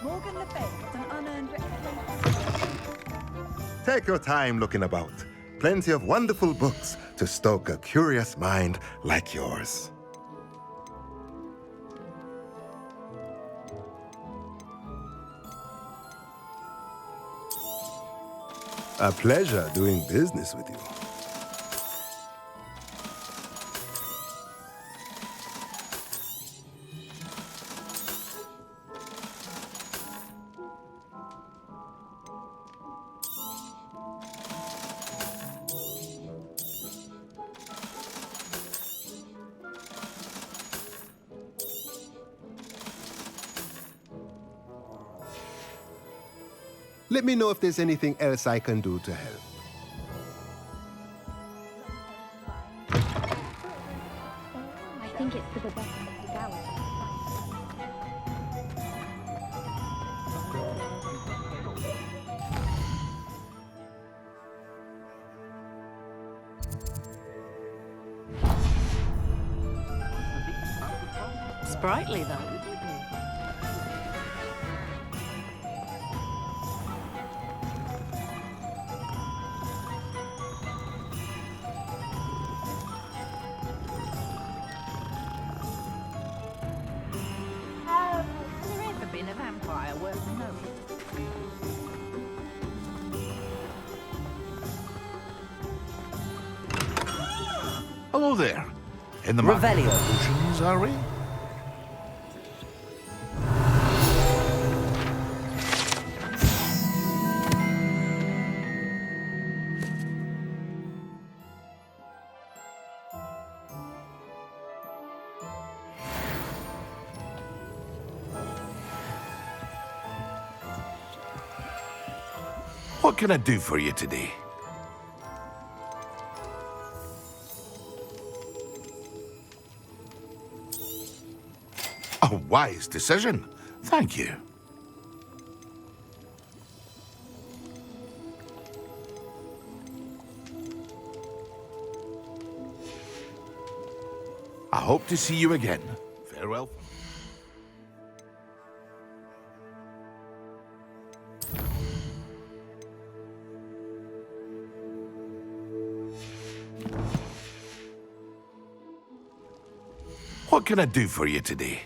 Morgan Le Fay has an unearned reputation. Take your time looking about. Plenty of wonderful books to stoke a curious mind like yours. A pleasure doing business with you. Let me know if there's anything else I can do to help. I think it's for the best of the galaxy. Sprightly, though. Hello there. In the market for potions, are we? What can I do for you today? A wise decision. Thank you. I hope to see you again. Farewell. What can I do for you today?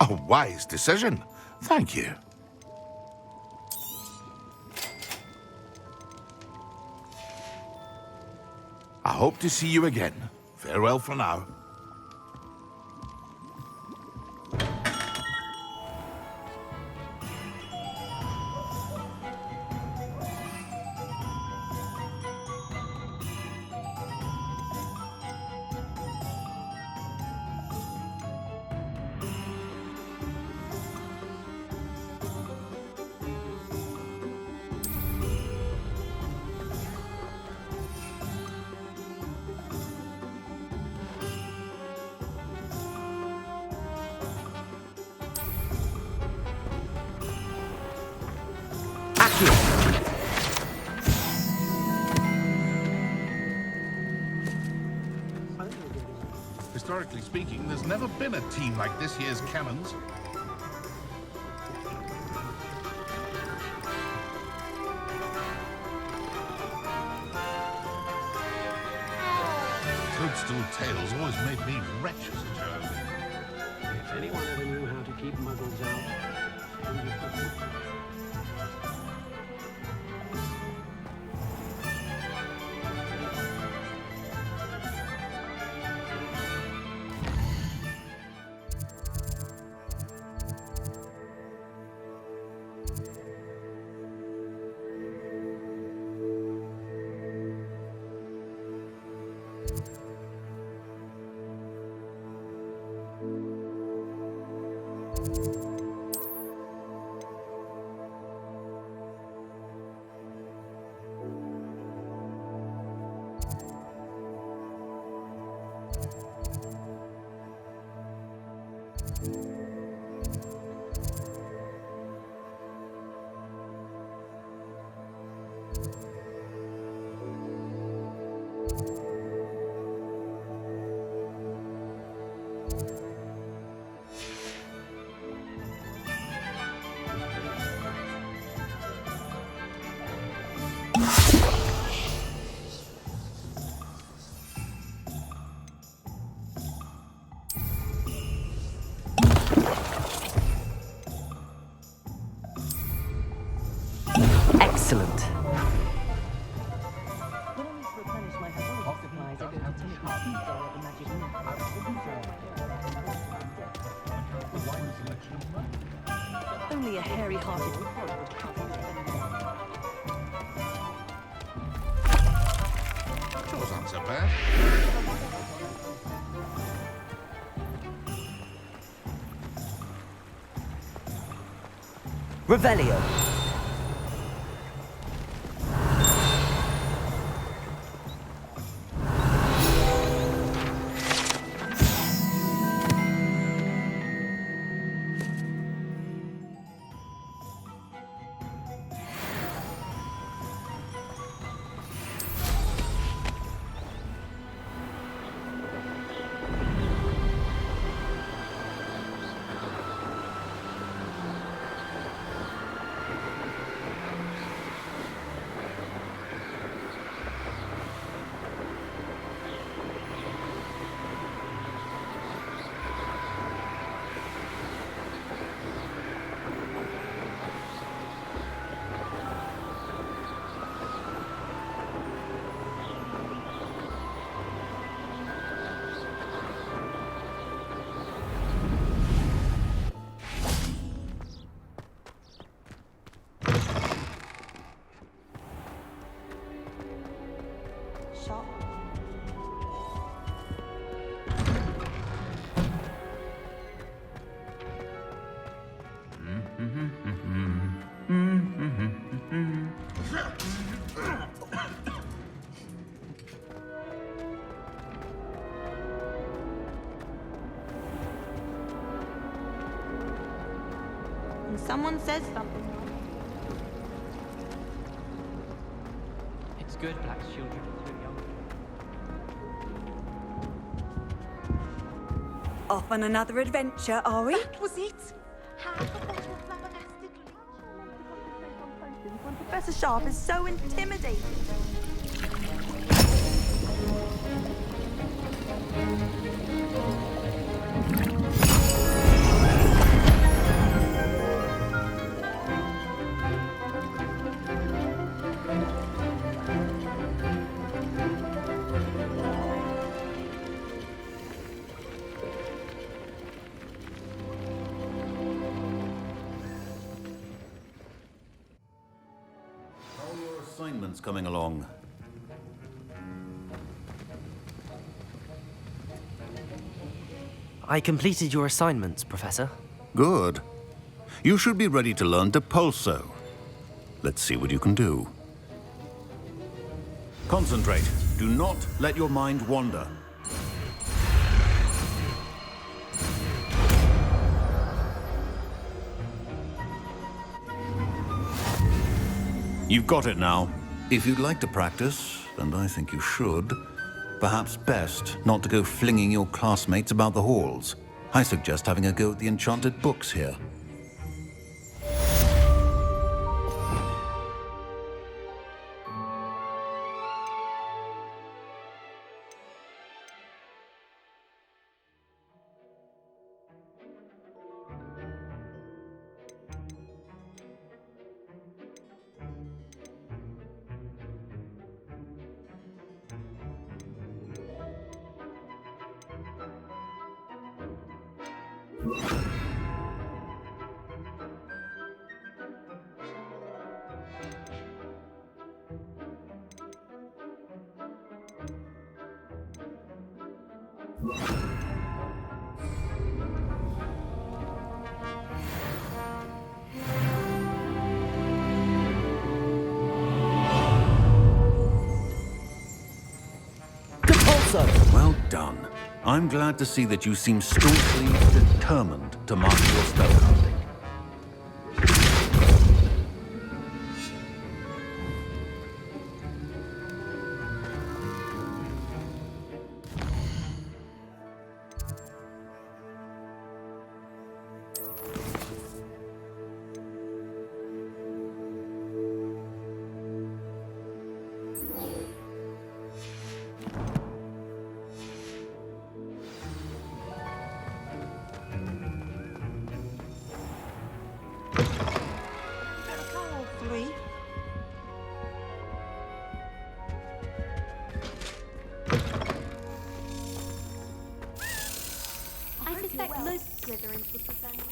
A wise decision. Thank you. I hope to see you again. Farewell for now. here. Historically speaking, there's never been a team like this year's Cannons. Toadstool Tales always made me wretched as a child. If anyone ever knew how to keep muggles out. Excellent. Only a hairy-hearted Yours aren't so bad. Revelio. When someone says something. It's good, Black's children. It's really young. Off on another adventure, are we? That was it. Half a bottle of flabbergasted when Professor Sharp is so intimidating. Assignments coming along. I completed your assignments, Professor. Good. You should be ready to learn Depulso. Let's see what you can do. Concentrate. Do not let your mind wander. You've got it now. If you'd like to practice, and I think you should, perhaps best not to go flinging your classmates about the halls. I suggest having a go at the enchanted books here. Well done. I'm glad to see that you seem staunchly determined to master your spellcasting. I suspect most Slytherins would prefer not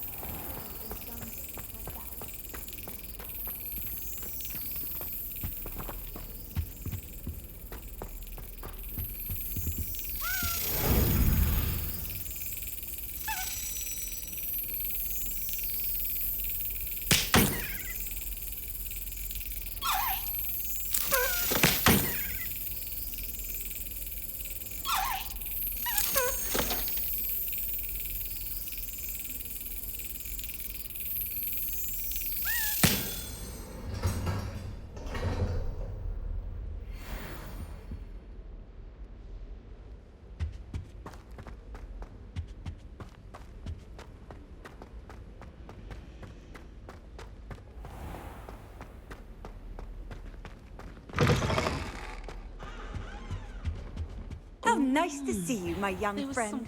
How nice to see you, my young friend.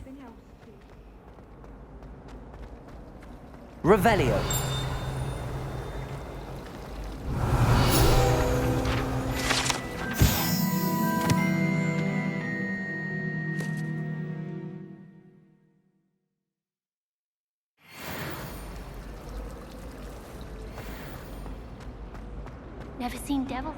Revelio. Never seen devil.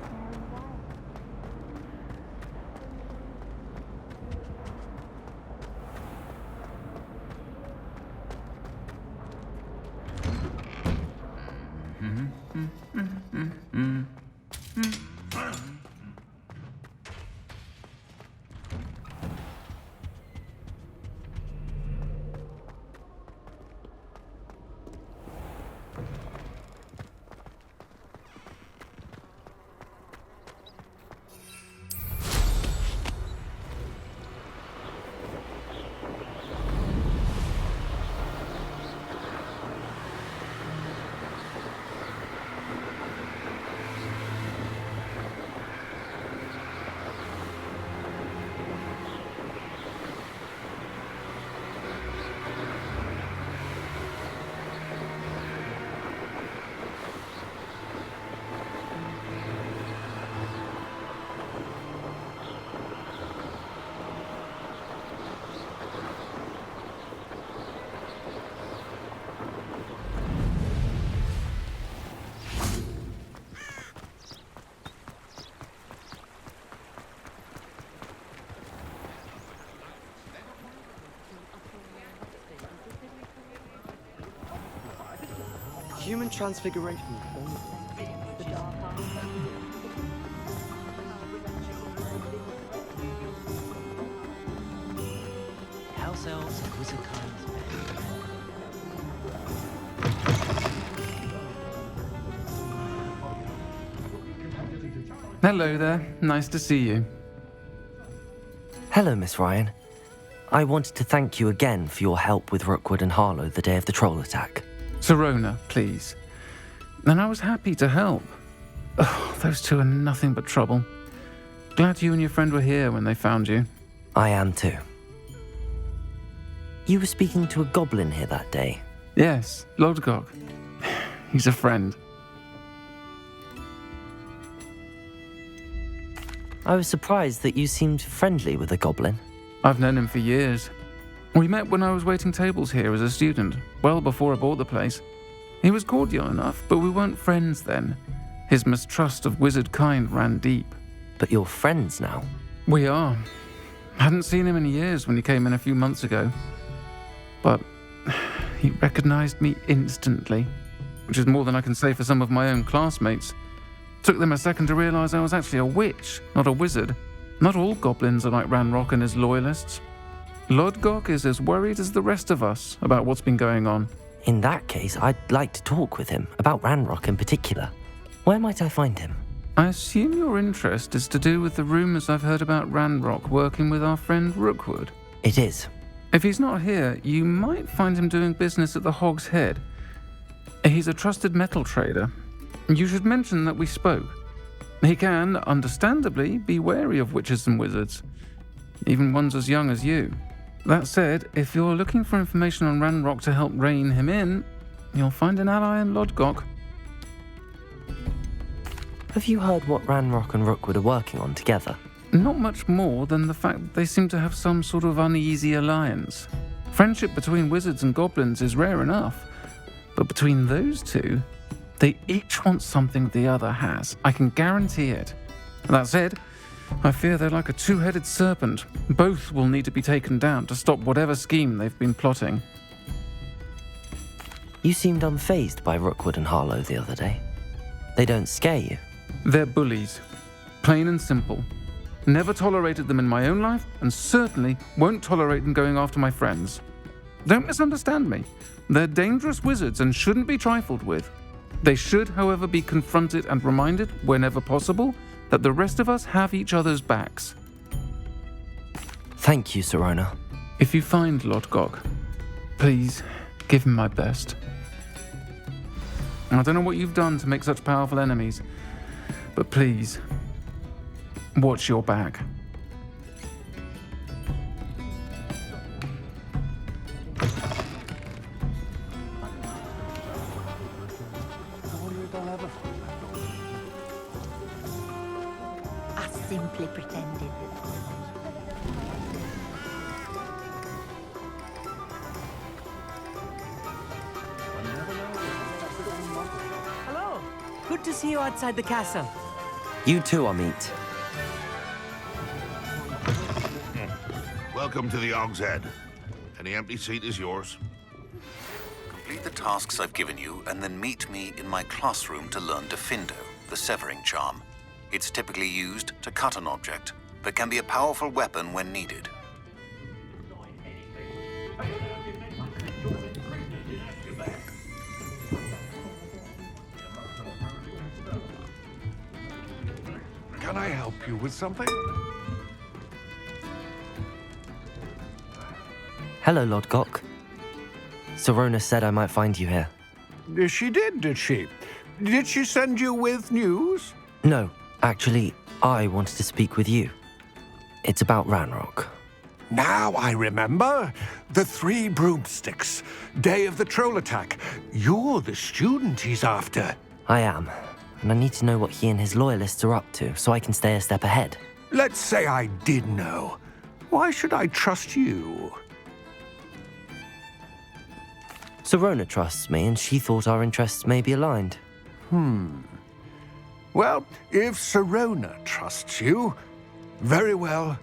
Human transfiguration. House elves and wizard kinds. Hello there. Nice to see you. Hello, Miss Ryan. I wanted to thank you again for your help with Rookwood and Harlow the day of the troll attack. Sirona, please. And I was happy to help. Oh, those two are nothing but trouble. Glad you and your friend were here when they found you. I am too. You were speaking to a goblin here that day. Yes, Lodgok. He's a friend. I was surprised that you seemed friendly with the goblin. I've known him for years. We met when I was waiting tables here as a student, well before I bought the place. He was cordial enough, but we weren't friends then. His mistrust of wizard kind ran deep. But you're friends now? We are. Hadn't seen him in years when he came in a few months ago. But he recognized me instantly, which is more than I can say for some of my own classmates. Took them a second to realize I was actually a witch, not a wizard. Not all goblins are like Ranrock and his loyalists. Lodgok is as worried as the rest of us about what's been going on. In that case, I'd like to talk with him, about Ranrock in particular. Where might I find him? I assume your interest is to do with the rumors I've heard about Ranrock working with our friend Rookwood. It is. If he's not here, you might find him doing business at the Hog's Head. He's a trusted metal trader. You should mention that we spoke. He can, understandably, be wary of witches and wizards, even ones as young as you. That said, if you're looking for information on Ranrock to help rein him in, you'll find an ally in Lodgok. Have you heard what Ranrock and Rookwood are working on together? Not much more than the fact that they seem to have some sort of uneasy alliance. Friendship between wizards and goblins is rare enough, but between those two, they each want something the other has. I can guarantee it. That said, I fear they're like a two-headed serpent. Both will need to be taken down to stop whatever scheme they've been plotting. You seemed unfazed by Rookwood and Harlow the other day. They don't scare you. They're bullies. Plain and simple. Never tolerated them in my own life, and certainly won't tolerate them going after my friends. Don't misunderstand me. They're dangerous wizards and shouldn't be trifled with. They should, however, be confronted and reminded, whenever possible, that the rest of us have each other's backs. Thank you, Sirona. If you find Lodgok, please give him my best. I don't know what you've done to make such powerful enemies, but please, watch your back. I simply pretended. Hello. Good to see you outside the castle. You too, Amit. Welcome to the Hog's Head. Any empty seat is yours. Complete the tasks I've given you, and then meet me in my classroom to learn Gryffindor, the severing charm. It's typically used to cut an object, but can be a powerful weapon when needed. Can I help you with something? Hello, Lodgok. Sirona said I might find you here. She did she? Did she send you with news? No, actually, I wanted to speak with you. It's about Ranrock. Now I remember. The 3 broomsticks. Day of the troll attack. You're the student he's after. I am, and I need to know what he and his loyalists are up to so I can stay a step ahead. Let's say I did know. Why should I trust you? Sirona trusts me, and she thought our interests may be aligned. Well, if Sirona trusts you, very well.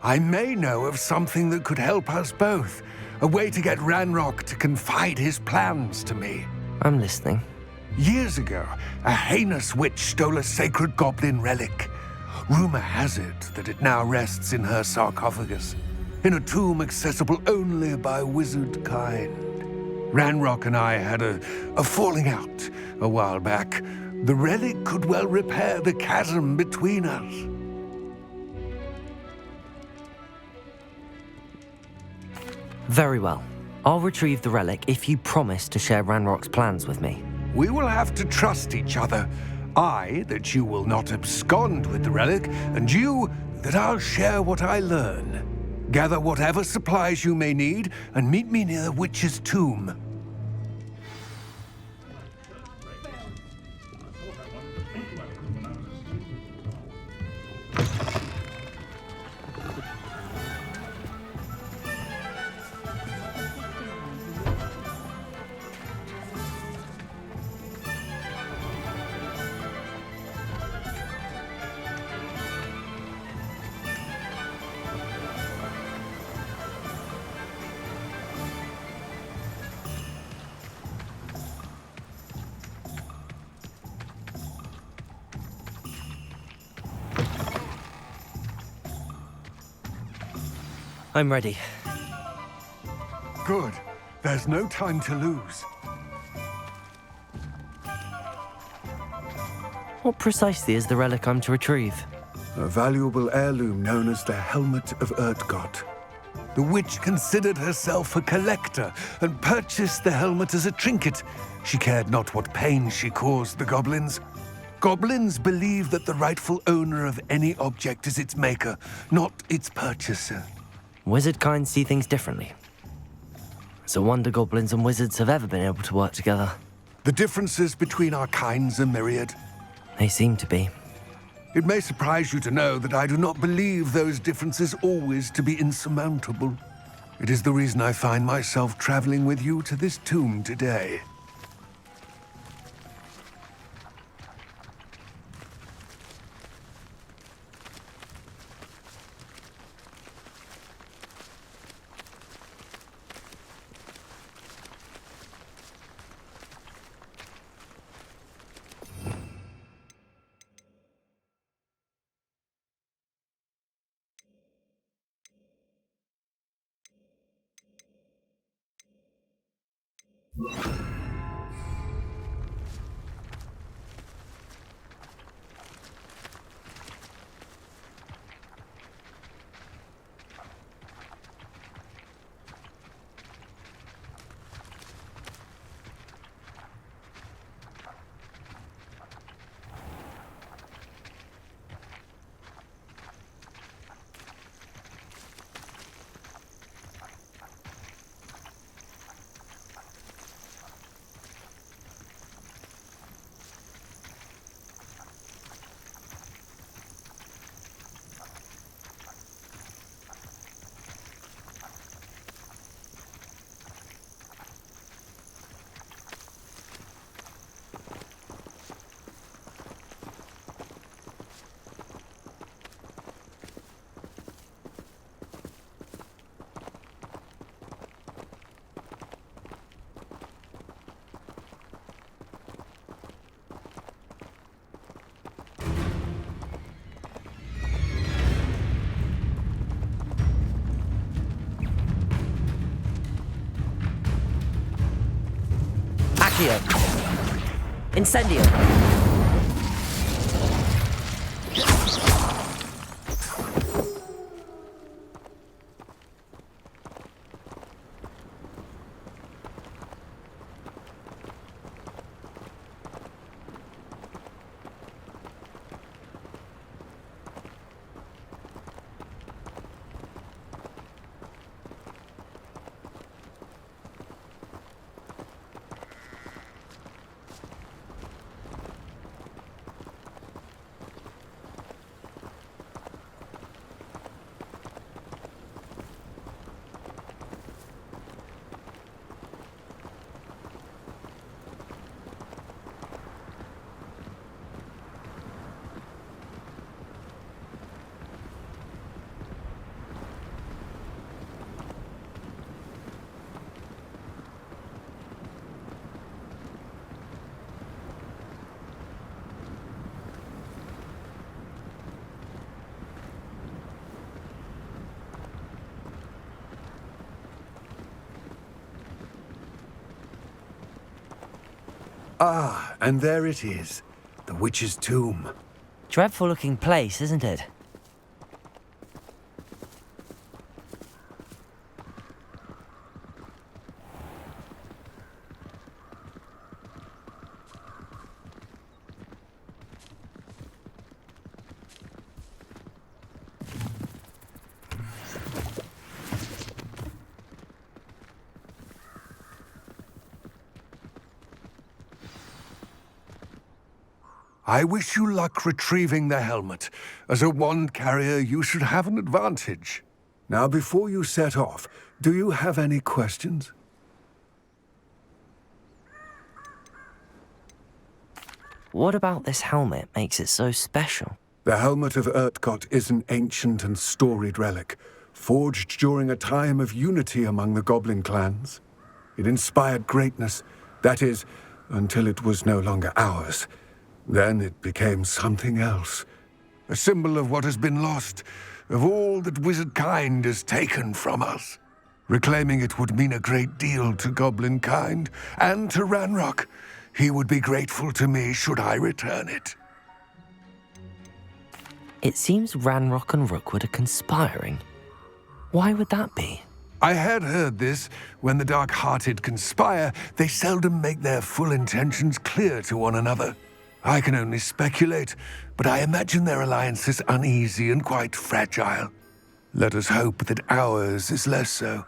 I may know of something that could help us both. A way to get Ranrock to confide his plans to me. I'm listening. Years ago, a heinous witch stole a sacred goblin relic. Rumor has it that it now rests in her sarcophagus, in a tomb accessible only by wizard kind. Ranrock and I had a falling out a while back. The relic could well repair the chasm between us. Very well. I'll retrieve the relic if you promise to share Ranrock's plans with me. We will have to trust each other. I, that you will not abscond with the relic, and you, that I'll share what I learn. Gather whatever supplies you may need, and meet me near the witch's tomb. I'm ready. Good. There's no time to lose. What precisely is the relic I'm to retrieve? A valuable heirloom known as the Helmet of Urtgott. The witch considered herself a collector and purchased the helmet as a trinket. She cared not what pain she caused the goblins. Goblins believe that the rightful owner of any object is its maker, not its purchaser. Wizard kind see things differently. It's a wonder goblins and wizards have ever been able to work together. The differences between our kinds are myriad. They seem to be. It may surprise you to know that I do not believe those differences always to be insurmountable. It is the reason I find myself traveling with you to this tomb today. Accio. Incendio. Ah, and there it is. the witch's tomb. Dreadful looking place, isn't it? I wish you luck retrieving the helmet. As a wand carrier, you should have an advantage. Now, before you set off, do you have any questions? What about this helmet makes it so special? The helmet of Urtkot is an ancient and storied relic, forged during a time of unity among the goblin clans. It inspired greatness, that is, until it was no longer ours. Then it became something else. A symbol of what has been lost, of all that wizard kind has taken from us. Reclaiming it would mean a great deal to goblin kind, and to Ranrock. He would be grateful to me should I return it. It seems Ranrock and Rookwood are conspiring. Why would that be? I had heard this. When the dark-hearted conspire, they seldom make their full intentions clear to one another. I can only speculate, but I imagine their alliance is uneasy and quite fragile. Let us hope that ours is less so.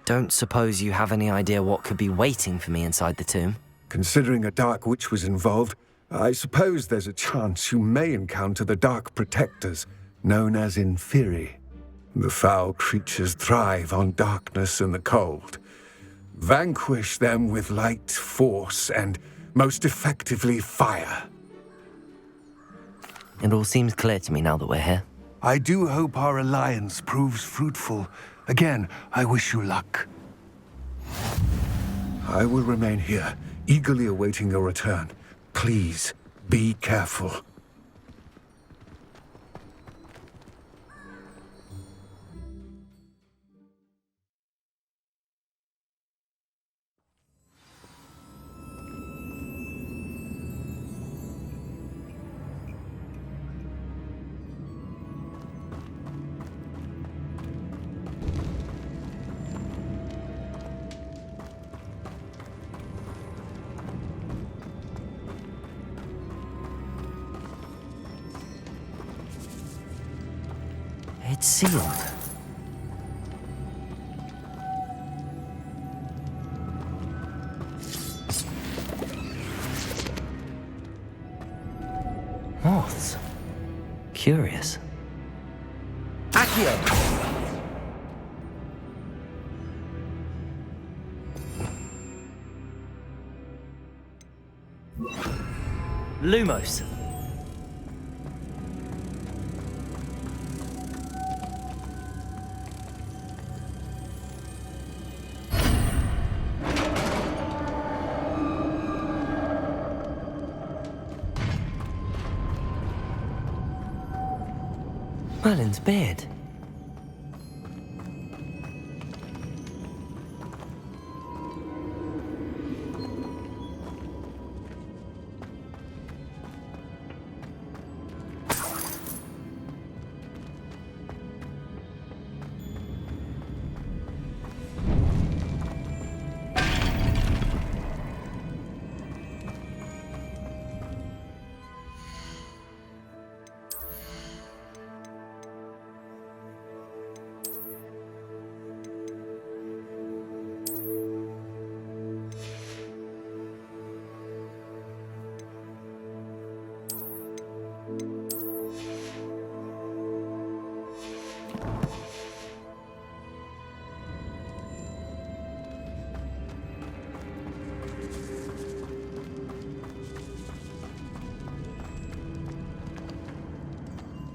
Don't suppose you have any idea what could be waiting for me inside the tomb? Considering a dark witch was involved, I suppose there's a chance you may encounter the dark protectors, known as Inferi. The foul creatures thrive on darkness and the cold. Vanquish them with light, force, and, most effectively, fire. It all seems clear to me now that we're here. I do hope our alliance proves fruitful. Again, I wish you luck. I will remain here, eagerly awaiting your return. Please, be careful. It's sealed. Moths. Curious. Accio! Lumos. Merlin's beard.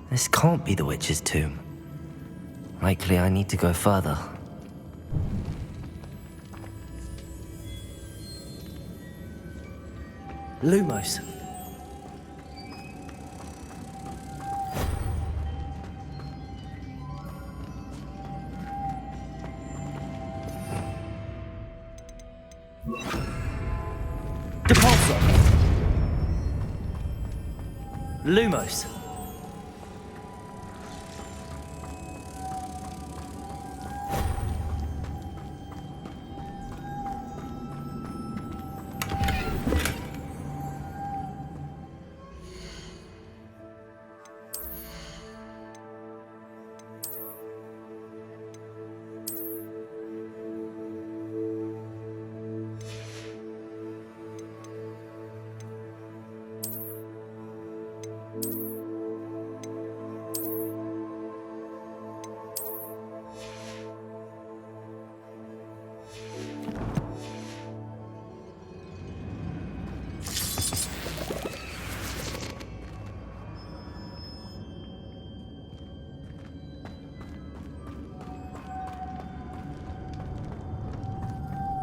This can't be the witch's tomb. Likely I need to go further. Lumos. Deposit. Lumos.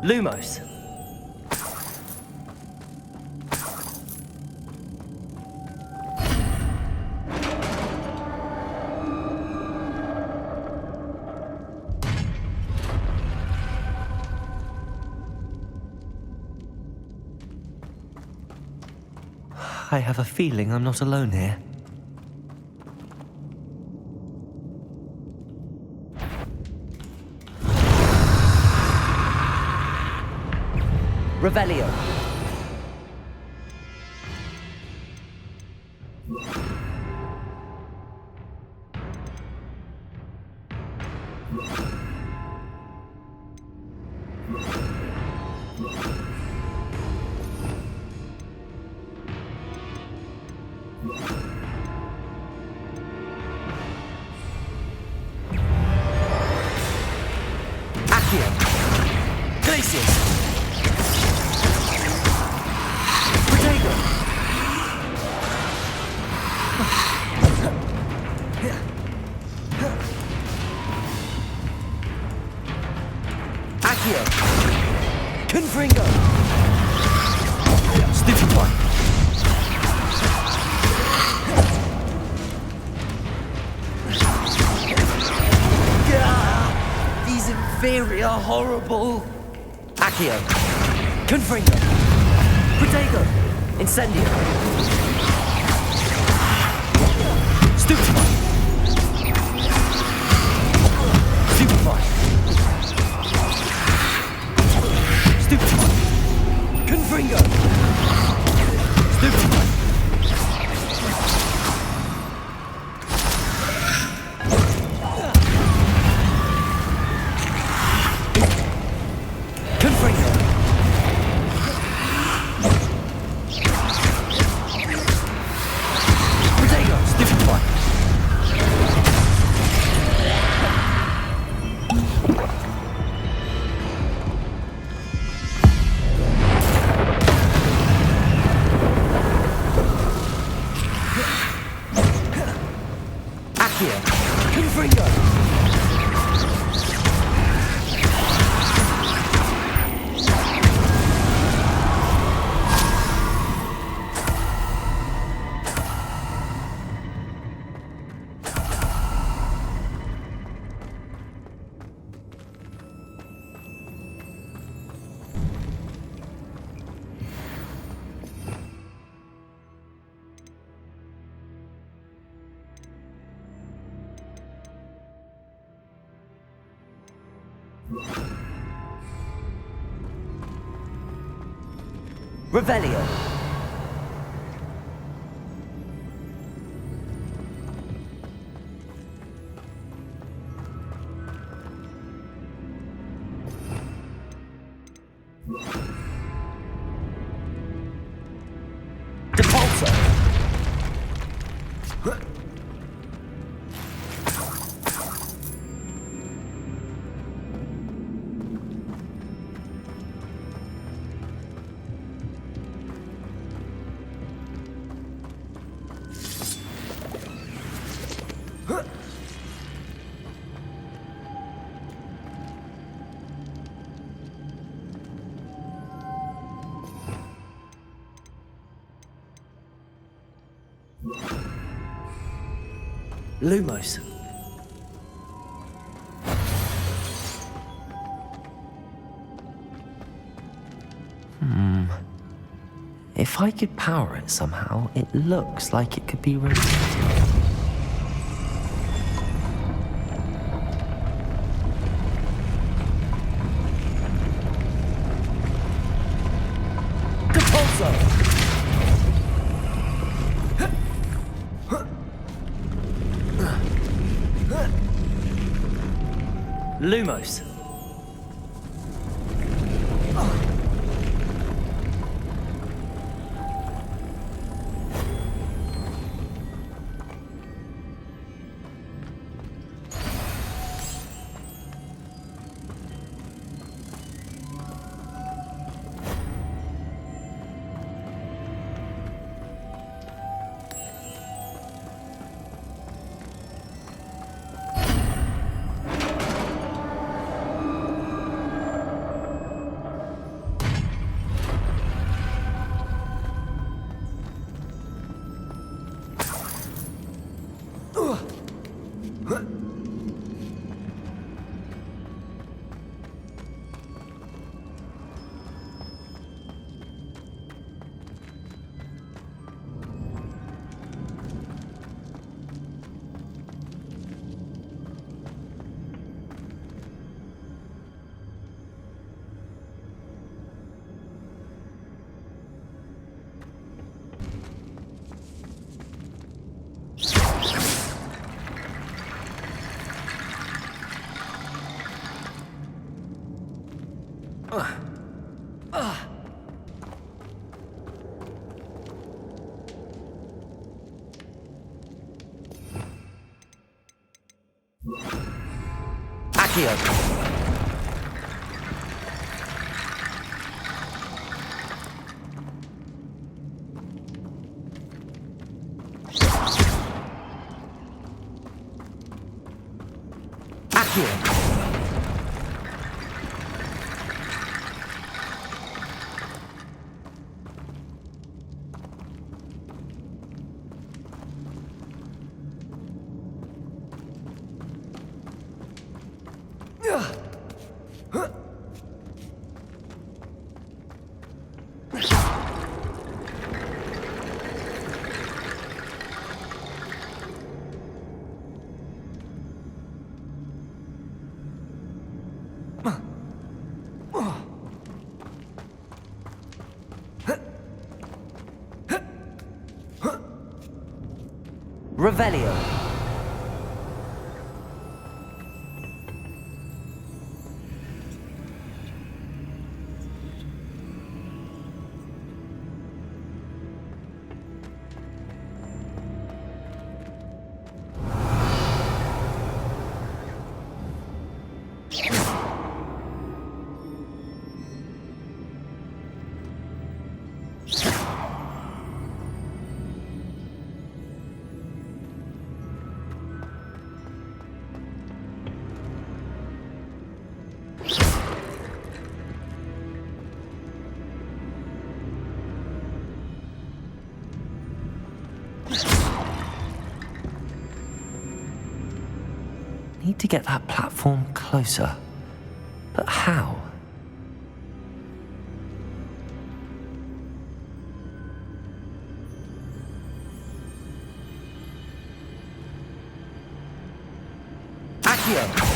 Lumos. I have a feeling I'm not alone here. Revelio. Accio. Glacius. Protego. Accio. Confringo. Stupid one. These inferior, horrible. Accio. Confringo. Protego. Incendio. Stupefy. Stupefy. Stupefy. Confringo. Stupefy. Confringo. Protego. Stupefy. Accio. Confringo. Revelio. Depulso. Lumos. If If I could power it somehow, it looks like it could be rotated. Lumos. Accio. Accio. Revelio. Need to get that platform closer. But how? Accio!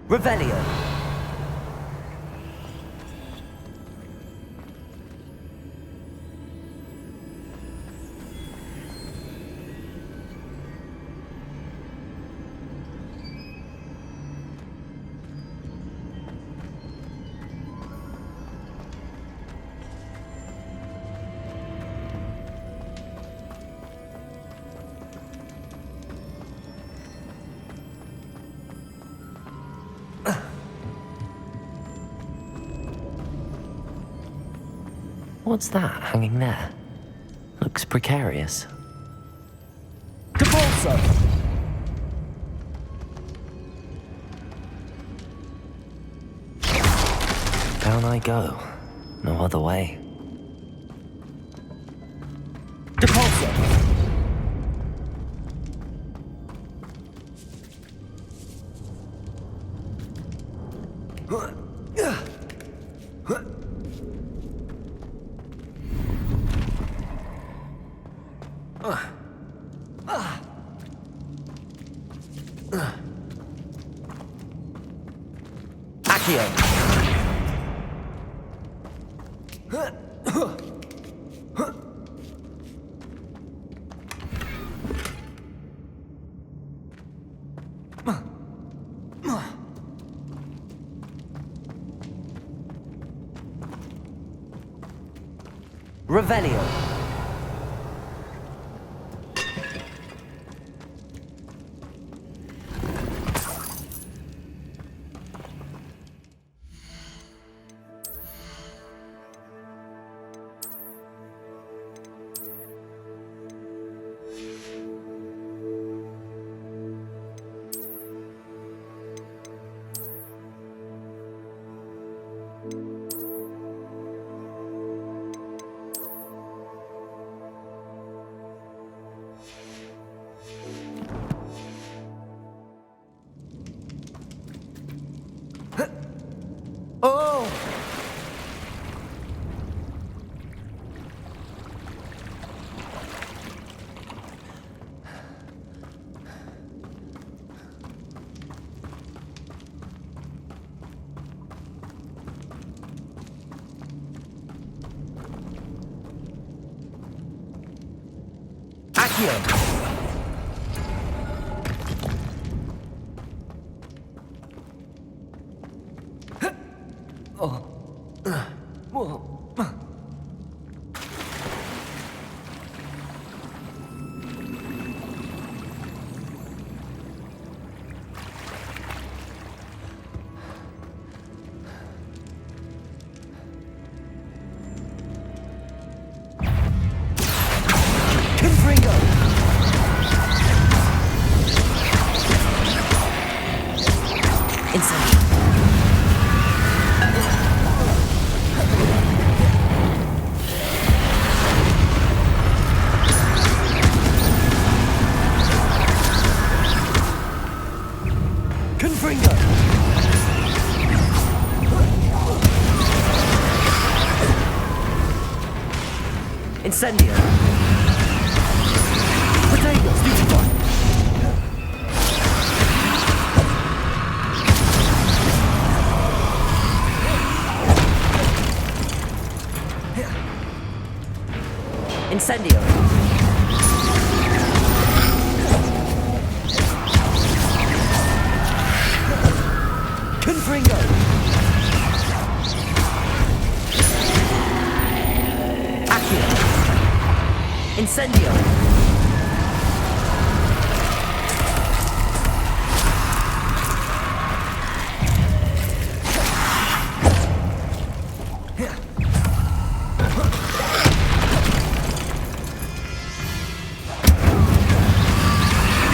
Revelio. What's that hanging there? Looks precarious. Depulso! Down I go. No other way. Depulso! Accio! Revelio. Oh! Accio! Incendio! Potato! Stupefy! Incendio! Confringo! Accio! Incendio!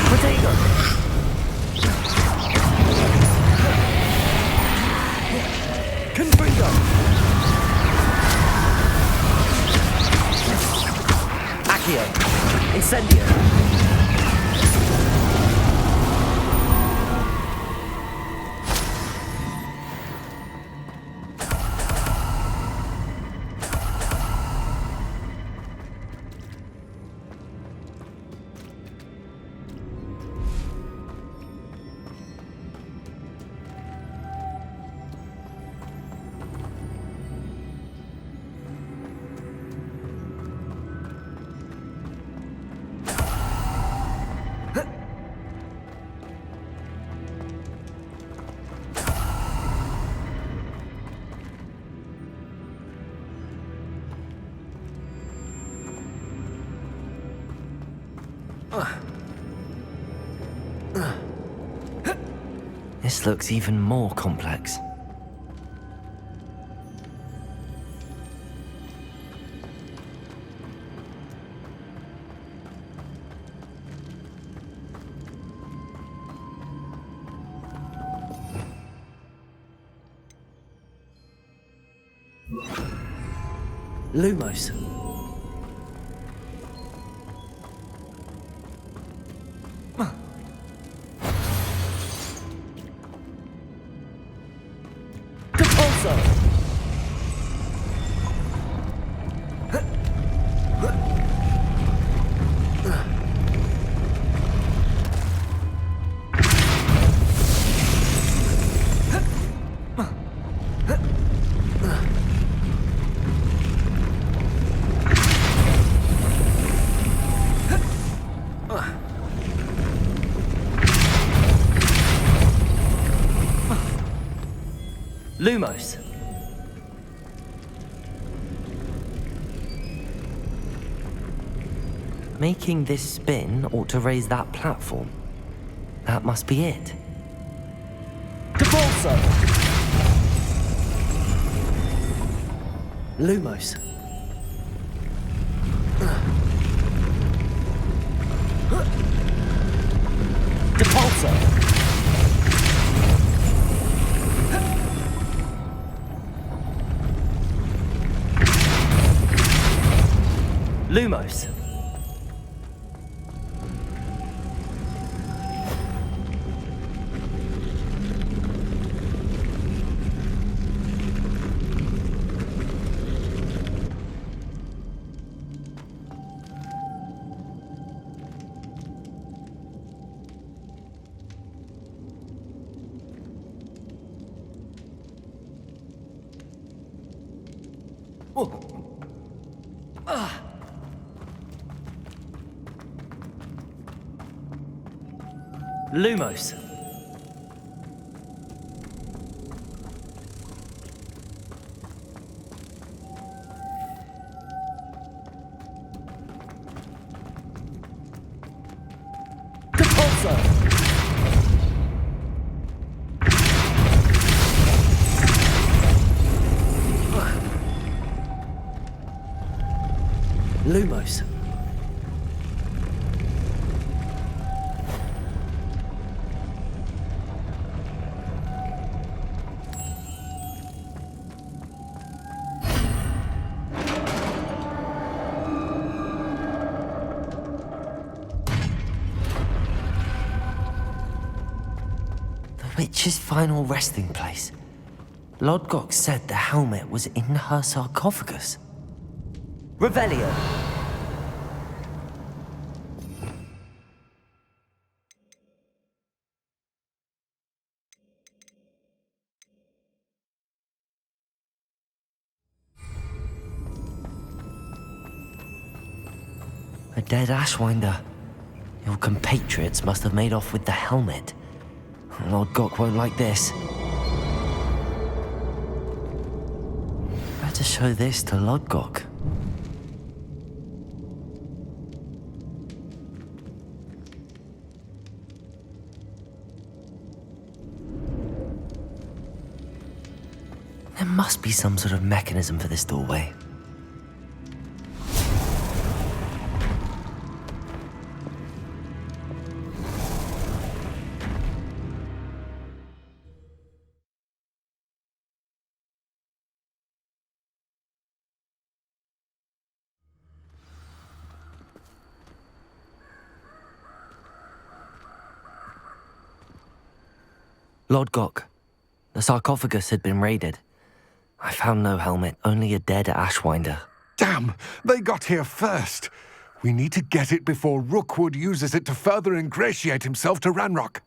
Potato! Confringo! Accio! Incendio! This looks even more complex. Lumos. Depulso. Lumos. Making this spin ought to raise that platform. That must be it. Depulso. Lumos. Depulso. Lumos. Lumos. Depulso. Lumos. The witch's final resting place. Lodgok said the helmet was in her sarcophagus. Revelio. A dead Ashwinder. Your compatriots must have made off with the helmet. Lord Gok won't like this. Better show this to Lord Gok. There must be some sort of mechanism for this doorway. Lord Gok, the sarcophagus had been raided. I found no helmet, only a dead Ashwinder. Damn! They got here first! We need to get it before Rookwood uses it to further ingratiate himself to Ranrock.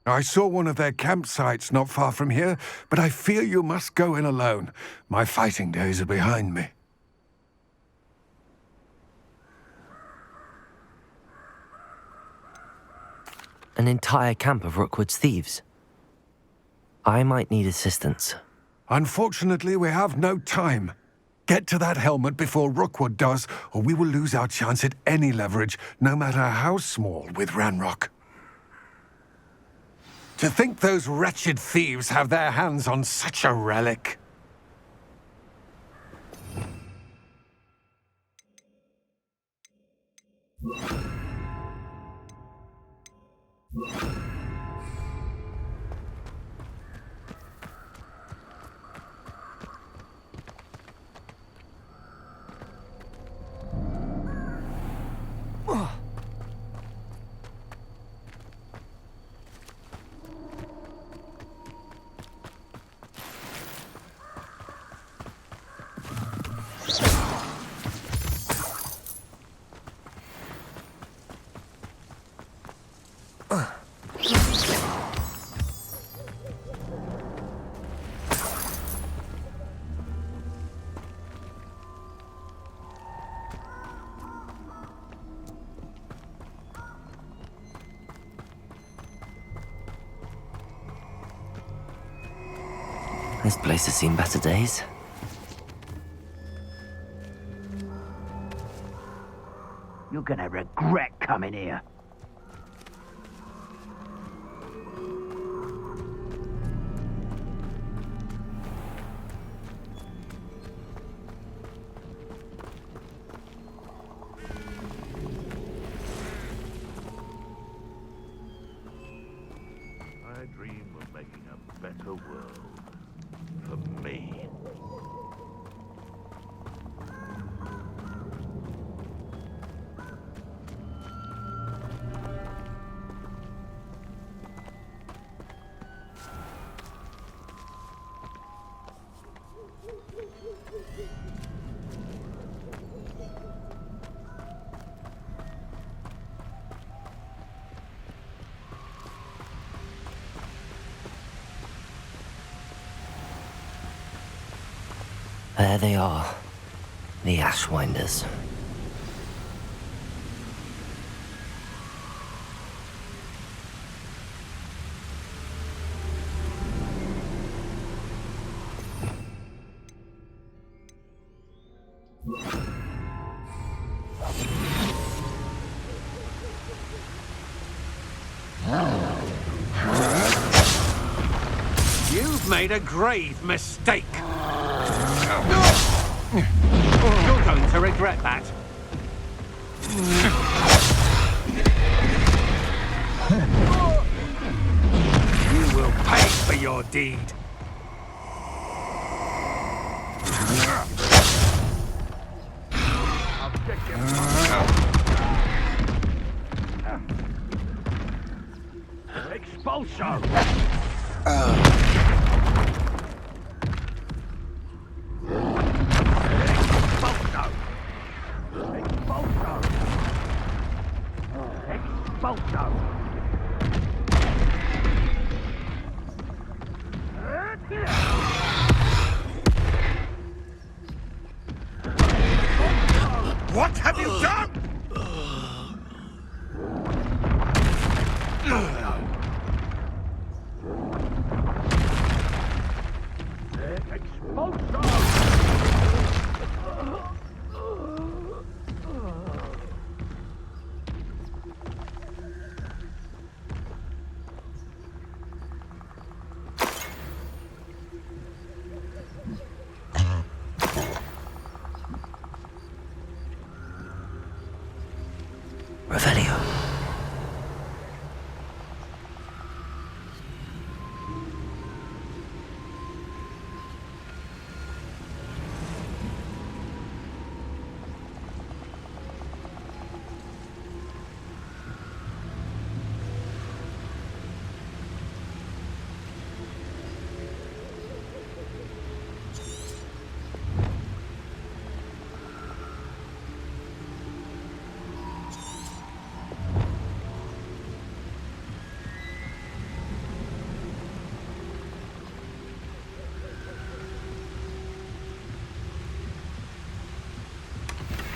I saw one of their campsites not far from here, but I fear you must go in alone. My fighting days are behind me. An entire camp of Rookwood's thieves. I might need assistance. Unfortunately, we have no time. Get to that helmet before Rookwood does, or we will lose our chance at any leverage, no matter how small, with Ranrock. To think those wretched thieves have their hands on such a relic. This place has seen better days. You're gonna regret coming here. I dream of making a better world for me. There they are, the Ashwinders. You've made a grave mistake. You're going to regret that. You will pay for your deed. Expulso! What have you done? Revelio.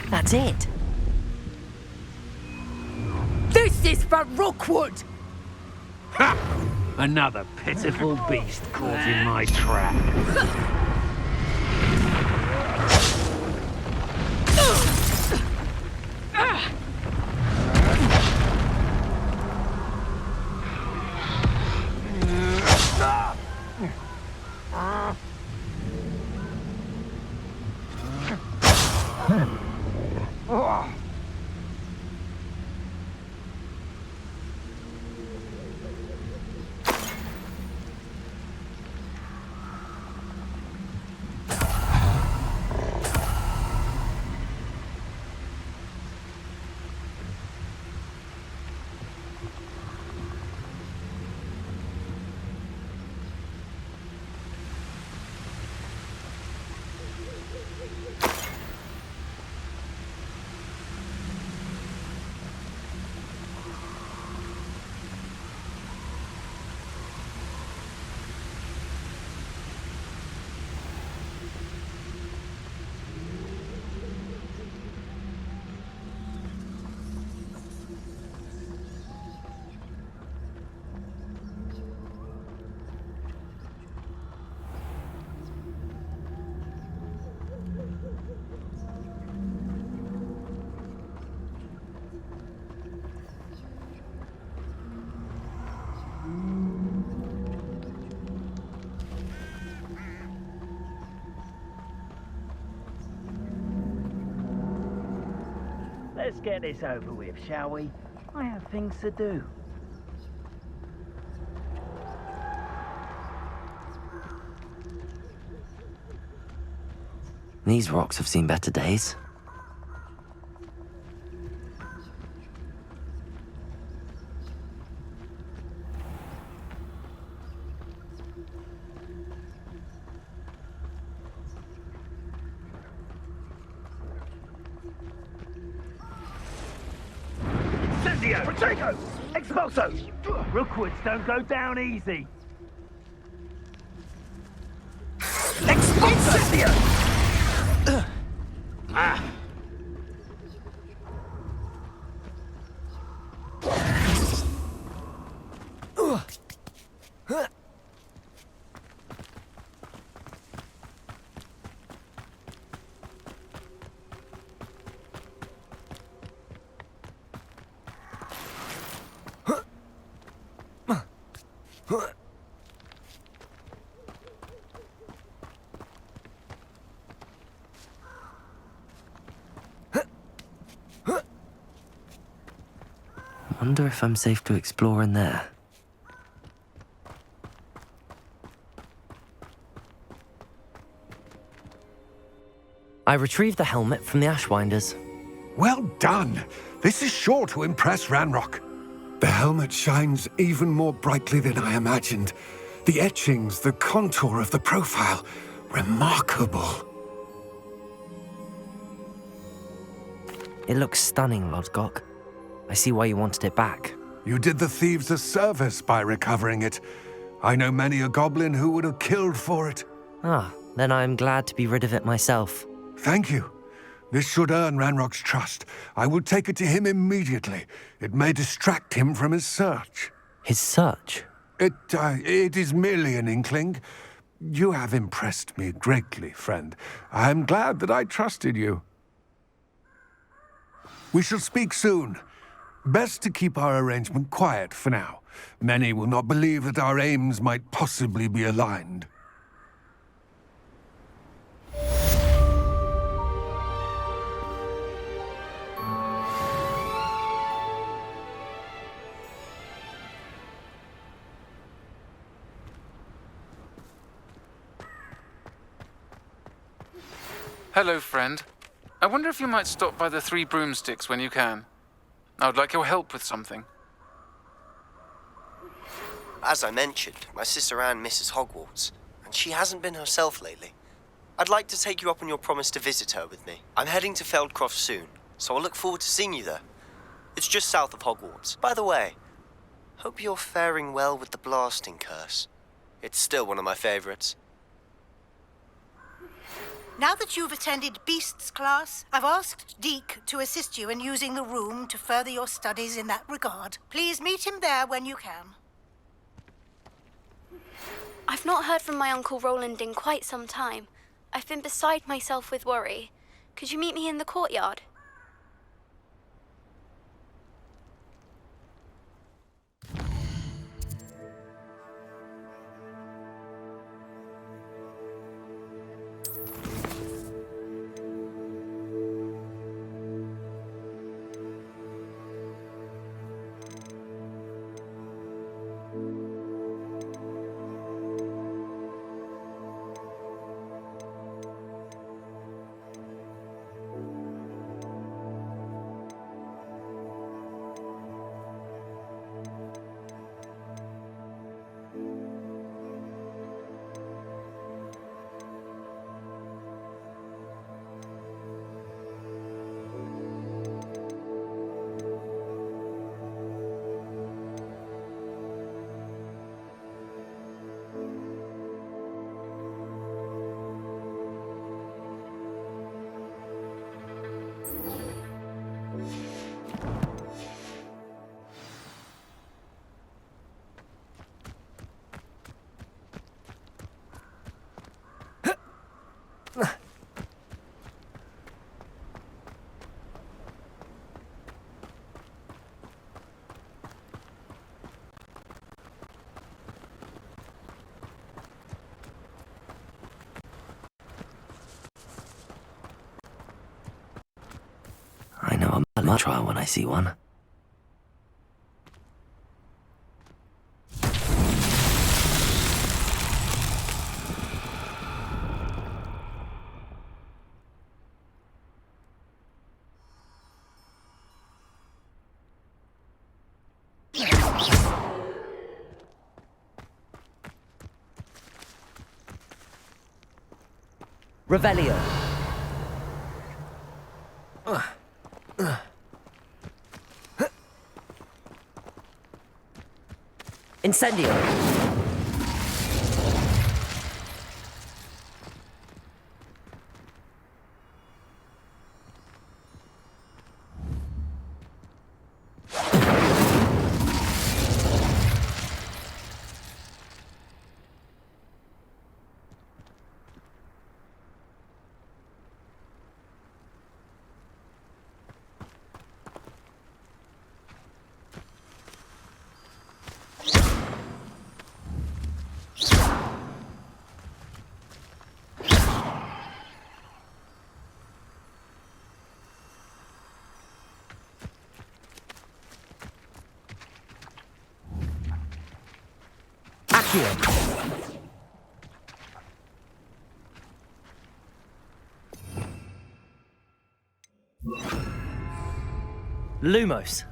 That's it. This is for Rookwood! Ha! Another pitiful beast caught in my trap. Let's get this over with, shall we? I have things to do. These rocks have seen better days. Incendio! Protego! Expulso! Rookwoods don't go down easy. Expulso! Incendio! Ah! Wonder if I'm safe to explore in there. I retrieved the helmet from the Ashwinders. Well done. This is sure to impress Ranrock. The helmet shines even more brightly than I imagined. The etchings, the contour of the profile, remarkable. It looks stunning, Lodgok. I see why you wanted it back. You did the thieves a service by recovering it. I know many a goblin who would have killed for it. Ah, then I am glad to be rid of it myself. Thank you. This should earn Ranrock's trust. I will take it to him immediately. It may distract him from his search. His search? It is merely an inkling. You have impressed me greatly, friend. I am glad that I trusted you. We shall speak soon. Best to keep our arrangement quiet for now. Many will not believe that our aims might possibly be aligned. Hello, friend. I wonder if you might stop by the Three Broomsticks when you can. I would like your help with something. As I mentioned, my sister Anne misses Hogwarts, and she hasn't been herself lately. I'd like to take you up on your promise to visit her with me. I'm heading to Feldcroft soon, so I'll look forward to seeing you there. It's just south of Hogwarts. By the way, hope you're faring well with the blasting curse. It's still one of my favorites. Now that you've attended Beasts class, I've asked Deke to assist you in using the room to further your studies in that regard. Please meet him there when you can. I've not heard from my Uncle Roland in quite some time. I've been beside myself with worry. Could you meet me in the courtyard? might try when I see one. Revelio. Incendio. Accio. Lumos.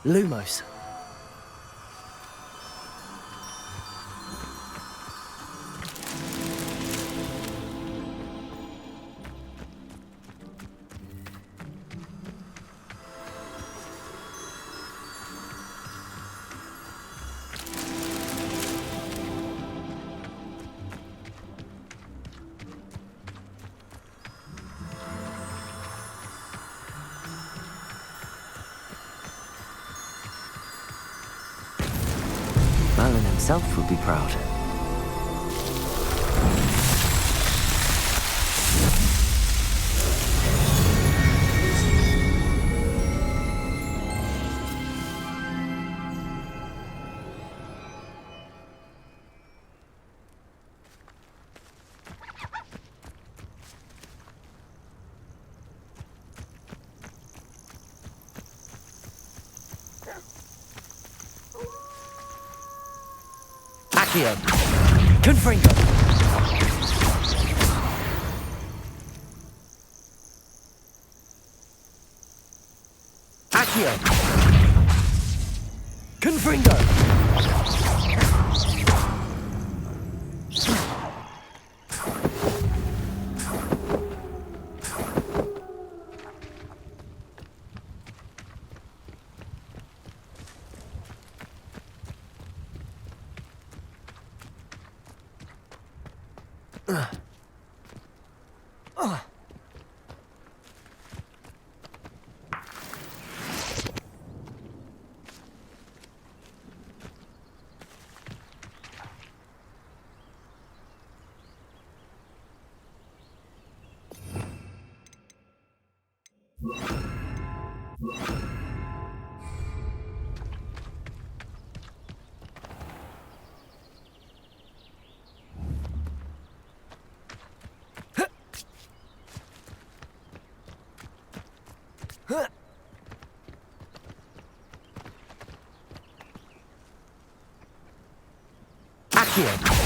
Lumos. Merlin himself would be proud. Accio. Confringo. Accio. Confringo. Accio.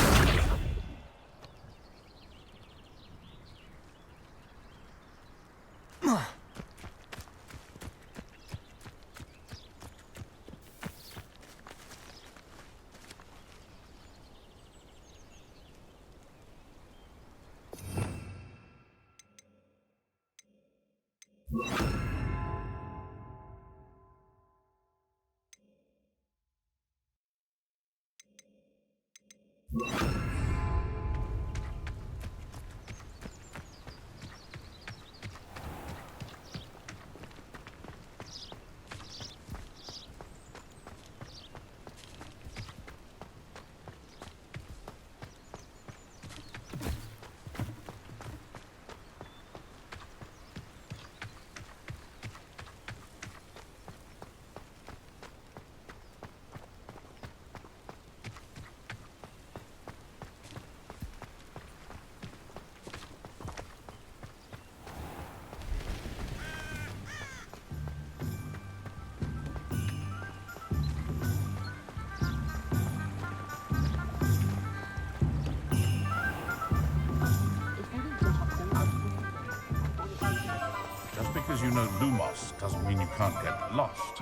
because you know Lumos doesn't mean you can't get lost.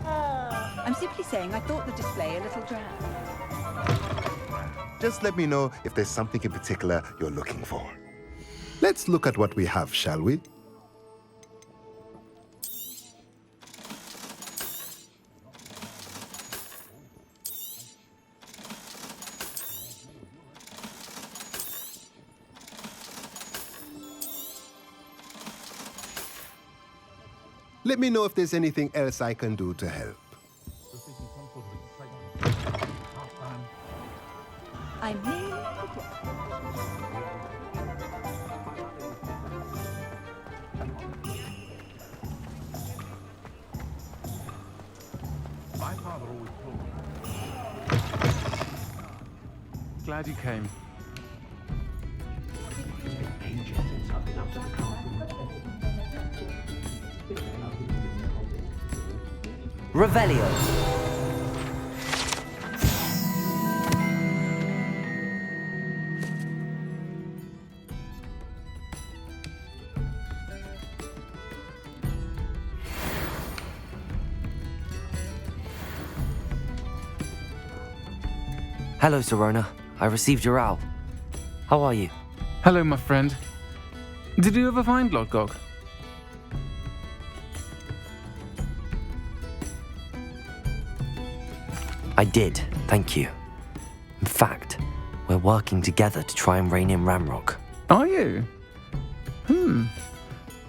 I'm simply saying I thought the display a little drab. Just let me know if there's something in particular you're looking for. Let's look at what we have, shall we? Let me know if there's anything else I can do to help. I mean, My father always told me. Glad you came. Revelio. Hello, Serona. I received your owl. How are you? Hello, my friend. Did you ever find Lodgok? I did, thank you. In fact, we're working together to try and rein in Ramrock. Are you?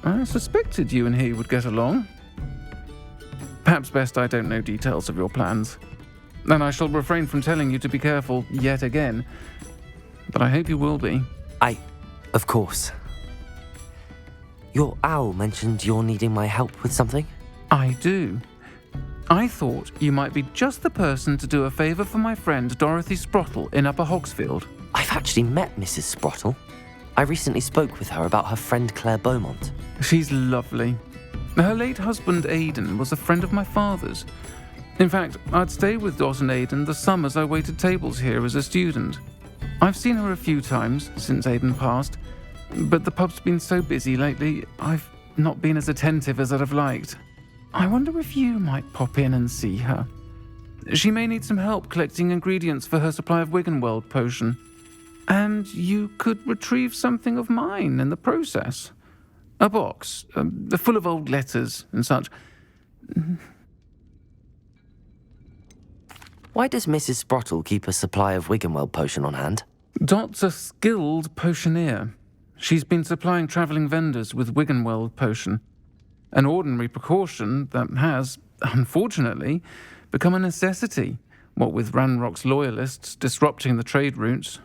I suspected you and he would get along. Perhaps best I don't know details of your plans. And I shall refrain from telling you to be careful yet again. But I hope you will be. Of course. Your owl mentioned you're needing my help with something? I do. I thought you might be just the person to do a favour for my friend Dorothy Sprottle in Upper Hogsfield. I've actually met Mrs. Sprottle. I recently spoke with her about her friend Claire Beaumont. She's lovely. Her late husband Aidan was a friend of my father's. In fact, I'd stay with Dot and Aidan the summers I waited tables here as a student. I've seen her a few times since Aidan passed, but the pub's been so busy lately, I've not been as attentive as I'd have liked. I wonder if you might pop in and see her. She may need some help collecting ingredients for her supply of Wiggenweld potion. And you could retrieve something of mine in the process. A box, full of old letters and such. Why does Mrs. Sprottle keep a supply of Wiggenweld potion on hand? Dot's a skilled potioneer. She's been supplying travelling vendors with Wiggenweld potion. An ordinary precaution that has, unfortunately, become a necessity, what with Ranrock's loyalists disrupting the trade routes.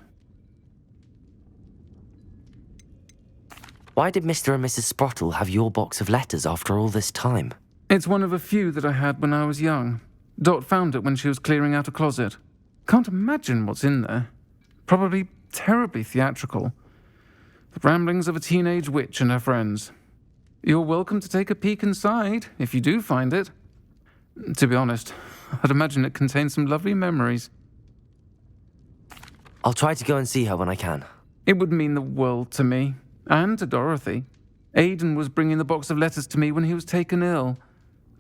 Why did Mr. and Mrs. Sprottle have your box of letters after all this time? It's one of a few that I had when I was young. Dot found it when she was clearing out a closet. Can't imagine what's in there. Probably terribly theatrical. The ramblings of a teenage witch and her friends. You're welcome to take a peek inside, if you do find it. To be honest, I'd imagine it contains some lovely memories. I'll try to go and see her when I can. It would mean the world to me, and to Dorothy. Aidan was bringing the box of letters to me when he was taken ill.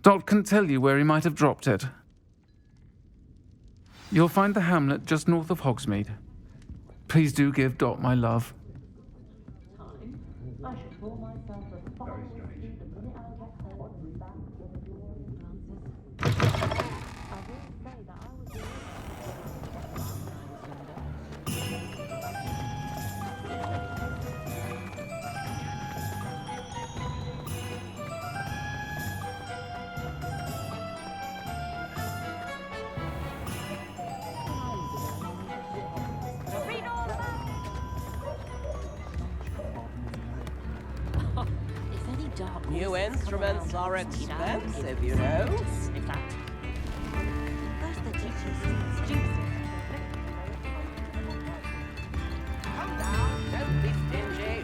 Dot can tell you where he might have dropped it. You'll find the hamlet just north of Hogsmeade. Please do give Dot my love. New instruments are expensive, you know. Come down, don't be stingy.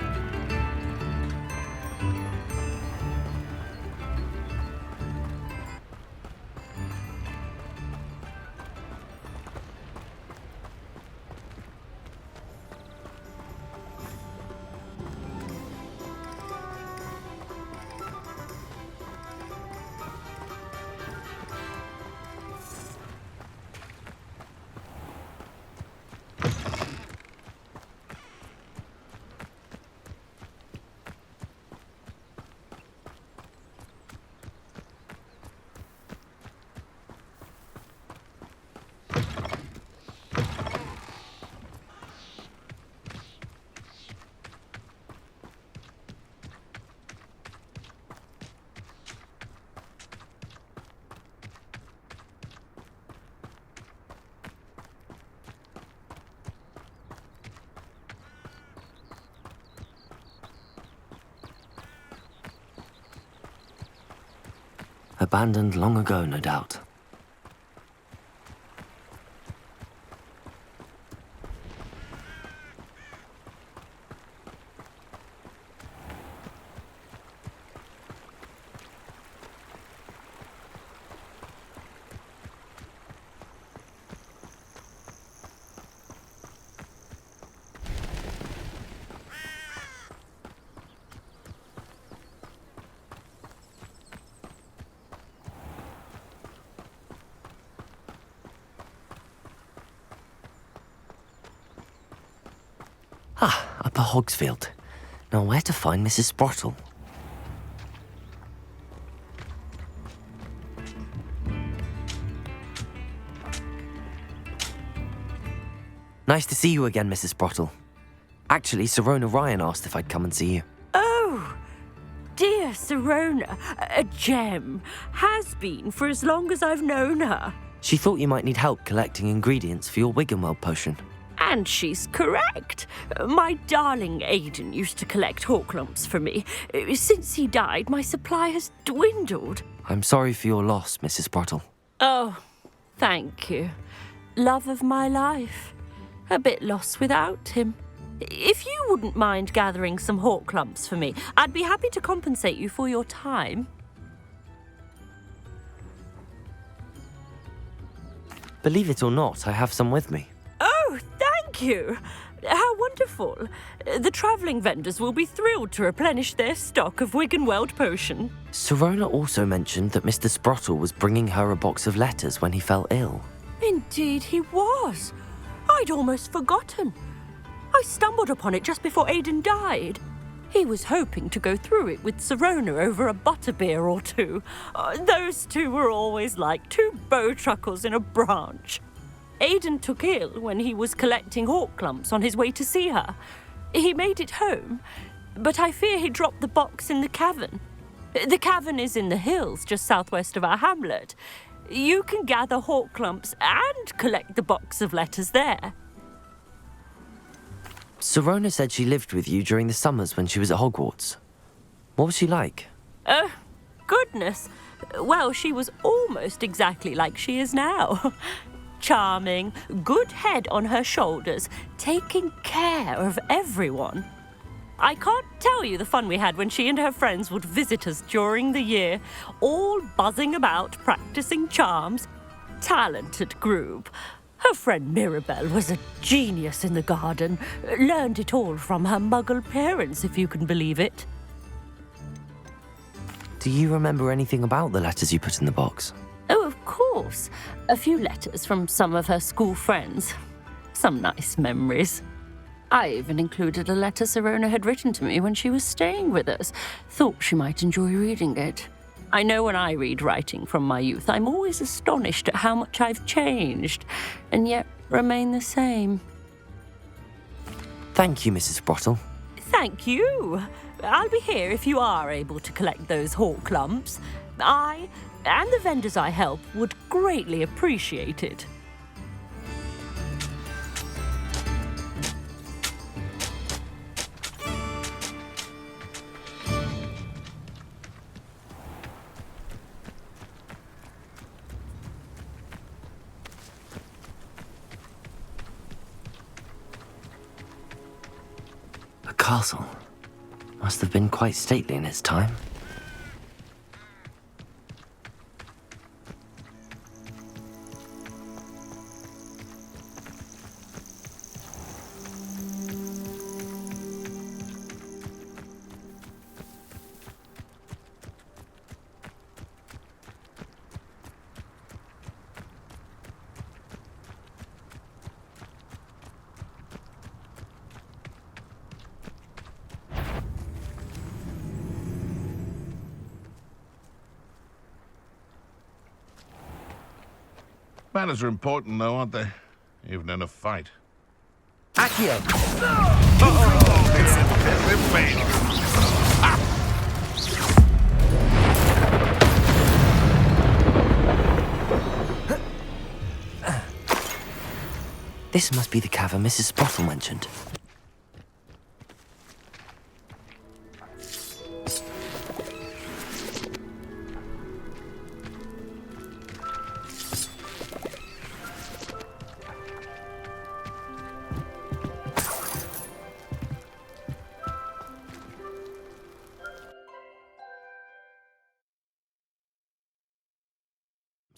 abandoned long ago, no doubt. Upper Hogsfield. Now where to find Mrs. Sprottle? Nice to see you again, Mrs. Sprottle. Actually, Sirona Ryan asked if I'd come and see you. Oh, dear Sirona, a gem. Has been for as long as I've known her. She thought you might need help collecting ingredients for your Wiggenweld potion. And she's correct. My darling Aidan used to collect Horklumps for me. Since he died, my supply has dwindled. I'm sorry for your loss, Mrs. Sprottle. Oh, thank you. Love of my life. A bit lost without him. If you wouldn't mind gathering some Horklumps for me, I'd be happy to compensate you for your time. Believe it or not, I have some with me. Oh, thank you. How wonderful. The travelling vendors will be thrilled to replenish their stock of Wiggenweld potion. Sirona also mentioned that Mr. Sprottle was bringing her a box of letters when he fell ill. Indeed he was. I'd almost forgotten. I stumbled upon it just before Aidan died. He was hoping to go through it with Sirona over a butterbeer or two. Those two were always like two bowtruckles in a branch. Aidan took ill when he was collecting Horklumps on his way to see her. He made it home, but I fear he dropped the box in the cavern. The cavern is in the hills just southwest of our hamlet. You can gather Horklumps and collect the box of letters there. Sirona said she lived with you during the summers when she was at Hogwarts. What was she like? Goodness. Well, she was almost exactly like she is now. Charming, good head on her shoulders, taking care of everyone. I can't tell you the fun we had when she and her friends would visit us during the year, all buzzing about, practicing charms. Talented group. Her friend Mirabelle was a genius in the garden. Learned it all from her muggle parents, if you can believe it. Do you remember anything about the letters you put in the box? Oh, of course. A few letters from some of her school friends. Some nice memories. I even included a letter Sirona had written to me when she was staying with us. Thought she might enjoy reading it. I know when I read writing from my youth, I'm always astonished at how much I've changed, and yet remain the same. Thank you, Mrs. Sprottle. Thank you. I'll be here if you are able to collect those Horklumps. I, and the vendors I help, would greatly appreciate it. A castle. Must have been quite stately in its time. Manners are important, though, aren't they? Even in a fight. Accio! This must be the cavern Mrs. Sprottle mentioned.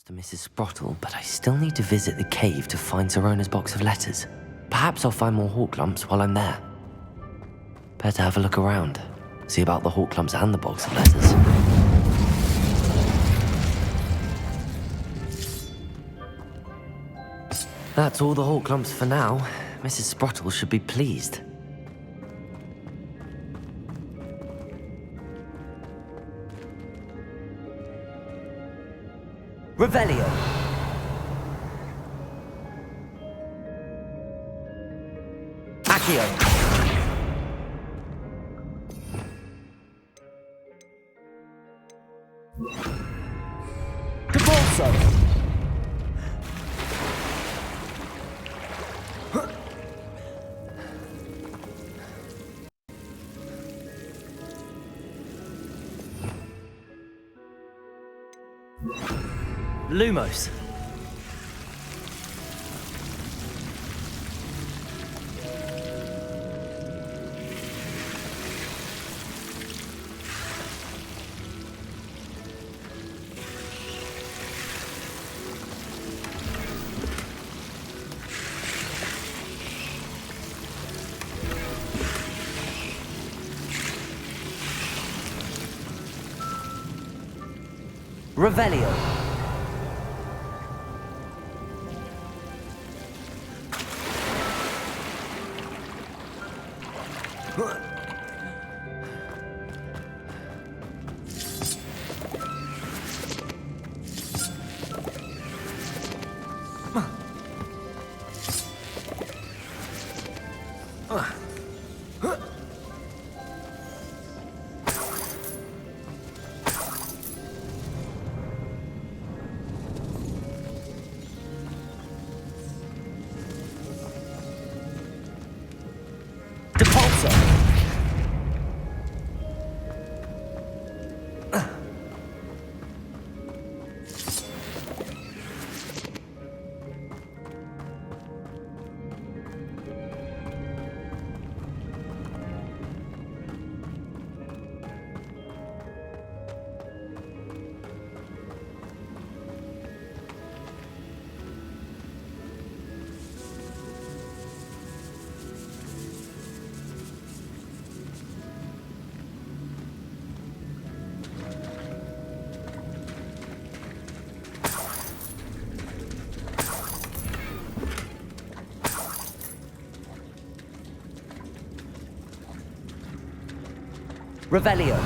to Mrs. Sprottle, but I still need to visit the cave to find Zerona's box of letters. Perhaps I'll find more hawk lumps while I'm there. Better have a look around. See about the hawk lumps and the box of letters. That's all the hawk lumps for now. Mrs. Sprottle should be pleased. Revelio. Accio. Debolso. Lumos. Revelio. Revelio.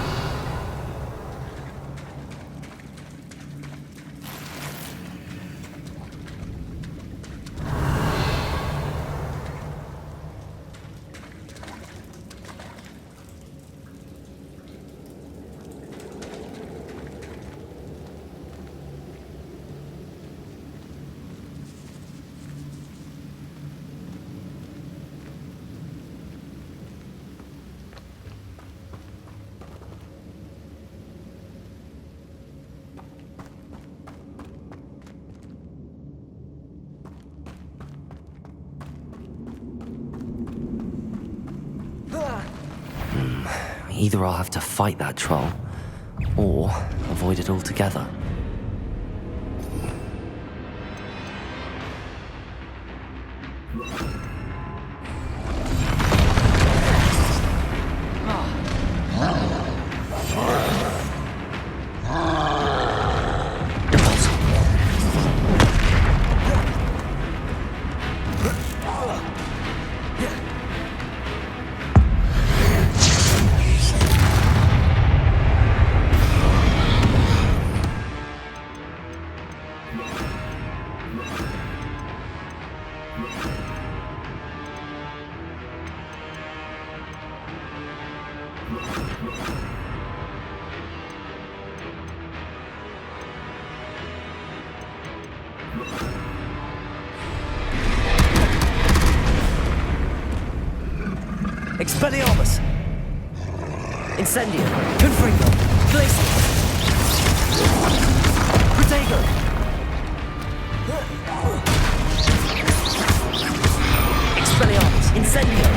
Either I'll have to fight that troll, or avoid it altogether. Expelliarmus! Incendio! Confringo! Glacius! Protego! Expelliarmus! Incendio!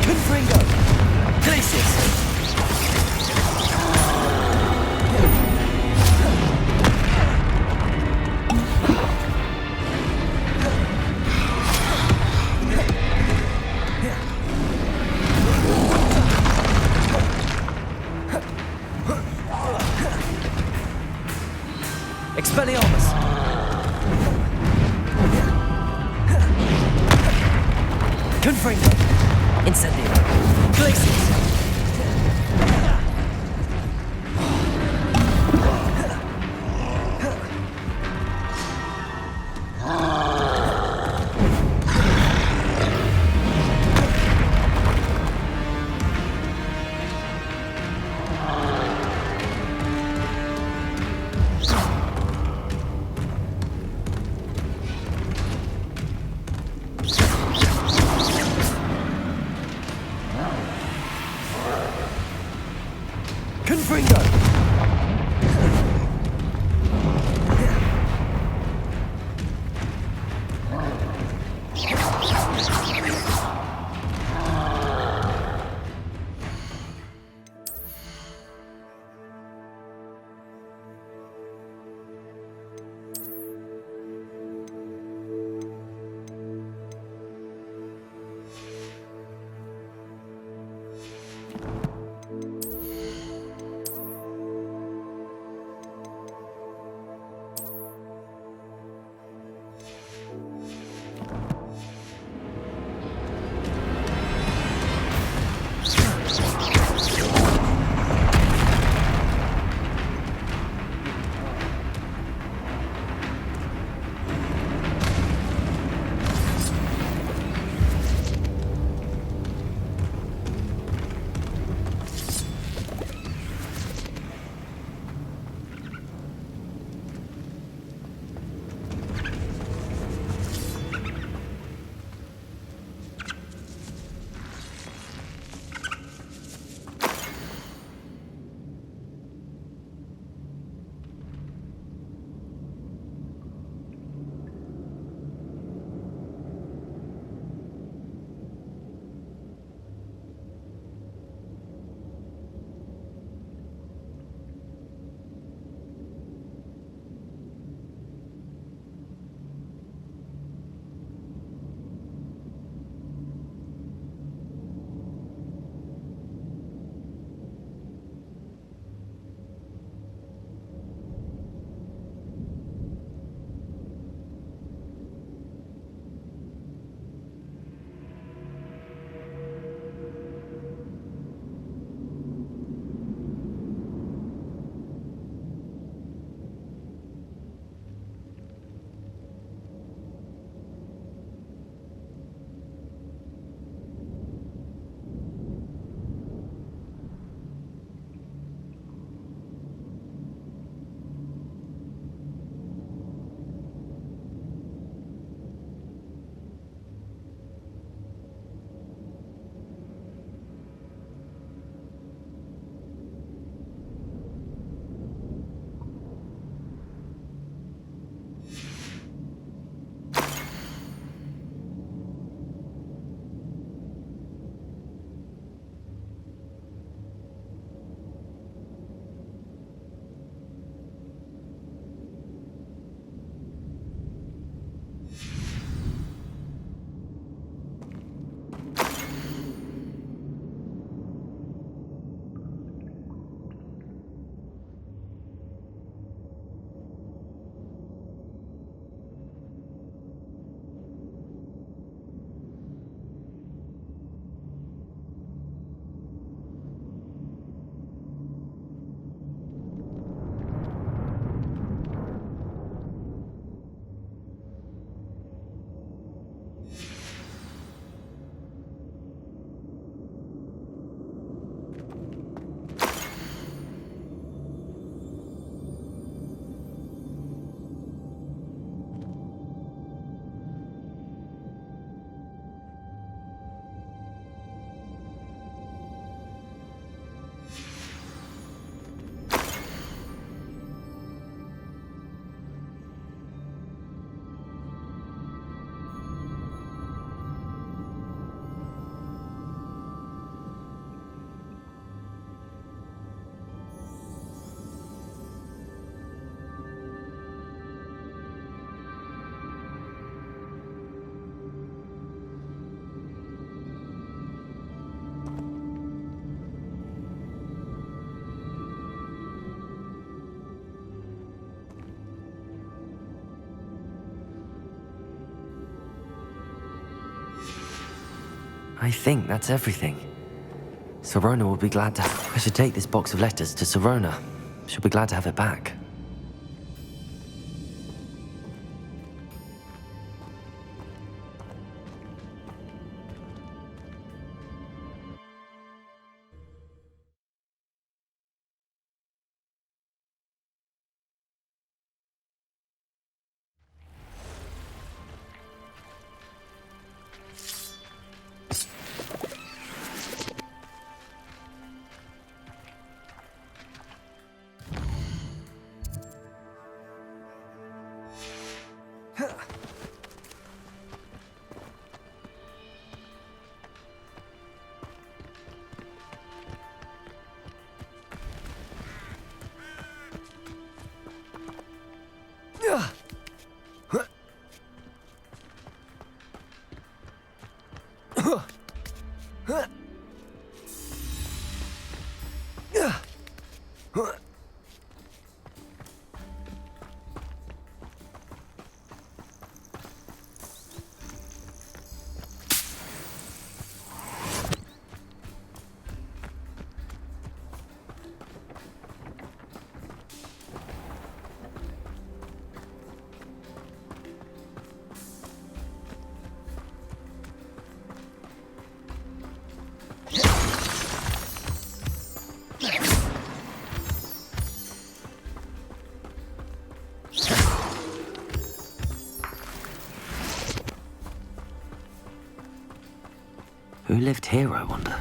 Confringo! Glacius! Expelliarmus! Confringo! Incendio! Glacius! I think that's everything. Sirona will be glad to... I should take this box of letters to Sirona. She'll be glad to have it back. Who lived here, I wonder?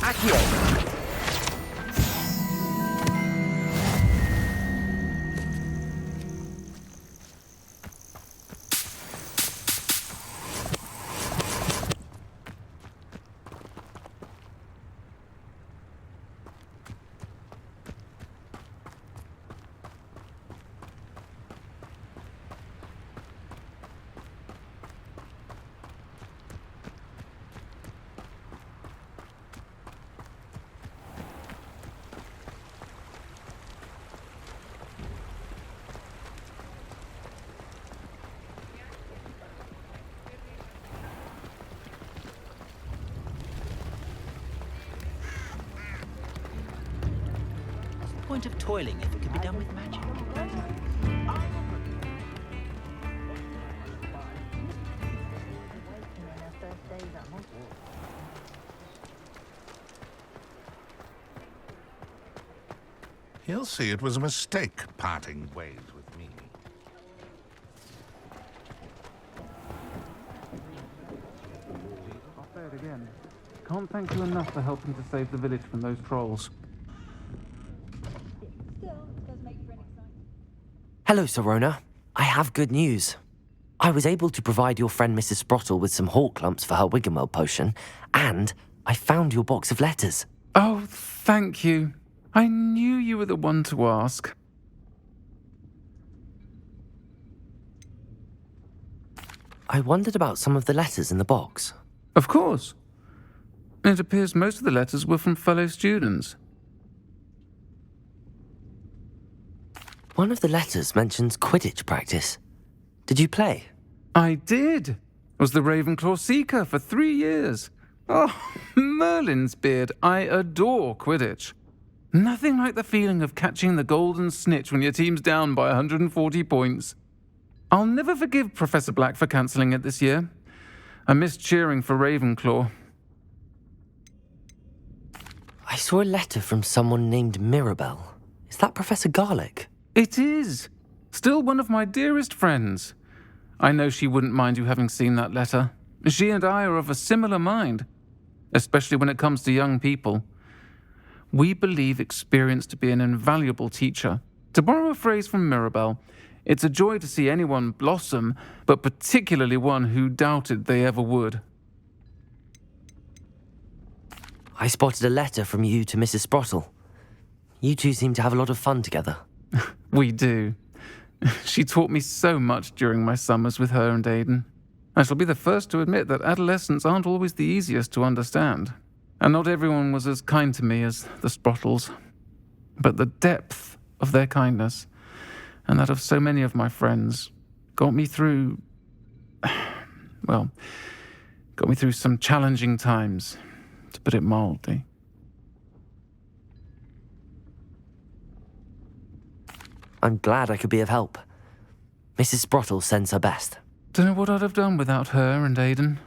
Accio! point of toiling if it could be done with magic? He'll see it was a mistake parting ways with me. I'll say it again. Can't thank you enough for helping to save the village from those trolls. Hello, Sirona. I have good news. I was able to provide your friend Mrs. Sprottle with some hawk lumps for her Wiggenweld potion, and I found your box of letters. Oh, thank you. I knew you were the one to ask. I wondered about some of the letters in the box. Of course. It appears most of the letters were from fellow students. One of the letters mentions Quidditch practice. Did you play? I did. Was the Ravenclaw Seeker for 3 years. Oh, Merlin's beard. I adore Quidditch. Nothing like the feeling of catching the golden snitch when your team's down by 140 points. I'll never forgive Professor Black for cancelling it this year. I missed cheering for Ravenclaw. I saw a letter from someone named Mirabelle. Is that Professor Garlick? It is. Still one of my dearest friends. I know she wouldn't mind you having seen that letter. She and I are of a similar mind, especially when it comes to young people. We believe experience to be an invaluable teacher. To borrow a phrase from Mirabelle, it's a joy to see anyone blossom, but particularly one who doubted they ever would. I spotted a letter from you to Mrs. Sprottle. You two seem to have a lot of fun together. We do. She taught me so much during my summers with her and Aidan. I shall be the first to admit that adolescents aren't always the easiest to understand. And not everyone was as kind to me as the Sprottles. But the depth of their kindness, and that of so many of my friends, got me through... well, got me through some challenging times, to put it mildly. I'm glad I could be of help. Mrs. Sprottle sends her best. Don't know what I'd have done without her and Aidan.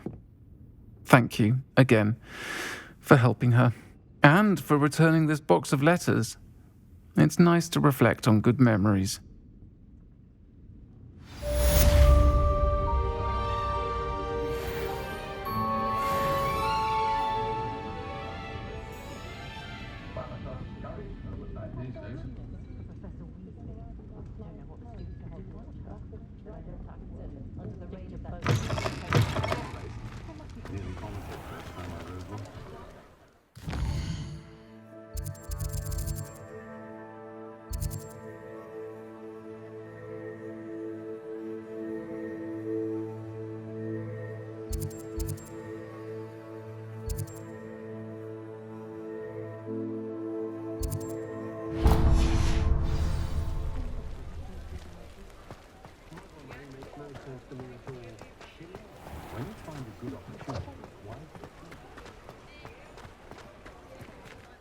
Thank you, again, for helping her, and for returning this box of letters. It's nice to reflect on good memories.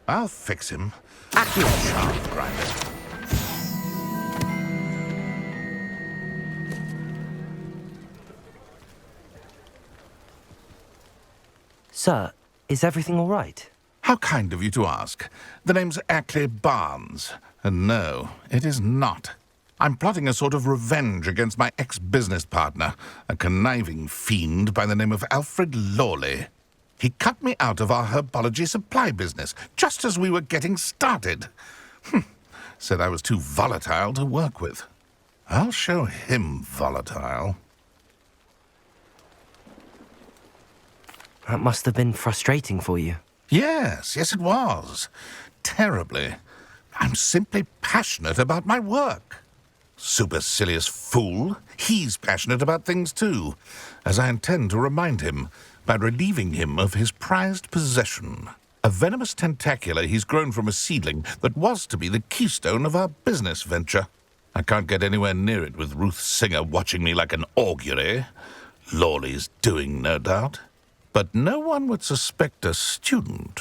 I'll fix him. Sharp grinder. Sir, is everything all right? How kind of you to ask. The name's Ackley Barnes. And no, it is not. I'm plotting a sort of revenge against my ex-business partner, a conniving fiend by the name of Alfred Lawley. He cut me out of our herbology supply business, just as we were getting started. Said I was too volatile to work with. I'll show him volatile. That must have been frustrating for you. Yes, it was. Terribly. I'm simply passionate about my work. Supercilious fool. He's passionate about things too, as I intend to remind him by relieving him of his prized possession, a venomous tentacula he's grown from a seedling that was to be the keystone of our business venture. I can't get anywhere near it with Ruth Singer watching me like an augury. Lawley's doing, no doubt. But no one would suspect a student.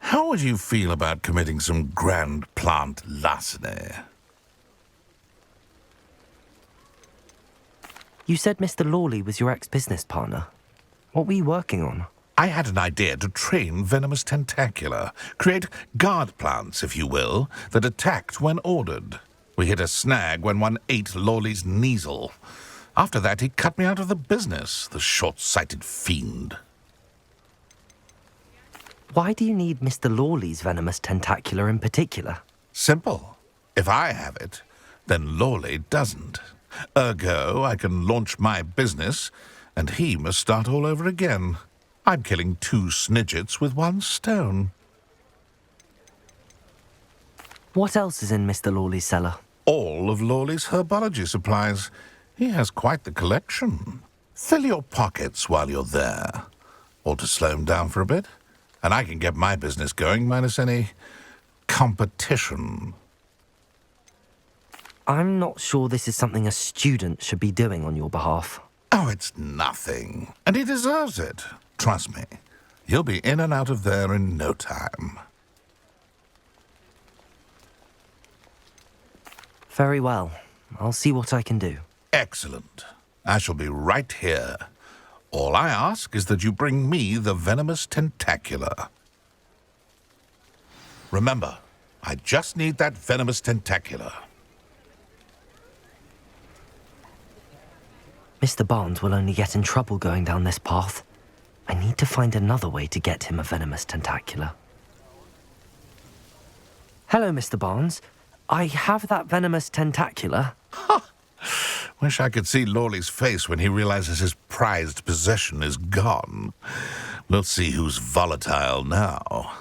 How would you feel about committing some grand plant larceny? You said Mr. Lawley was your ex-business partner. What were you working on? I had an idea to train venomous tentacula, create guard plants, if you will, that attacked when ordered. We hit a snag when one ate Lawley's Kneasel. After that, he cut me out of the business, the short-sighted fiend. Why do you need Mr. Lawley's venomous tentacula in particular? Simple. If I have it, then Lawley doesn't. Ergo, I can launch my business, and he must start all over again. I'm killing 2 snidgets with 1 stone. What else is in Mr. Lawley's cellar? All of Lawley's herbology supplies. He has quite the collection. Fill your pockets while you're there. Or to slow him down for a bit, and I can get my business going minus any competition. I'm not sure this is something a student should be doing on your behalf. Oh, it's nothing. And he deserves it. Trust me. You'll be in and out of there in no time. Very well. I'll see what I can do. Excellent. I shall be right here. All I ask is that you bring me the venomous tentacula. Remember, I just need that venomous tentacula. Mr. Barnes will only get in trouble going down this path. I need to find another way to get him a venomous tentacula. Hello, Mr. Barnes. I have that venomous tentacula. Wish I could see Lawley's face when he realizes his prized possession is gone. We'll see who's volatile now.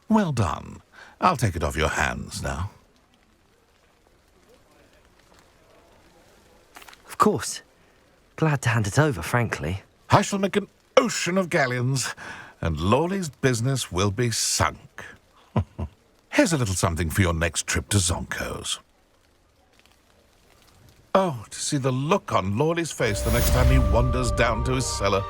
Well done. I'll take it off your hands now. Of course. Glad to hand it over, frankly. I shall make an ocean of galleons, and Lawley's business will be sunk. Here's a little something for your next trip to Zonko's. Oh, to see the look on Lawley's face the next time he wanders down to his cellar.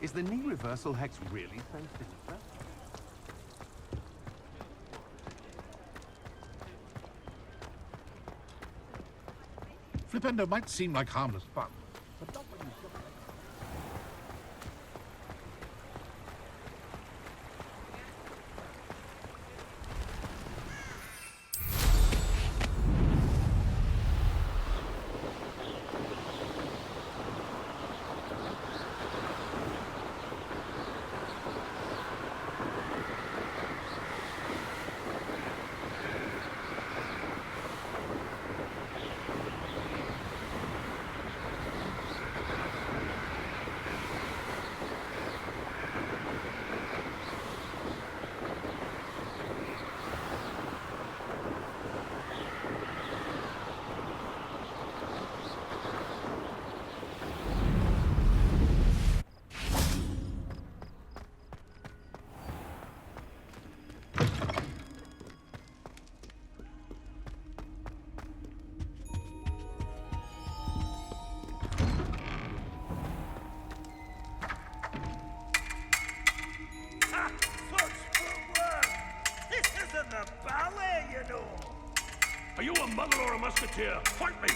Is the knee reversal hex really so sinister? Flipendo might seem like harmless fun, but not when you've got... Are you a mother or a musketeer? Fight me!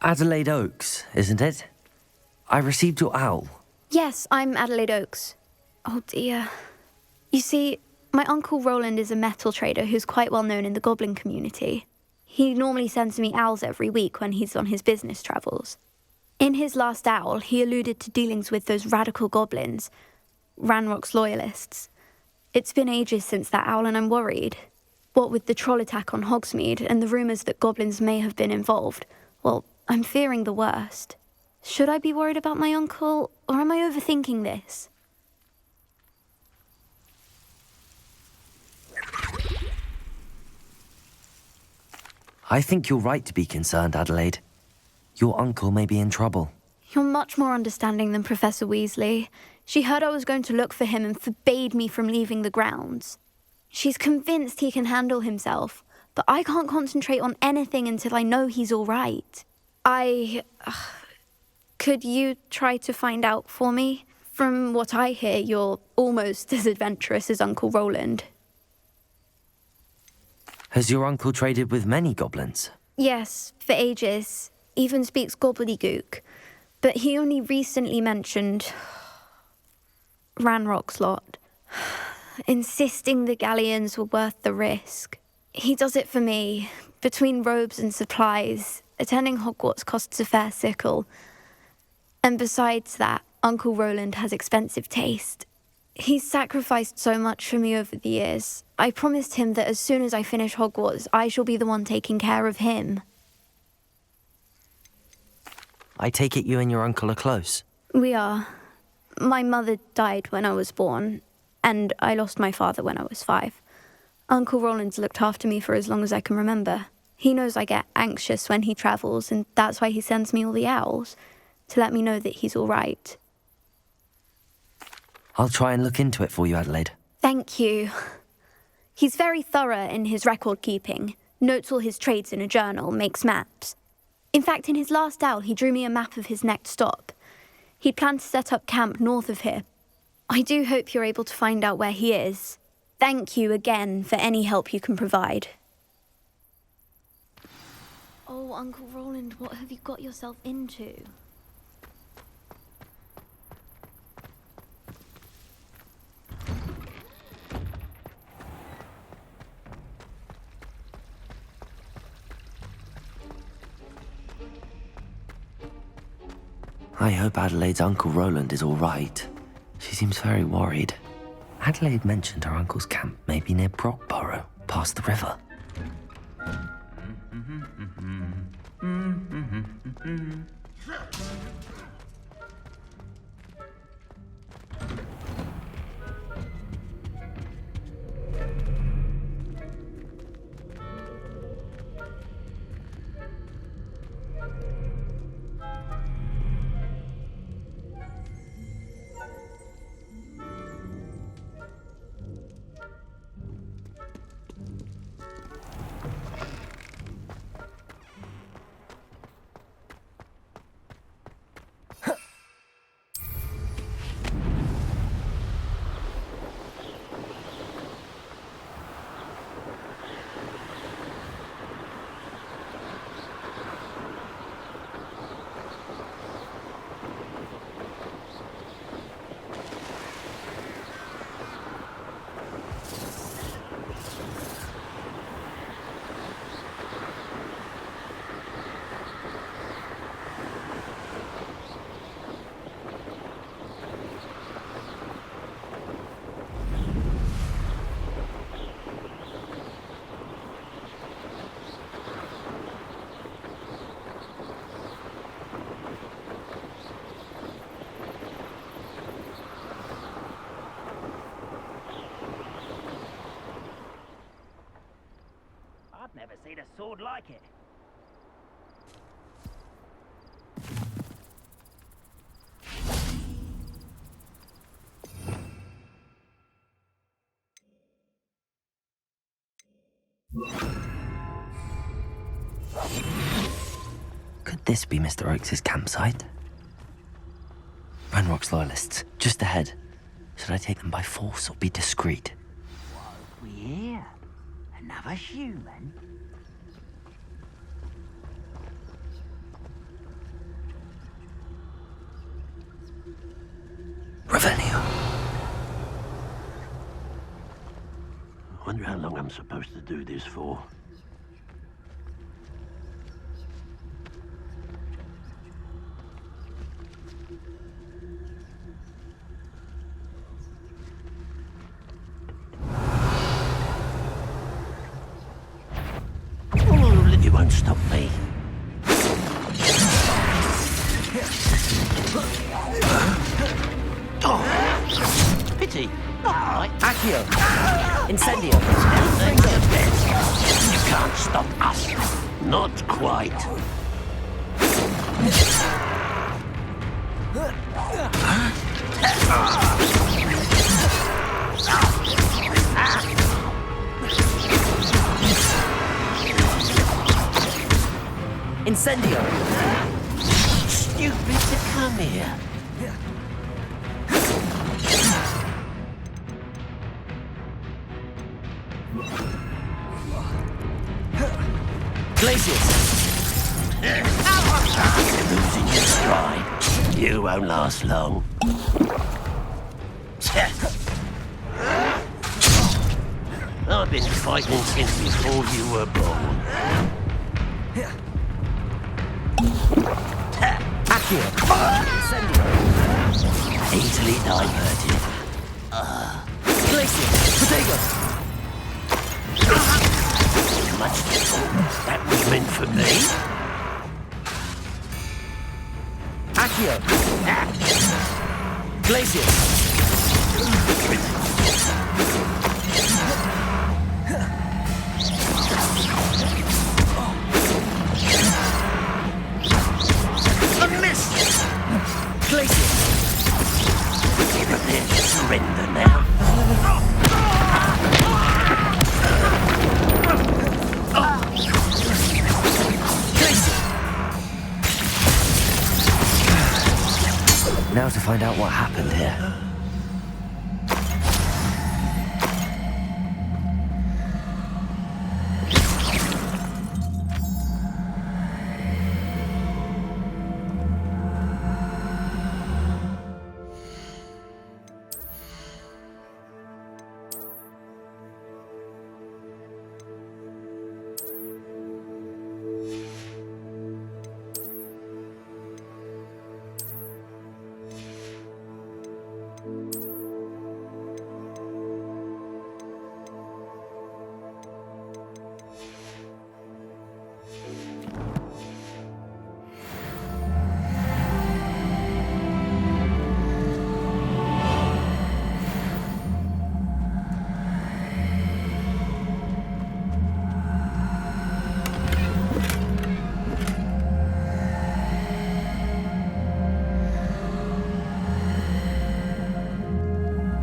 Adelaide Oaks, isn't it? I received your owl. Yes, I'm Adelaide Oaks. Oh dear. You see, my Uncle Roland is a metal trader who's quite well known in the goblin community. He normally sends me owls every week when he's on his business travels. In his last owl, he alluded to dealings with those radical goblins, Ranrock's loyalists. It's been ages since that owl and I'm worried. What with the troll attack on Hogsmeade and the rumours that goblins may have been involved, well, I'm fearing the worst. Should I be worried about my uncle, or am I overthinking this? I think you're right to be concerned, Adelaide. Your uncle may be in trouble. You're much more understanding than Professor Weasley. She heard I was going to look for him and forbade me from leaving the grounds. She's convinced he can handle himself, but I can't concentrate on anything until I know he's all right. Could you try to find out for me? From what I hear, you're almost as adventurous as Uncle Roland. Has your uncle traded with many goblins? Yes, for ages. Even speaks gobbledygook. But he only recently mentioned Ranrock's lot, insisting the galleons were worth the risk. He does it for me. Between robes and supplies, attending Hogwarts costs a fair sickle. And besides that, Uncle Roland has expensive taste. He's sacrificed so much for me over the years. I promised him that as soon as I finish Hogwarts, I shall be the one taking care of him. I take it you and your uncle are close. We are. My mother died when I was born, and I lost my father when I was 5. Uncle Roland's looked after me for as long as I can remember. He knows I get anxious when he travels, and that's why he sends me all the owls, to let me know that he's all right. I'll try and look into it for you, Adelaide. Thank you. He's very thorough in his record keeping, notes all his trades in a journal, makes maps. In fact, in his last owl, he drew me a map of his next stop. He'd planned to set up camp north of here. I do hope you're able to find out where he is. Thank you again for any help you can provide. Oh, Uncle Roland, what have you got yourself into? I hope Adelaide's Uncle Roland is all right. She seems very worried. Adelaide mentioned her uncle's camp may be near Brockborough, past the river. Could this be Mr. Oakes' campsite? Ranrock's loyalists, just ahead. Should I take them by force or be discreet? We here? Another human? Revelio. I wonder how long I'm supposed to do this for. Oh, you won't stop me. Oh, pity. Not right. Accio! Incendio! You can't stop us. Not quite. Incendio! Stupid to come here. Glacius! Losing your stride. You won't last long. I've been fighting since before you were born. Accio! Incendio! Easily diverted. Glacius! Protego! Much that was meant for me. Accio! Glacius! A miss! Glacius! You prepare to surrender now? Now to find out what happened here.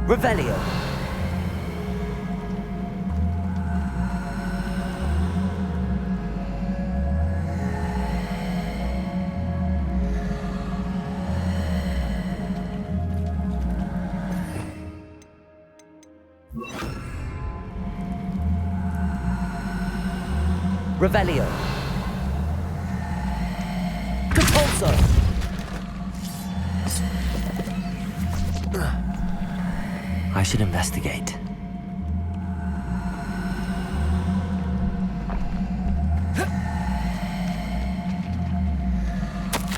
Revelio. Revelio. Compulso. I should investigate.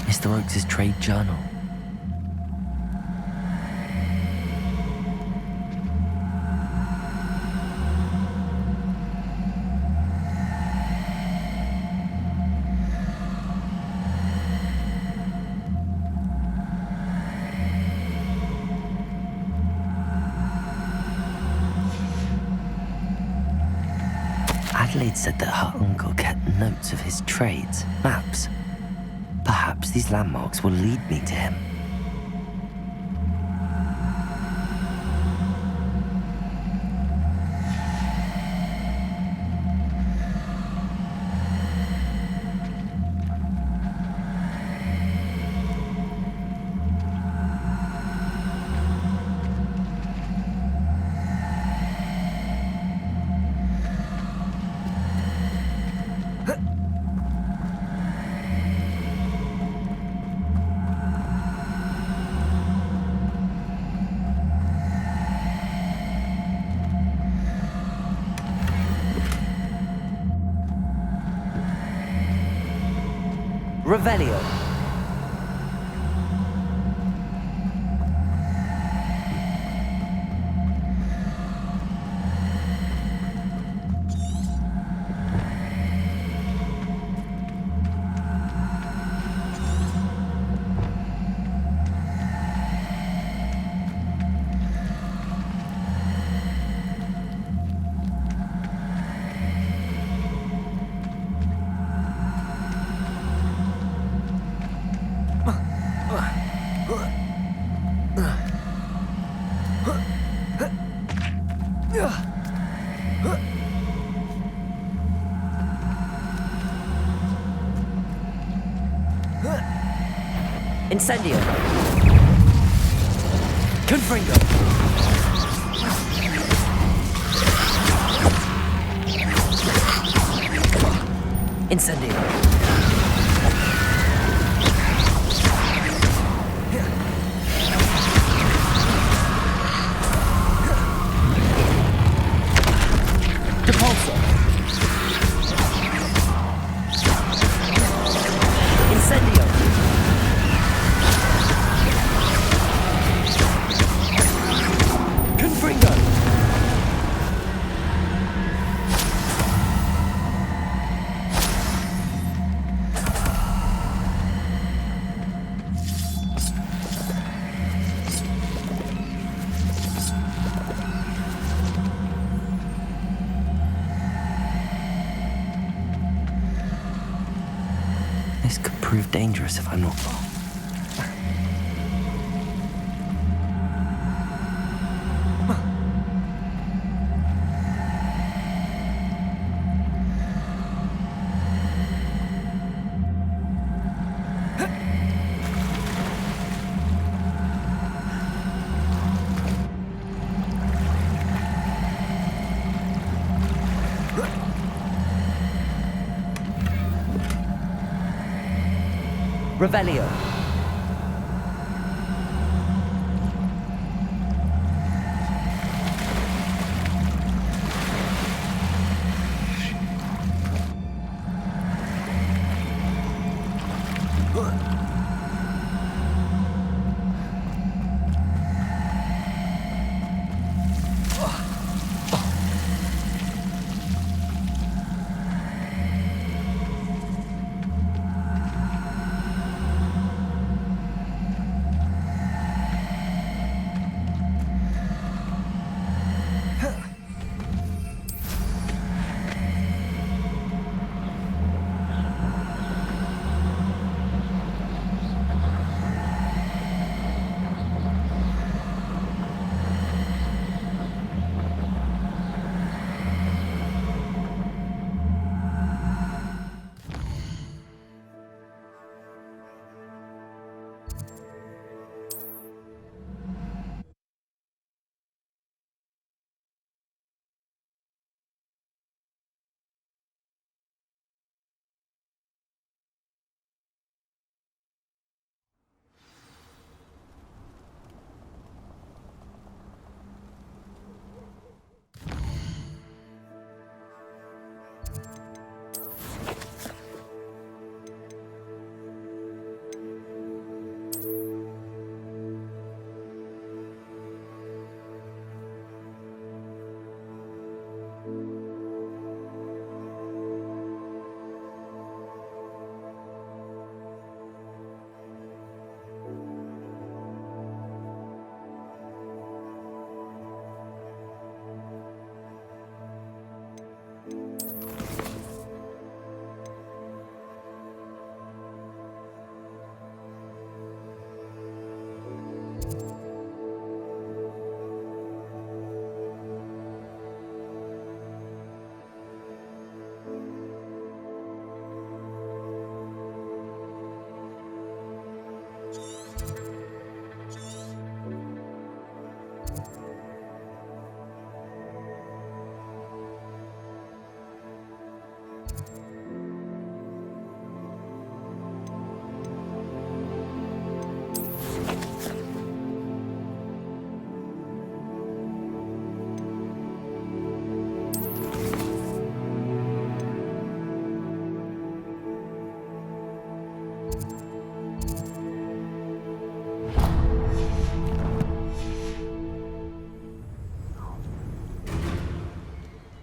Mr. Oakes' trade journal. Adelaide said that her uncle kept notes of his trades, maps. Perhaps these landmarks will lead me to him. Revelio. Incendio. Confringo. Incendio. Depulso. Incendio. Confringo. This could prove dangerous if I'm not. Revelio.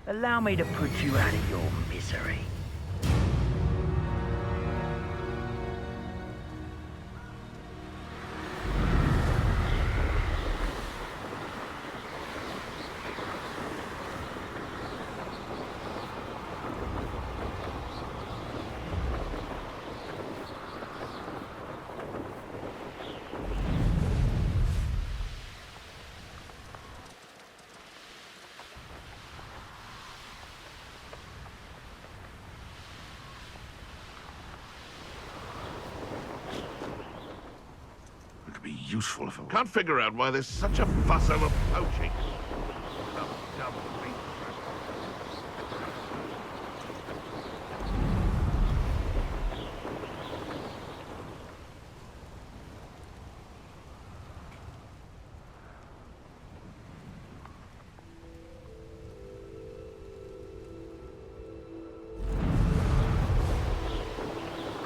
Allow me to put you out of your misery. Useful if I can't figure out why there's such a fuss over poaching.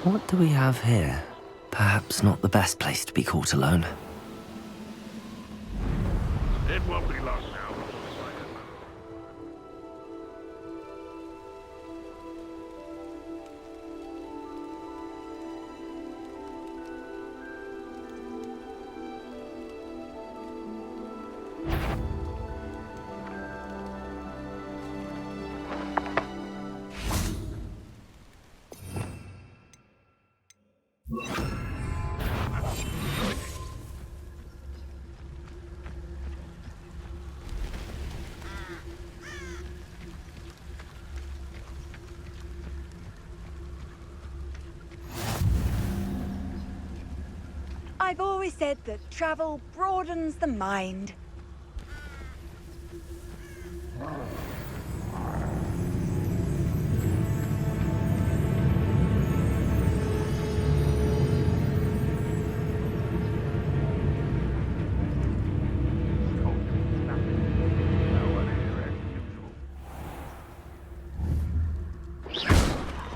What do we have here? Perhaps not the best place to be caught alone. It won't be long now. I've always said that travel broadens the mind.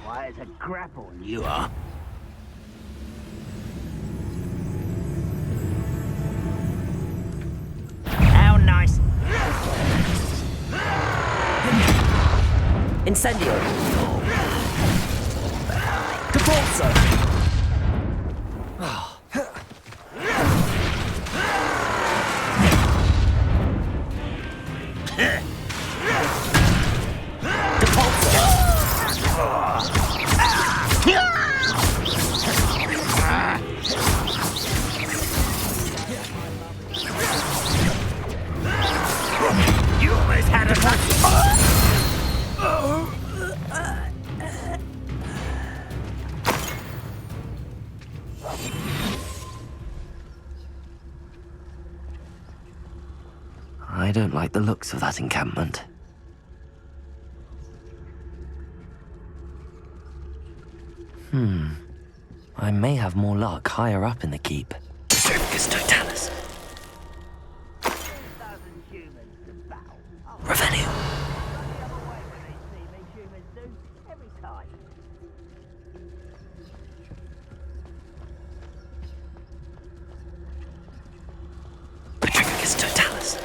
Why, it's a grapple, you are. How nice. Incendio. Depulso. You almost had a punch. I don't like the looks of that encampment. I may have more luck higher up in the keep. Petrificus totalis. Revelio. Petrificus totalis.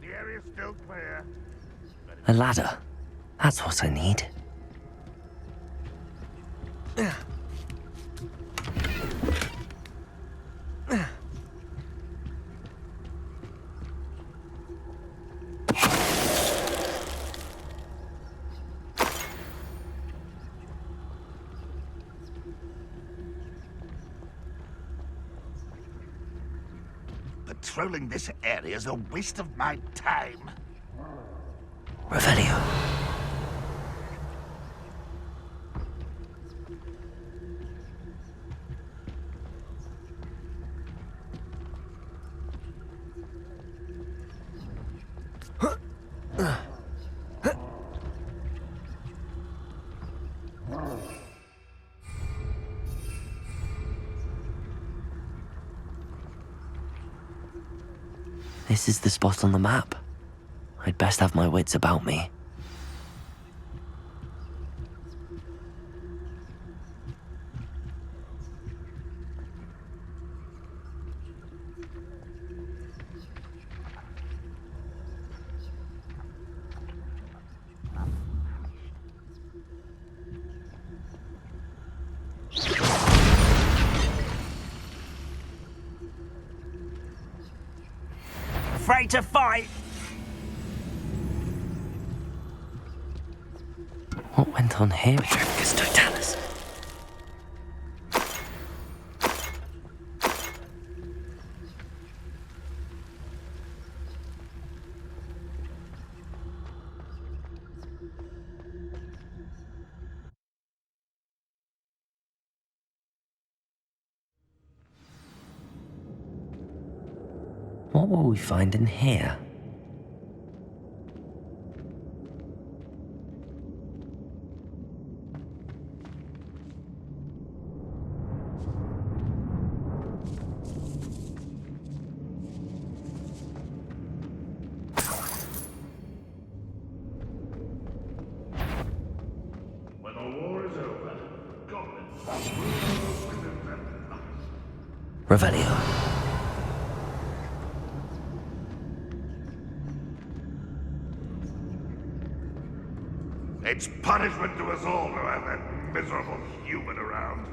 The area's still clear. A ladder. That's what I need. Patrolling this area is a waste of my time. Revelio. This is the spot on the map. I'd best have my wits about me. afraid to fight? What went on here with Drifkus Totalis? What will we find in here? When the war is over, goblins Revelio. It's punishment to us all to have that miserable human around.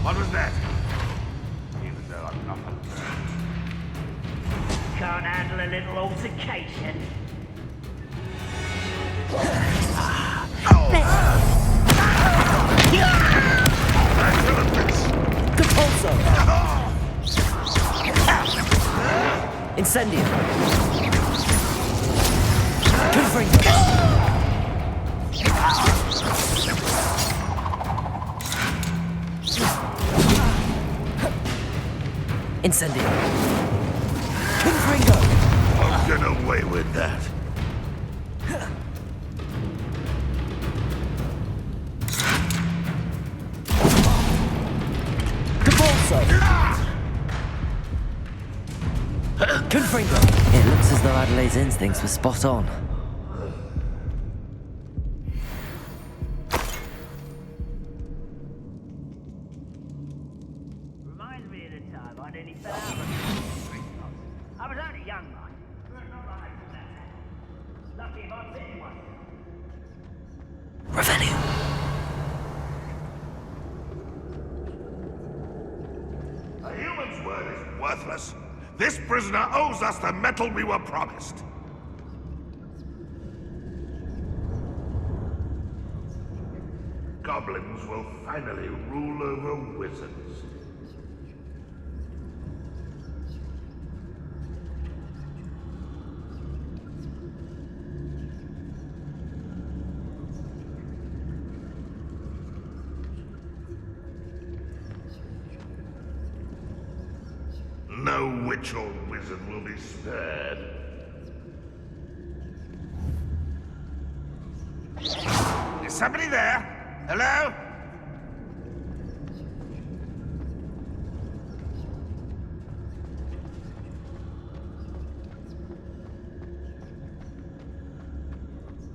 What was that? Even though I'm not Can't handle a little altercation. Depulso! Incendio! Confringo! Incendio! Confringo! I'll get away with that. Depulso! Confringo! It looks as though Adelaide's instincts were spot on. Reminds me of the time I nearly fell out of a I was only young, mind, but not like that. Lucky if I bit one. Revelio. A human's word is worthless. This prisoner owes us the metal we were promised. Goblins will finally rule over wizards. No witch or wizard will be spared. Is somebody there? Hello?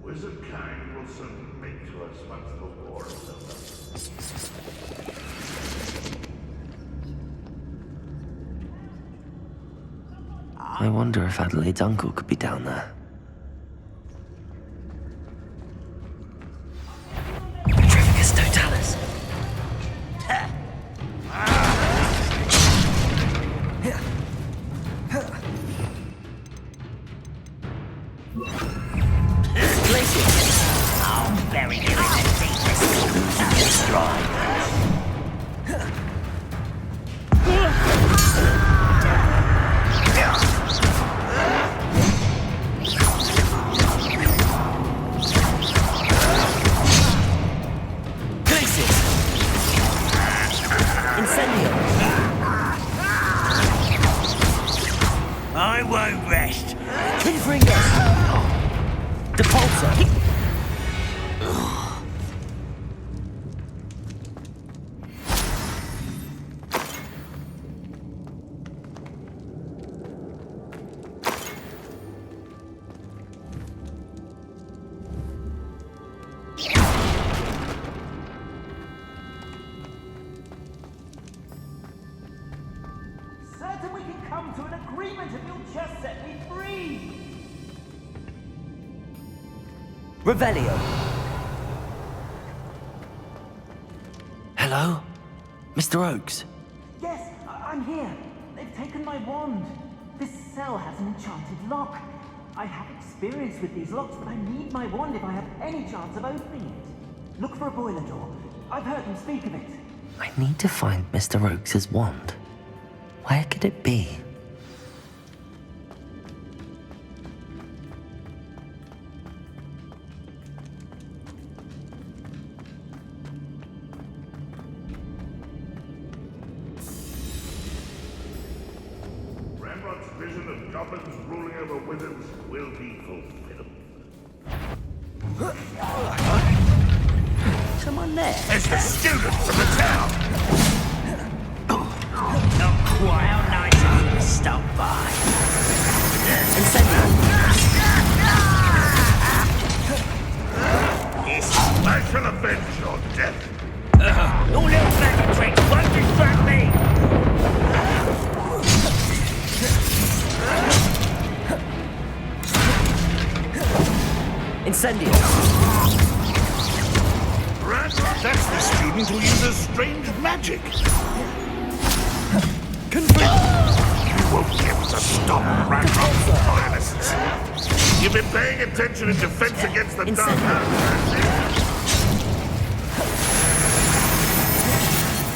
Wizard kind will submit to us once the war is over. I wonder if Adelaide's uncle could be down there. Drifkus Totalis! I'll bury you in the deepest destroy. I won't rest. Confringo! Depulso! come to an agreement if you'll just set me free. Revelio. Hello? Mr. Oakes? Yes, I'm here. They've taken my wand. This cell has an enchanted lock. I have experience with these locks, but I need my wand if I have any chance of opening it. Look for a boiler door. I've heard them speak of it. I need to find Mr. Oakes' wand. Where could it be? Ramrod's vision of goblins ruling over wizards will be fulfilled. Someone there? It's the students of the town! Not quite how nice of you to stop by. I shall avenge your death! Your little magic tricks won't distract me! Incendio! That's the student who uses strange magic! You won't be able to stop Ranrock's violence! You've been paying attention in defense against the dark arts.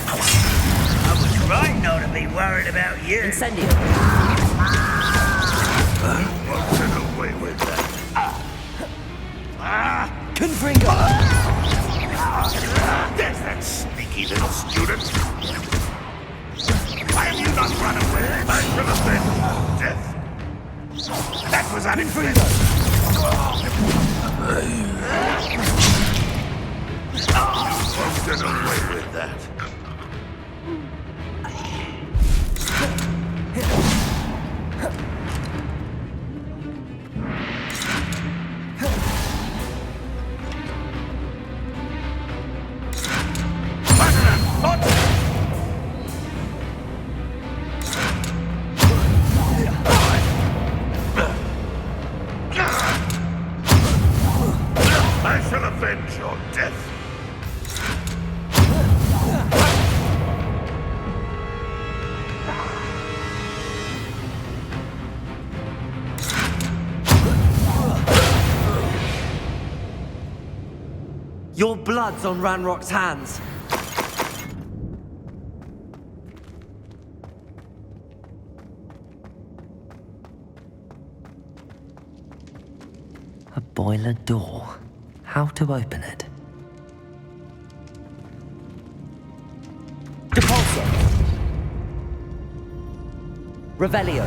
I was right not to be worried about you. Incendio! Won't get away with that. Confringo! There's that sneaky little student! Why have you not run away? I shall avenge your death! That was unexpected! You won't get away with that. I shall avenge your death. Your blood's on Ranrock's hands. A boiler door. How to open it? Depulso! Revelio!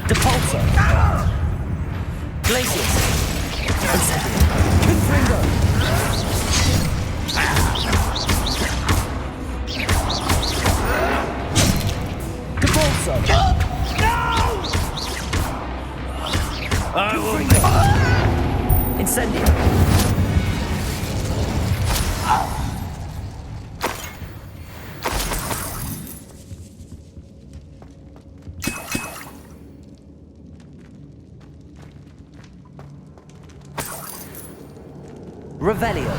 Depulso! Glacius! Incendio! Confringo! Depulso! Confringo! Incendio! Revelio.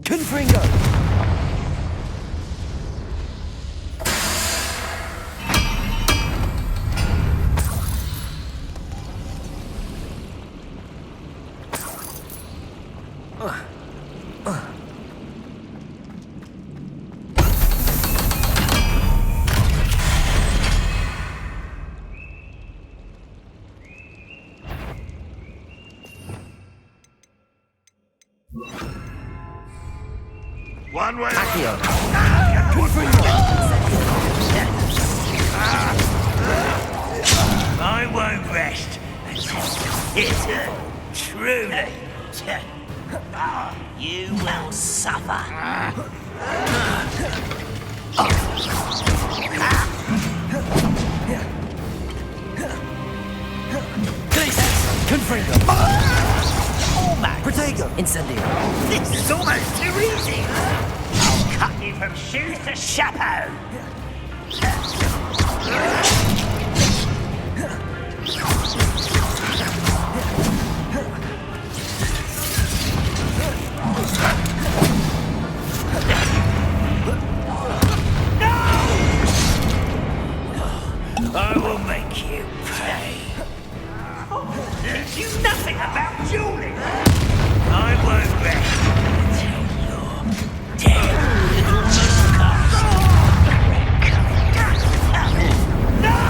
Confringo! One way. I won't rest until it's truly. You will suffer. Confringo! Almost. Protego! Incendio! This is almost too easy. I'll cut you from shoes to chapeau. I will make you pay. Teach you nothing about dueling. I won't rest until you're dead, little Muscast. No!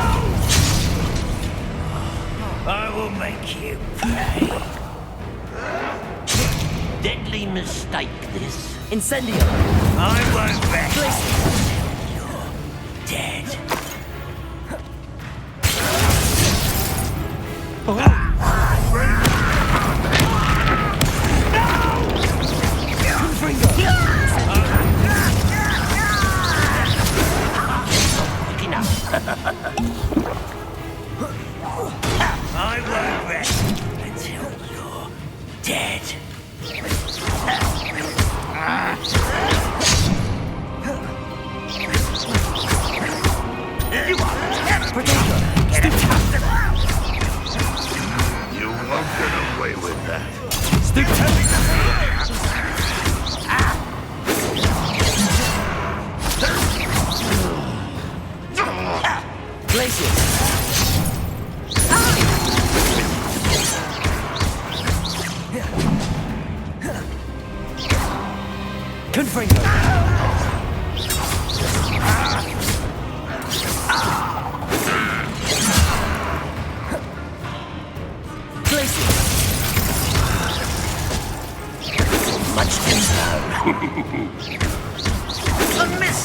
I will make you pay. Deadly mistake, this. Incendio! I won't rest until you're dead. I won't rest until you're dead. You are terrible. Get it out. You won't get away with that. Glacius! Confringo! Glacius! Much too slow. A miss.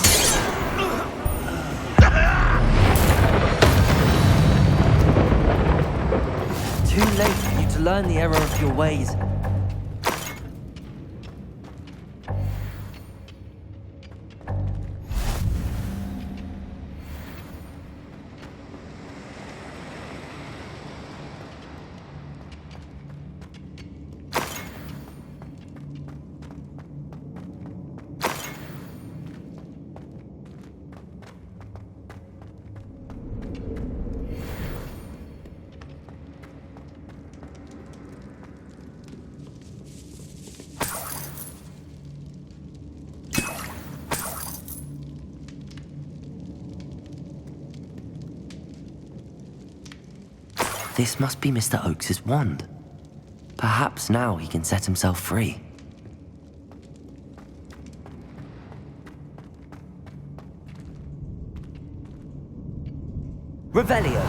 Too late for you to learn the error of your ways. This must be Mr. Oakes's wand. Perhaps now he can set himself free. Revelio!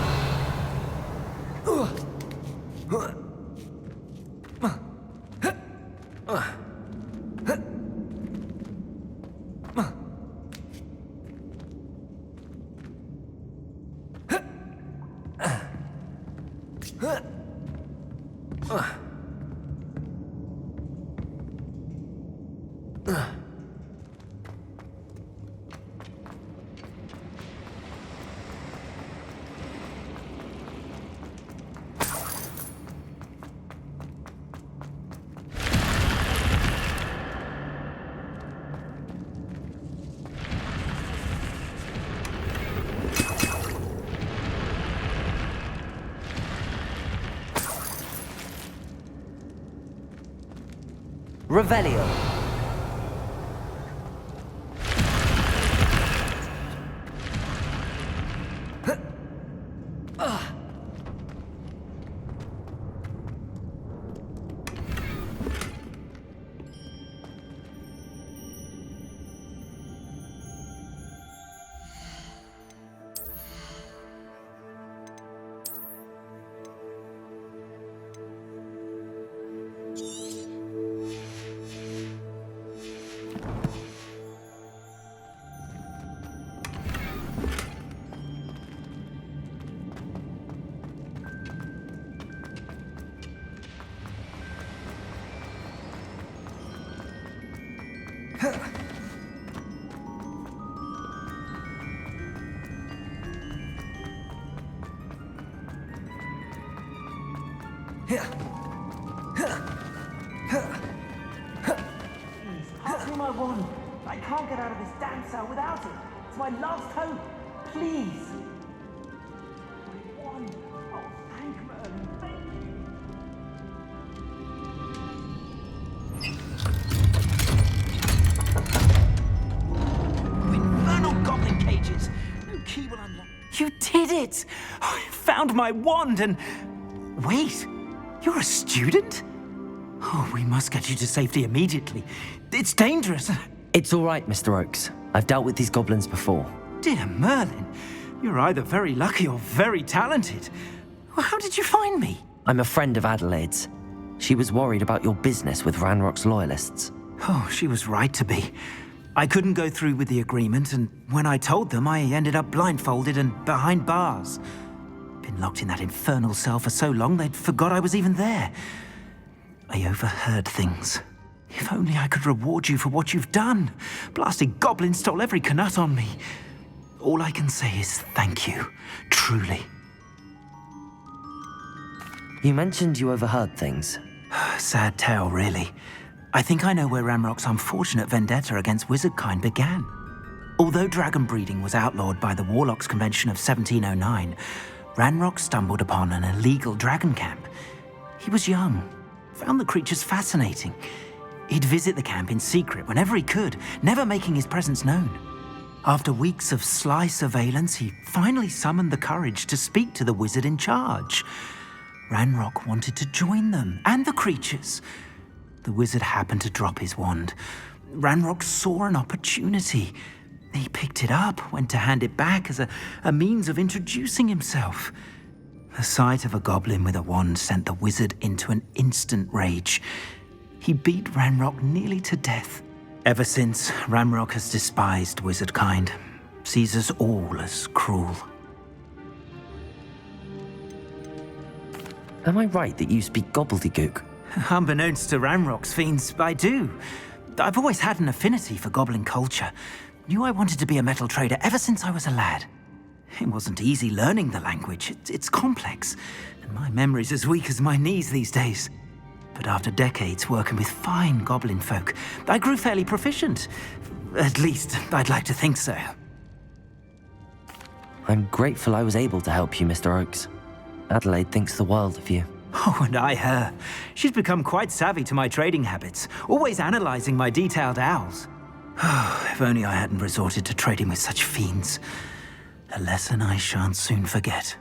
Revelio. Please, pass me my wand. I can't get out of this damn cell without it. It's my last hope. Please. My wand. Oh, thank Merlin. Thank you. Infernal goblin cages. No key will unlock. You did it! I found my wand and... Wait, you're a student? Oh, we must get you to safety immediately. It's dangerous. It's all right, Mr. Oakes. I've dealt with these goblins before. Dear Merlin, you're either very lucky or very talented. How did you find me? I'm a friend of Adelaide's. She was worried about your business with Ranrock's loyalists. Oh, she was right to be. I couldn't go through with the agreement, and when I told them, I ended up blindfolded and behind bars. Been locked in that infernal cell for so long, they'd forgot I was even there. I overheard things. If only I could reward you for what you've done. Blasted goblins stole every Knut on me. All I can say is thank you, truly. You mentioned you overheard things. Sad tale, really. I think I know where Ranrock's unfortunate vendetta against wizardkind began. Although dragon breeding was outlawed by the Warlocks Convention of 1709, Ranrock stumbled upon an illegal dragon camp. He was young, found the creatures fascinating. He'd visit the camp in secret whenever he could, never making his presence known. After weeks of sly surveillance, he finally summoned the courage to speak to the wizard in charge. Ranrock wanted to join them, and the creatures. The wizard happened to drop his wand. Ranrock saw an opportunity. He picked it up, went to hand it back as a means of introducing himself. The sight of a goblin with a wand sent the wizard into an instant rage. He beat Ranrock nearly to death. Ever since, Ranrock has despised wizardkind, sees us all as cruel. Am I right that you speak gobbledygook? Unbeknownst to Ranrock's fiends, I do. I've always had an affinity for goblin culture. Knew I wanted to be a metal trader ever since I was a lad. It wasn't easy learning the language. It's complex, and my memory's as weak as my knees these days. But after decades working with fine goblin folk, I grew fairly proficient. At least, I'd like to think so. I'm grateful I was able to help you, Mr. Oakes. Adelaide thinks the world of you. Oh, and I her. She's become quite savvy to my trading habits, always analyzing my detailed owls. If only I hadn't resorted to trading with such fiends. A lesson I shan't soon forget.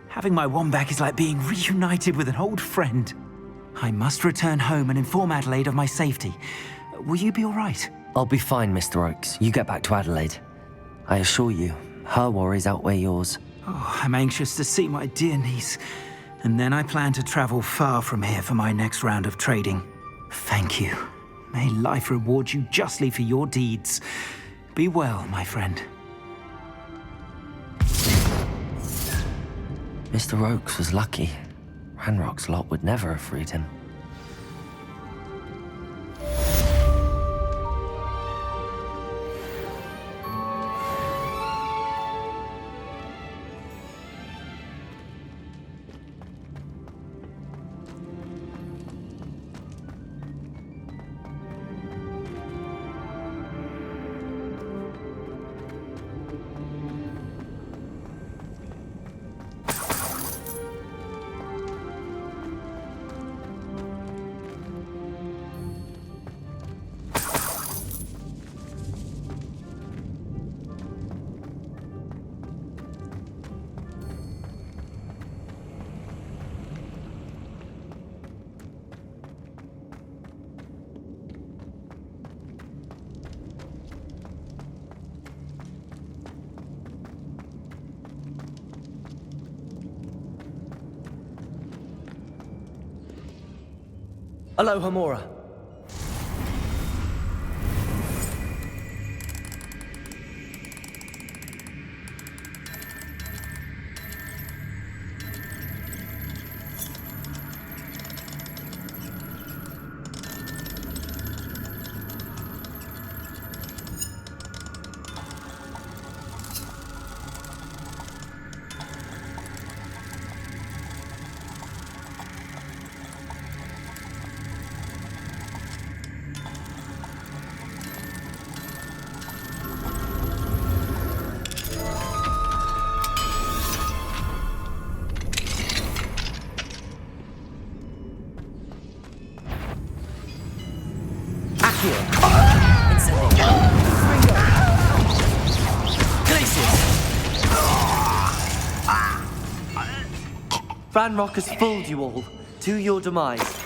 Having my wand back is like being reunited with an old friend. I must return home and inform Adelaide of my safety. Will you be all right? I'll be fine, Mr. Oakes. You get back to Adelaide. I assure you, her worries outweigh yours. Oh, I'm anxious to see my dear niece. And then I plan to travel far from here for my next round of trading. Thank you. May life reward you justly for your deeds. Be well, my friend. Mr. Oakes was lucky. Ranrock's lot would never have freed him. Aloha Mora. Ranrock has fooled you all, to your demise.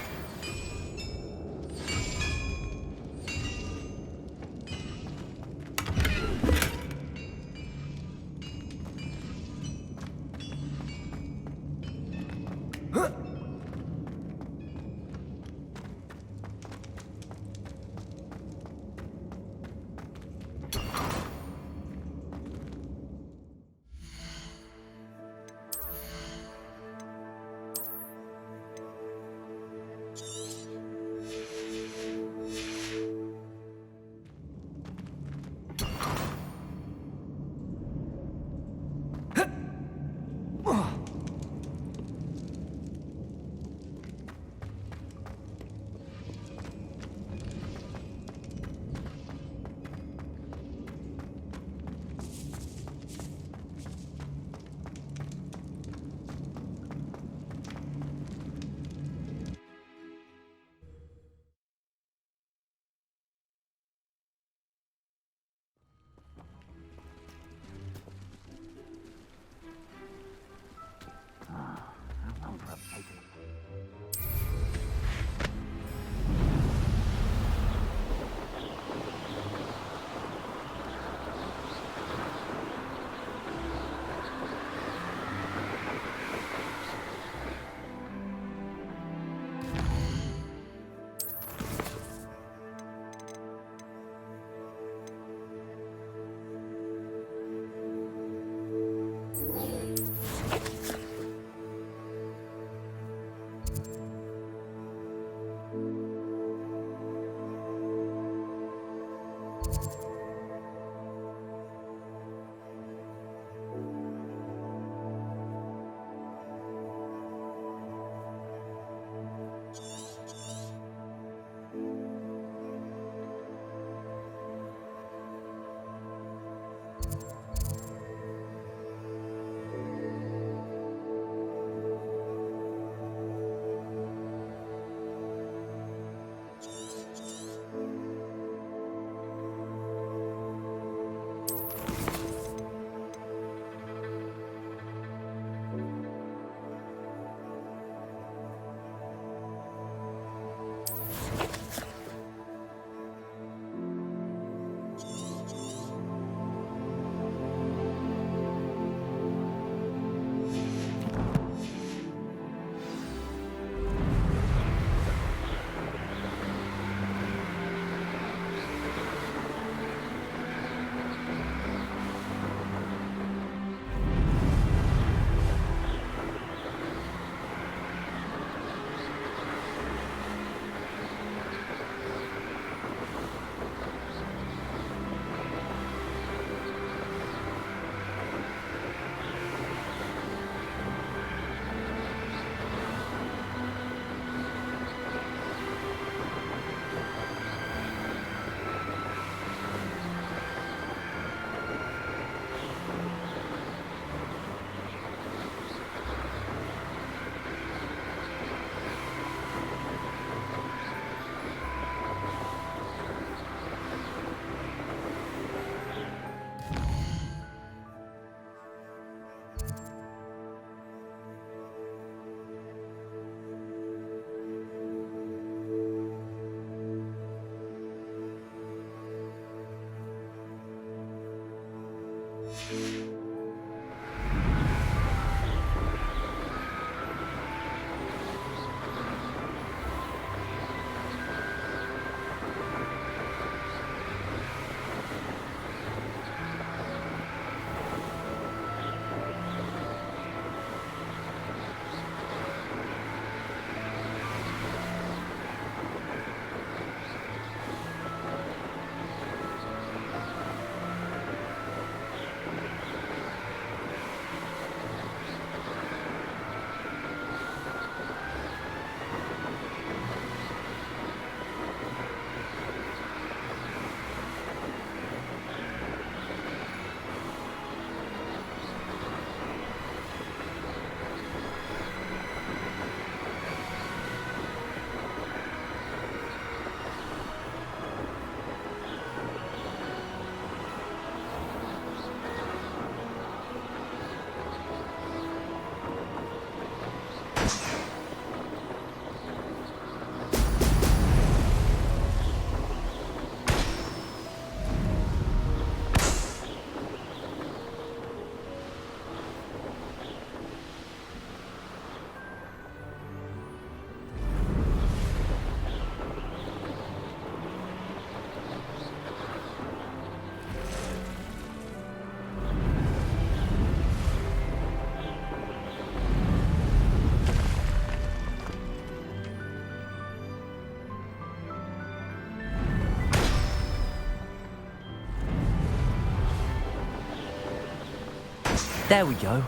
There we go.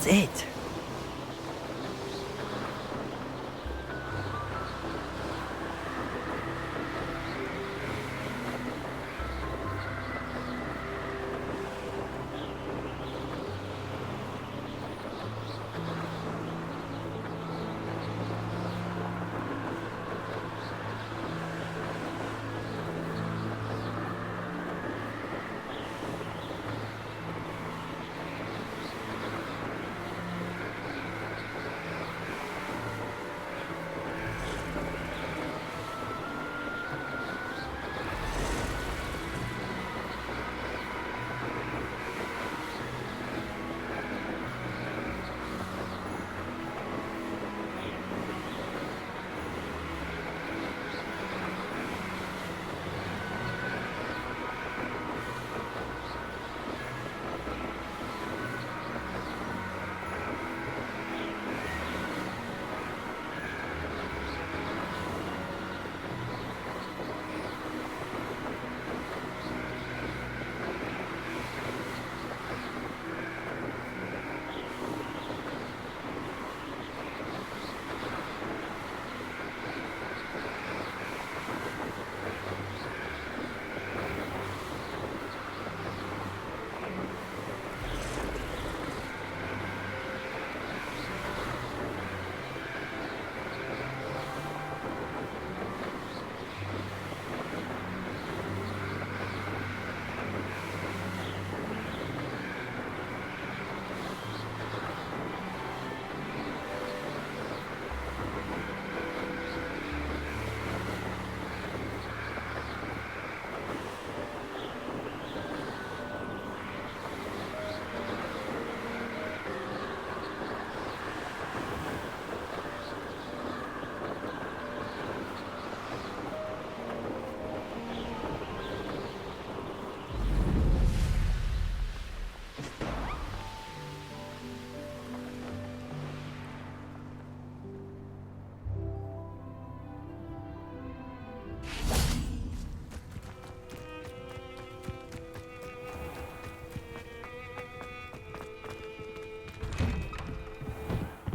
That's it.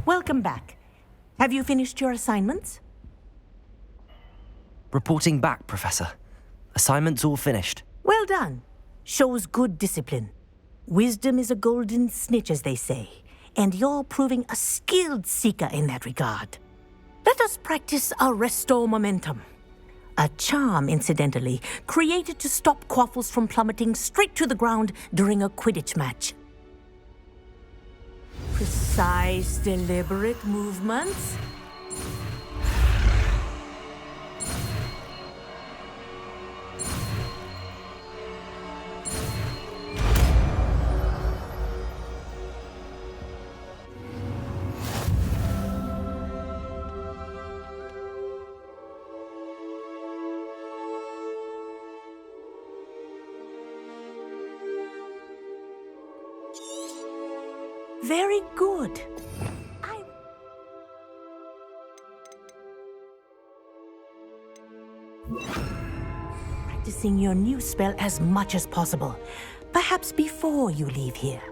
Welcome back. Have you finished your assignments? Reporting back, Professor. Assignment's all finished. Well done. Shows good discipline. Wisdom is a golden snitch, as they say, and you're proving a skilled seeker in that regard. Let us practice our Restore Momentum. A charm, incidentally, created to stop quaffles from plummeting straight to the ground during a Quidditch match. Precise, deliberate movements. Very good. Practicing your new spell as much as possible. Perhaps before you leave here.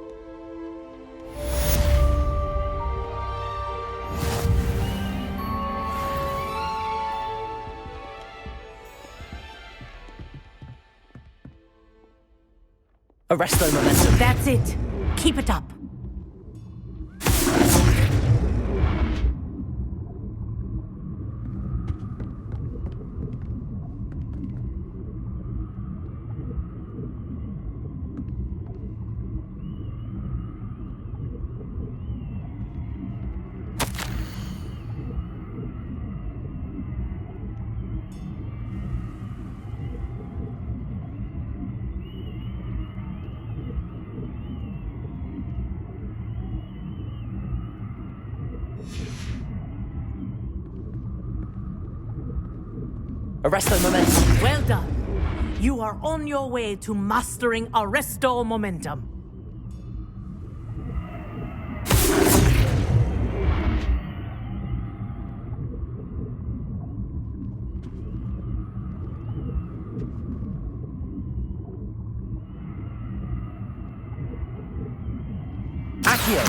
Arresto momentum. That's it. Keep it up. Arresto momentum. Well done. You are on your way to mastering Arresto momentum. Accio.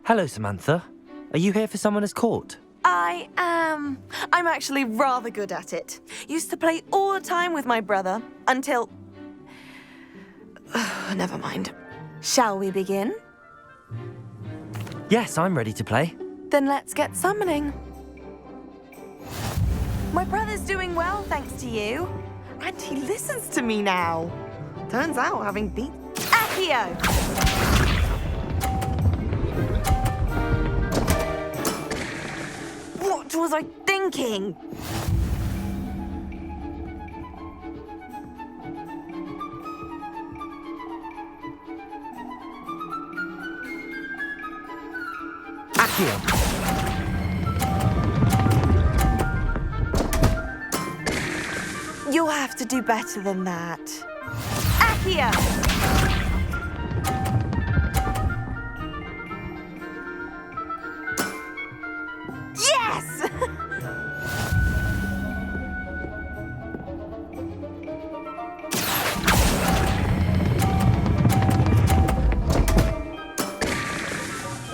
Hello, Samantha. Are you here for Summoner's Court? I am. I'm actually rather good at it. Used to play all the time with my brother until... Never mind. Shall we begin? Yes, I'm ready to play. Then let's get summoning. My brother's doing well, thanks to you. And he listens to me now. Turns out having beat... Accio! What was I thinking? Accio. You'll have to do better than that. Accio! Yes!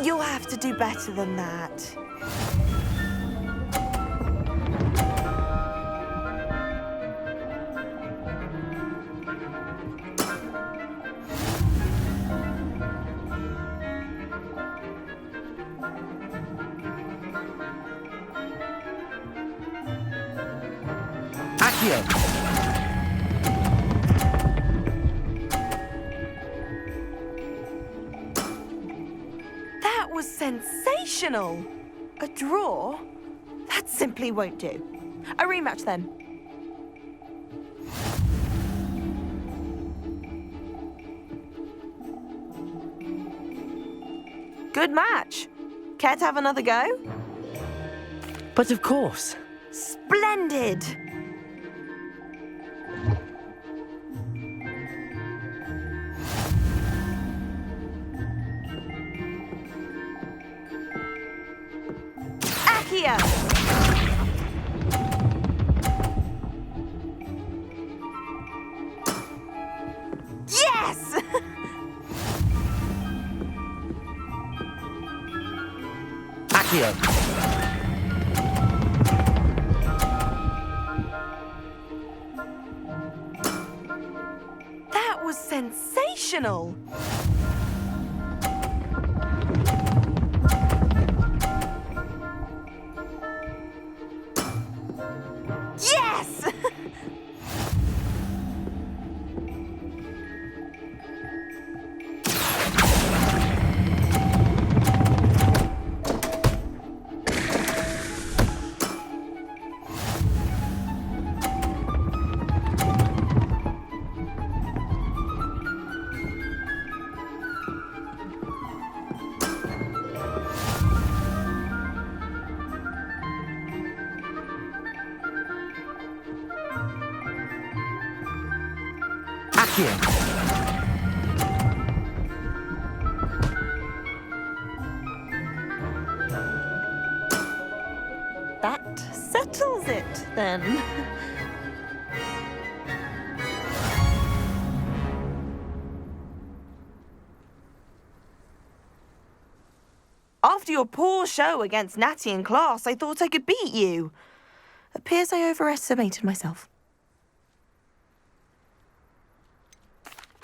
You'll have to do better than that. Accio. That was sensational. A draw? That simply won't do. A rematch then. Good match. Care to have another go? But of course. Splendid! Accio! Yes! Accio. That was sensational! Yes! Accio! That settles it, then. After your poor show against Natty in class, I thought I could beat you. Appears I overestimated myself.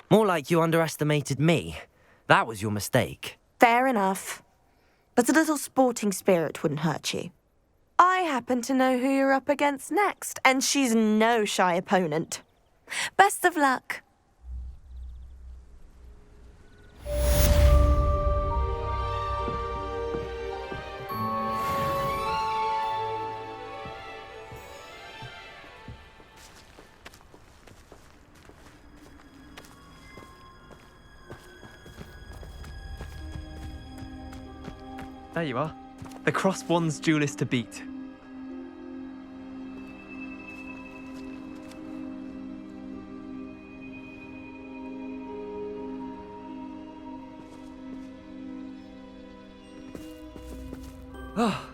More like you underestimated me. That was your mistake. Fair enough. But a little sporting spirit wouldn't hurt you. I happen to know who you're up against next, and she's no shy opponent. Best of luck. There you are. The cross wands duelist to beat. Oh.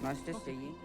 Nice to see you.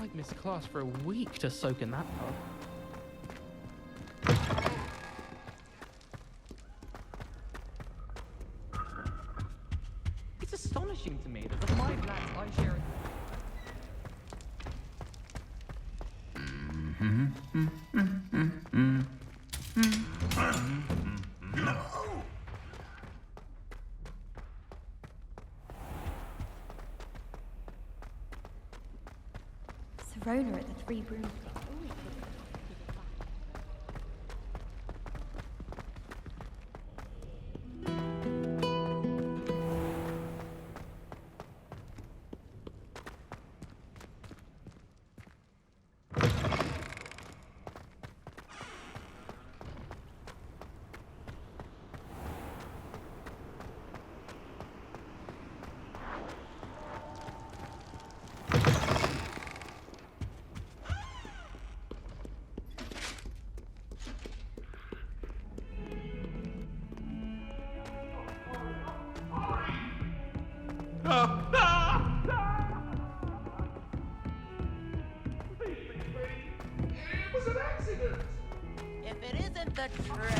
I'd miss class for a week to soak in that pub. It's astonishing to me that the 5 lads I share Serona at the Three Broomsticks. It was an accident. If it isn't the treasure.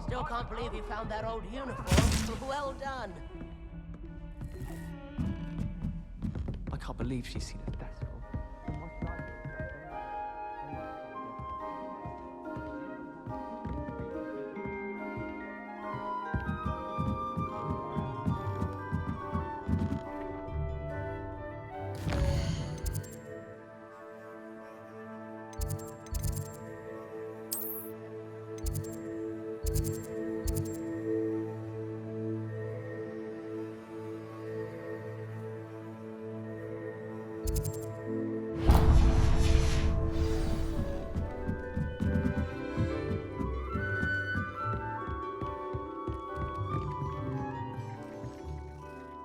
Still can't believe you found that old uniform. Well done. I can't believe she's seen it. That's cool.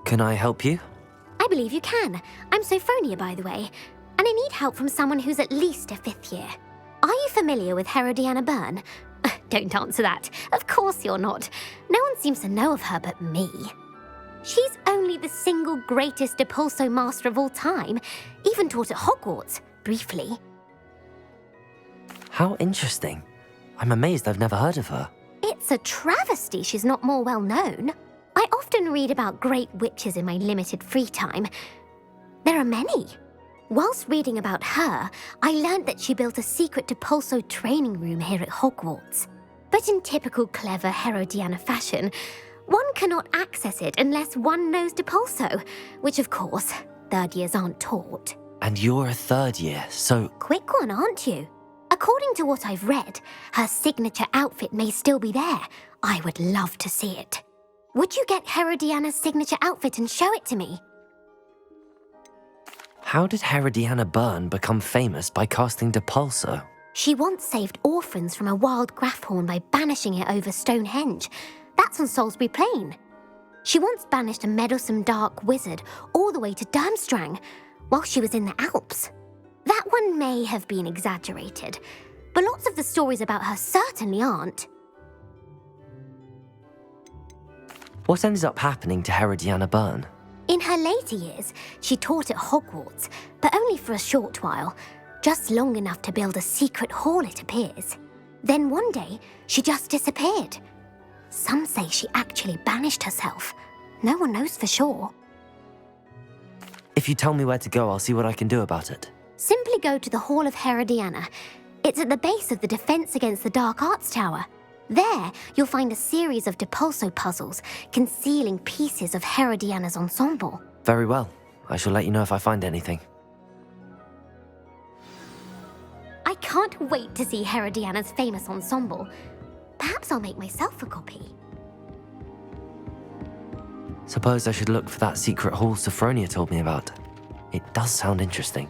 Can I help you? I believe you can. I'm Sophronia, by the way, and I need help from someone who's at least a 5th year. Are you familiar with Herodiana Byrne? Don't answer that. Of course you're not. No one seems to know of her but me. She's only the single greatest Depulso master of all time, even taught at Hogwarts, briefly. How interesting. I'm amazed I've never heard of her. It's a travesty she's not more well known. I often read about great witches in my limited free time. There are many. Whilst reading about her, I learned that she built a secret Depulso training room here at Hogwarts. But in typical clever Herodiana fashion, one cannot access it unless one knows Depulso, which of course, third years aren't taught. And you're a third year, so... Quick one, aren't you? According to what I've read, her signature outfit may still be there. I would love to see it. Would you get Herodiana's signature outfit and show it to me? How did Herodiana Byrne become famous by casting Depulso? She once saved orphans from a wild Graffhorn by banishing it over Stonehenge. That's on Salisbury Plain. She once banished a meddlesome dark wizard all the way to Durmstrang while she was in the Alps. That one may have been exaggerated, but lots of the stories about her certainly aren't. What ended up happening to Herodiana Byrne? In her later years, she taught at Hogwarts, but only for a short while, just long enough to build a secret hall, it appears. Then one day, she just disappeared. Some say she actually banished herself. No one knows for sure. If you tell me where to go, I'll see what I can do about it. Simply go to the Hall of Herodiana. It's at the base of the Defense Against the Dark Arts Tower. There, you'll find a series of Depulso puzzles concealing pieces of Herodiana's ensemble. Very well. I shall let you know if I find anything. I can't wait to see Herodiana's famous ensemble. Perhaps I'll make myself a copy. Suppose I should look for that secret hall Sophronia told me about. It does sound interesting.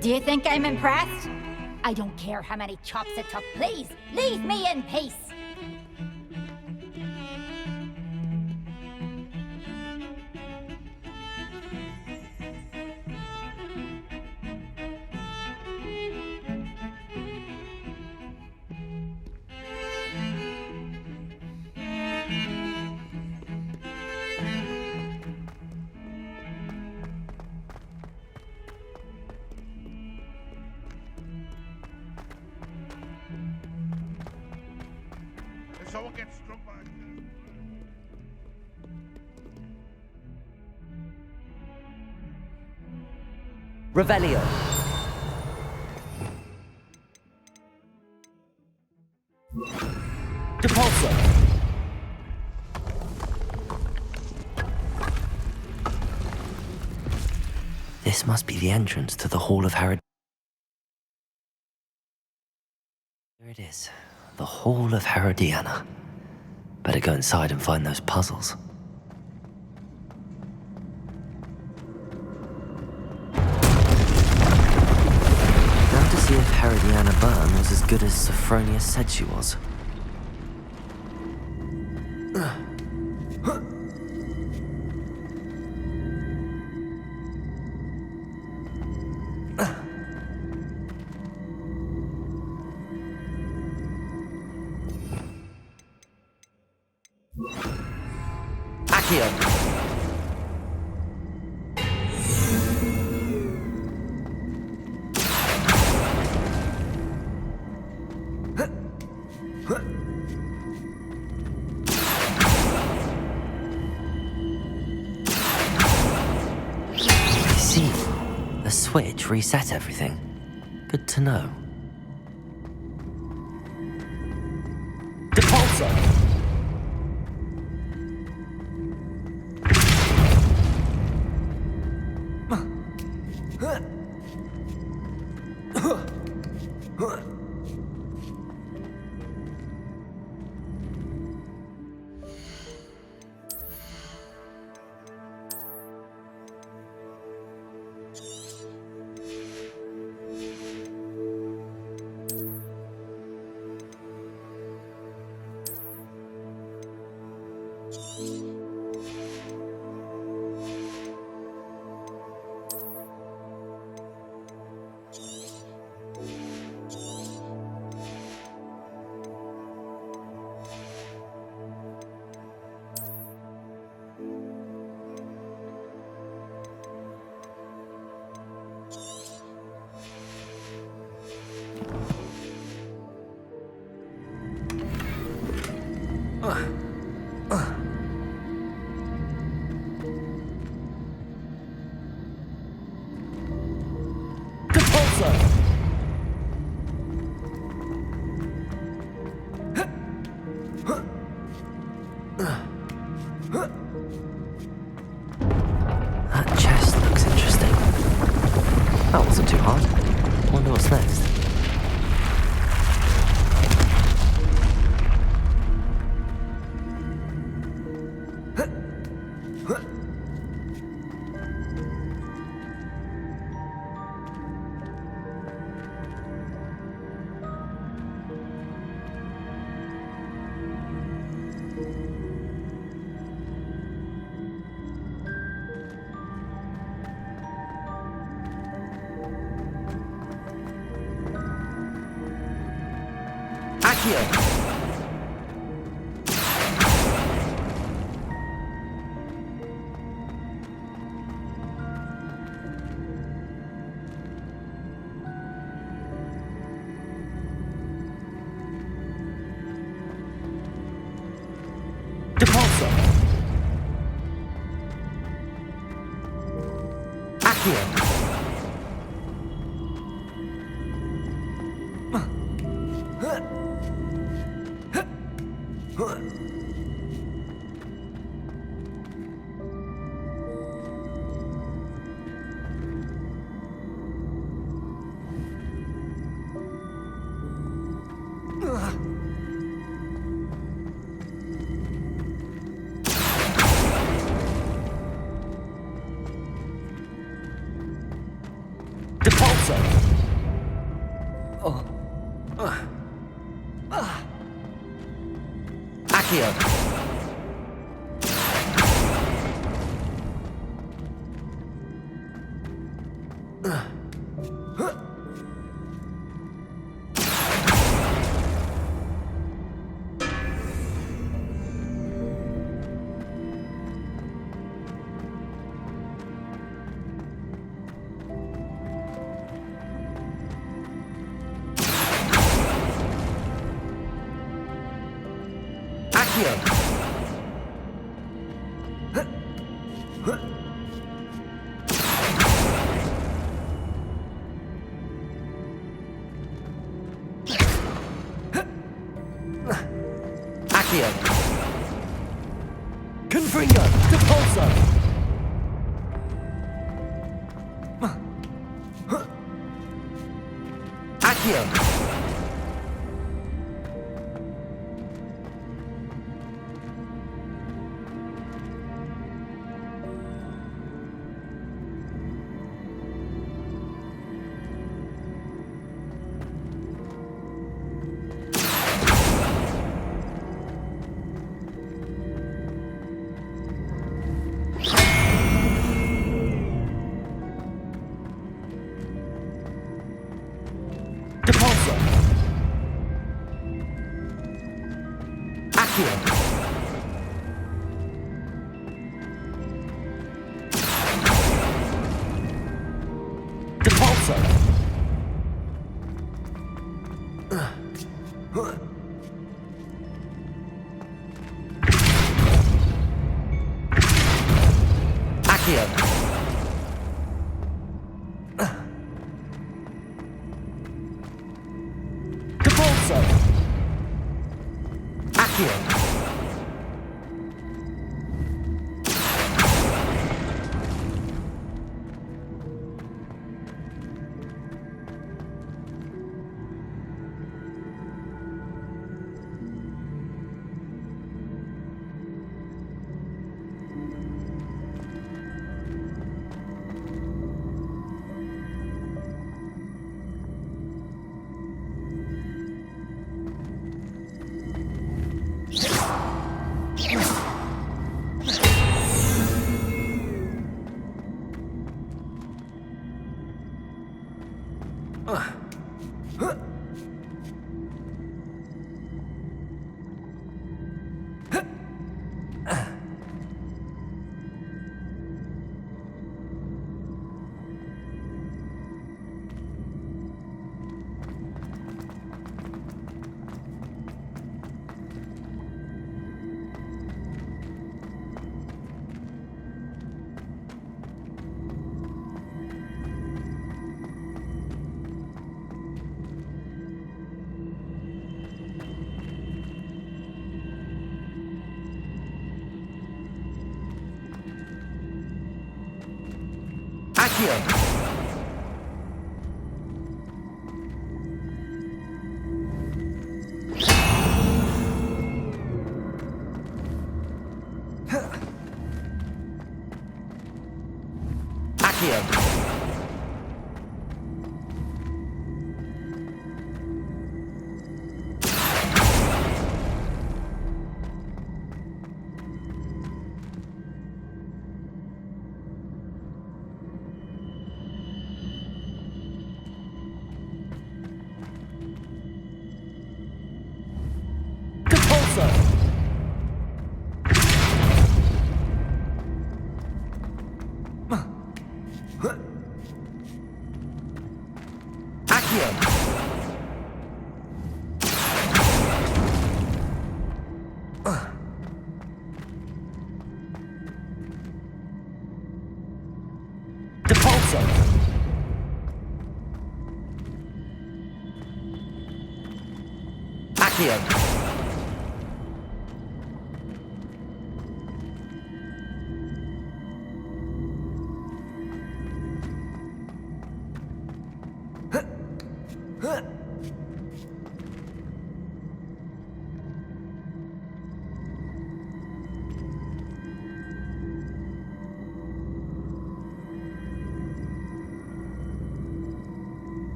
Do you think I'm impressed? I don't care how many chops it took. Please, leave me in peace. If someone gets struck by... Revelio. Depulso. This must be the entrance to the Hall of Herod. There it is. The Hall of Herodiana. Better go inside and find those puzzles. Now to see if Herodiana Byrne was as good as Sophronia said she was. Accio. I see. The switch reset everything. Good to know. Depulso! That chest looks interesting. That wasn't too hard. Wonder what's next.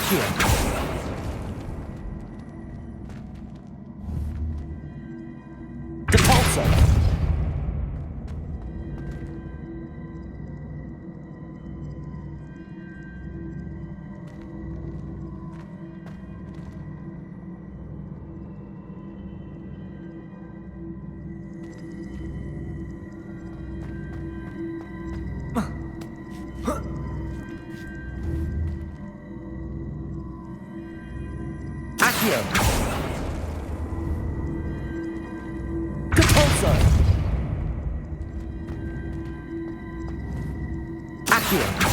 Accio. Depulso. Accio. Depulso. Accio.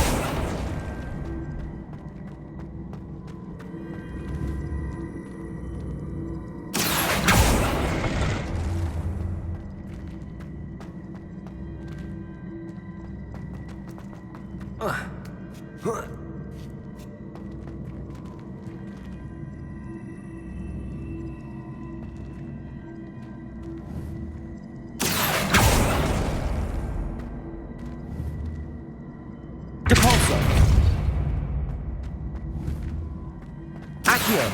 Depulso. Accio.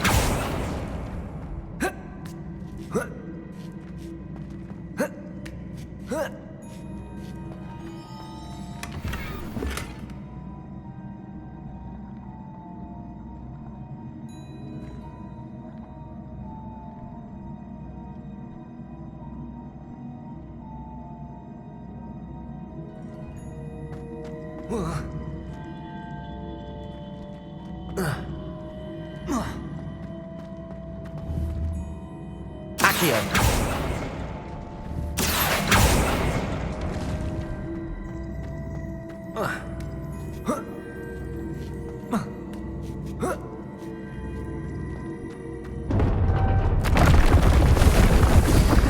Accio.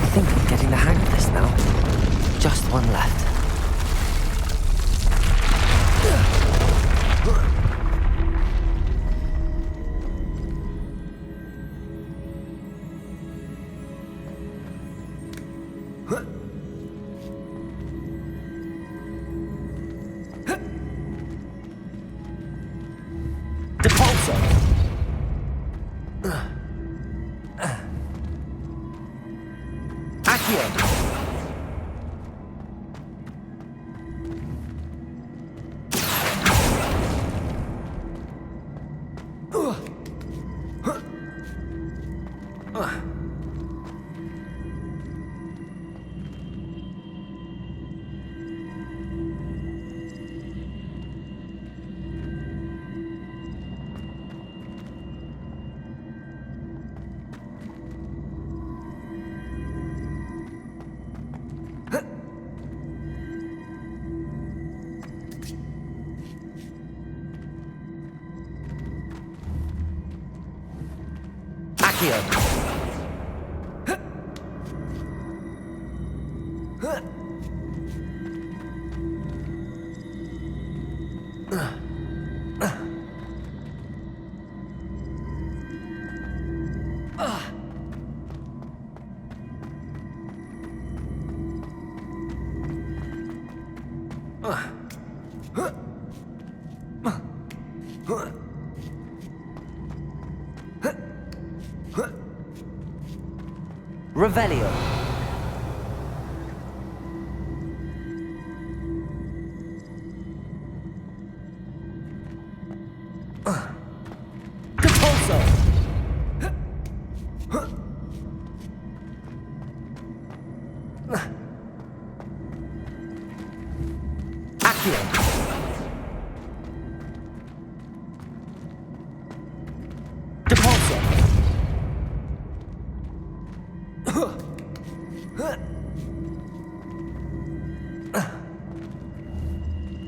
I think I'm getting the hang of this now. Just one left. Depulso. Accio. Accio. Revelio. Depulso. Accio. Depulso.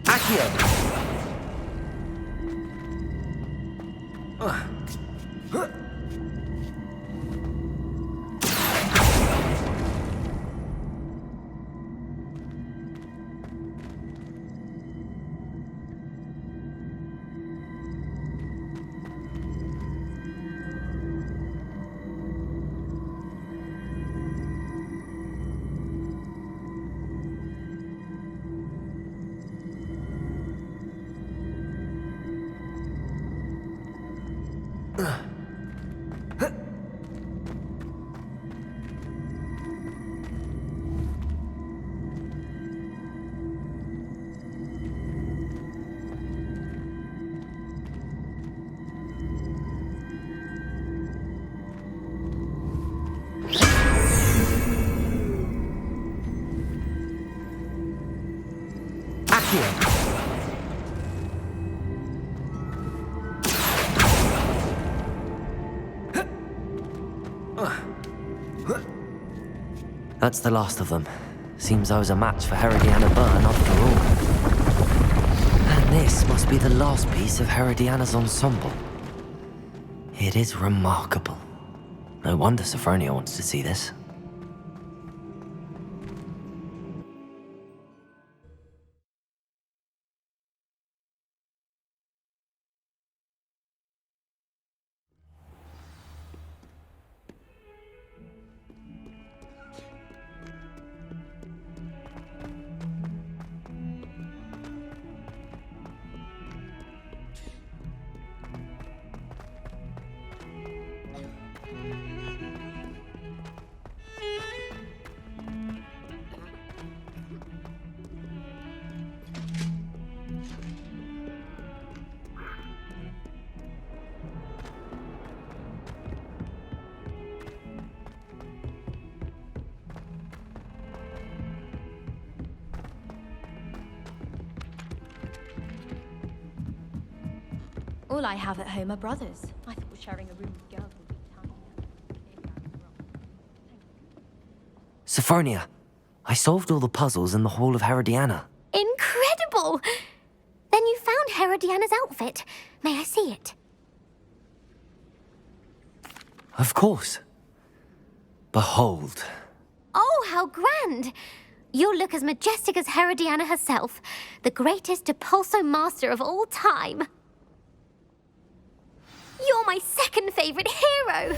Accio. That's the last of them. Seems I was a match for Herodiana Byrne after all. And this must be the last piece of Herodiana's ensemble. It is remarkable. No wonder Sophronia wants to see this. All I have at home are brothers. I thought sharing a room with girls would be tinier. Sophronia, I solved all the puzzles in the Hall of Herodiana. Incredible! Then you found Herodiana's outfit. May I see it? Of course. Behold. Oh, how grand! You'll look as majestic as Herodiana herself, the greatest Depulso master of all time. You're my second favorite hero!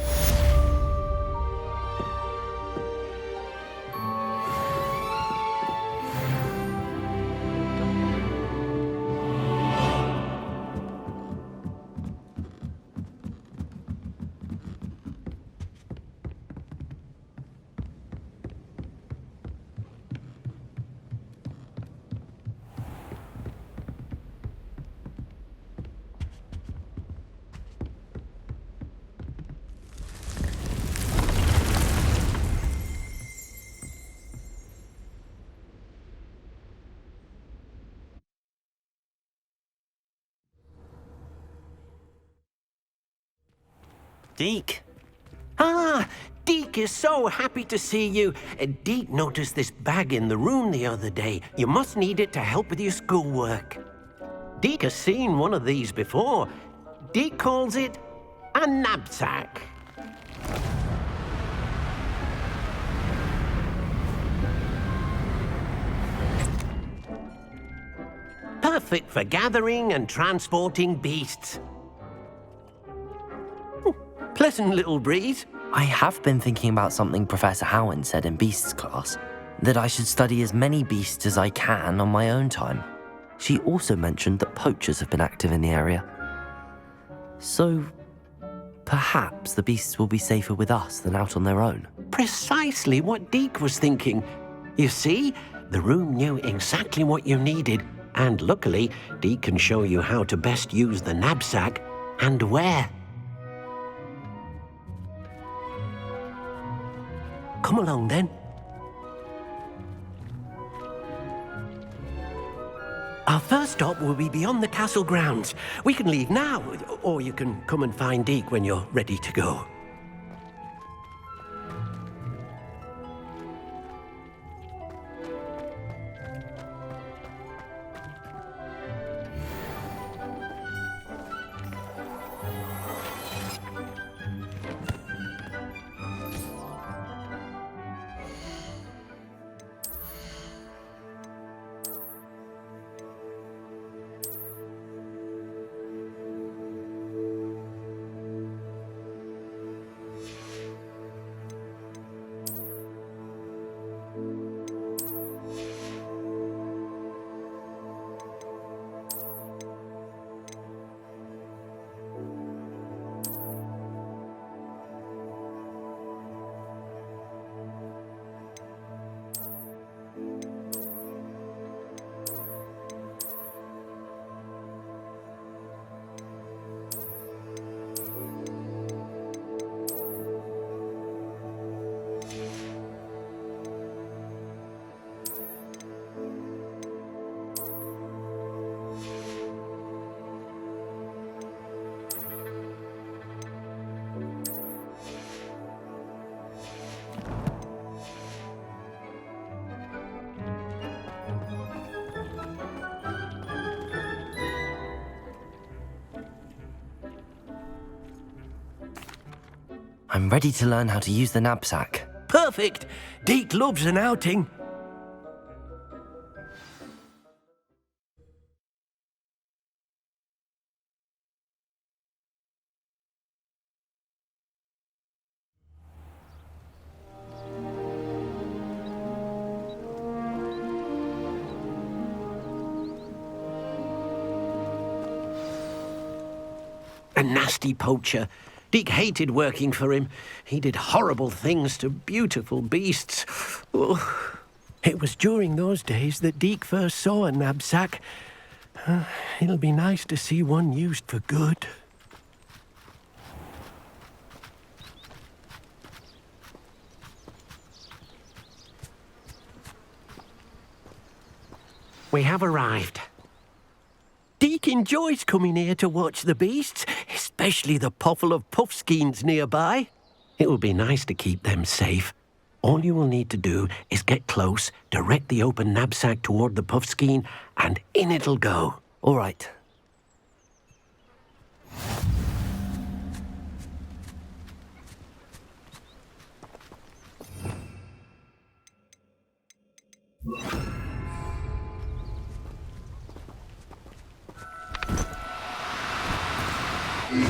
Deke. Ah, Deke is so happy to see you. Deke noticed this bag in the room the other day. You must need it to help with your schoolwork. Deke has seen one of these before. Deke calls it a knapsack. Perfect for gathering and transporting beasts. Pleasant little breeze. I have been thinking about something Professor Howard said in Beasts class, that I should study as many beasts as I can on my own time. She also mentioned that poachers have been active in the area. So, perhaps the beasts will be safer with us than out on their own. Precisely what Deke was thinking. You see, the room knew exactly what you needed, and luckily, Deke can show you how to best use the knapsack and where. Come along, then. Our first stop will be beyond the castle grounds. We can leave now, or you can come and find Deke when you're ready to go. I'm ready to learn how to use the knapsack. Perfect! Deke loves an outing. A nasty poacher. Deke hated working for him. He did horrible things to beautiful beasts. Oh. It was during those days that Deke first saw a knapsack. It'll be nice to see one used for good. We have arrived. Deke enjoys coming here to watch the beasts, especially the potful of puffskeins nearby. It will be nice to keep them safe. All you will need to do is get close, direct the open knapsack toward the puffskein, and in it'll go. All right.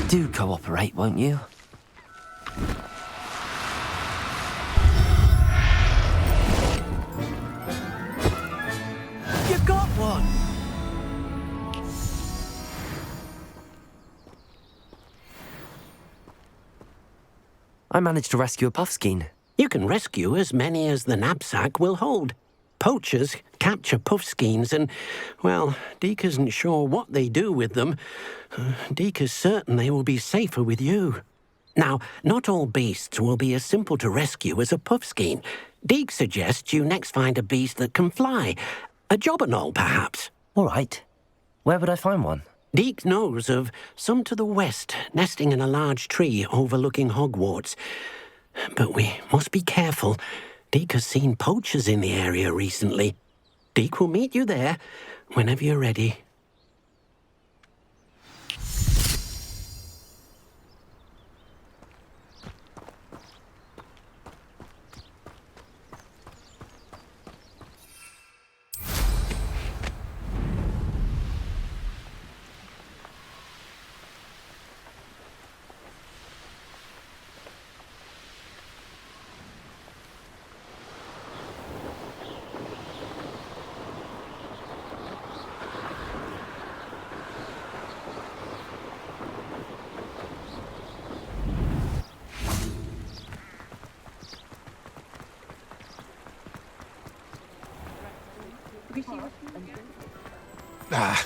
Do cooperate, won't you? You got one! I managed to rescue a puffskein. You can rescue as many as the knapsack will hold. Poachers capture puffskeins and, well, Deke isn't sure what they do with them. Deke is certain they will be safer with you. Now, not all beasts will be as simple to rescue as a puffskein. Deke suggests you next find a beast that can fly. A jobberknoll, perhaps. All right. Where would I find one? Deke knows of some to the west, nesting in a large tree overlooking Hogwarts. But we must be careful. Deke has seen poachers in the area recently. Deke will meet you there whenever you're ready.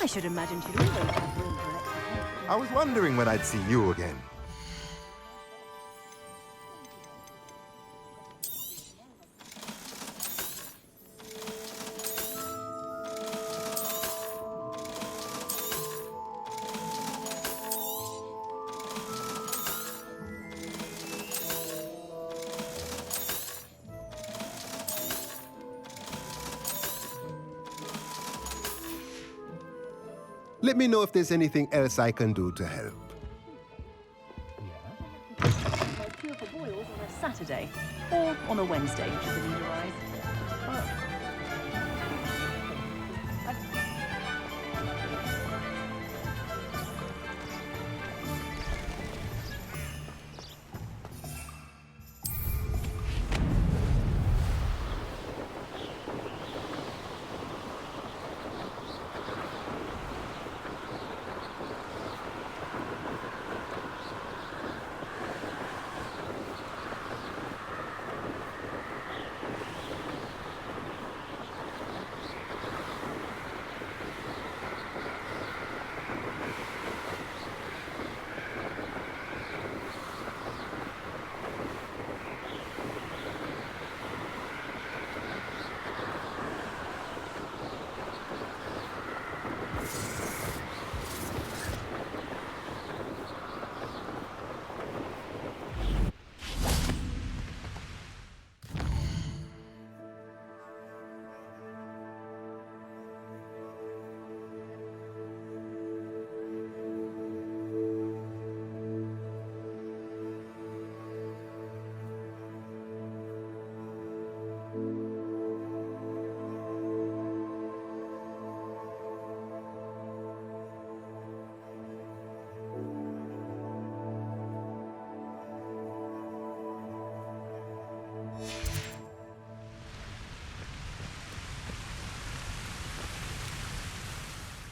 I should imagine she'd always have room for it. I was wondering when I'd see you again. Let me know if there's anything else I can do to help. Cure for boils on a Saturday or on a Wednesday, should the need arise.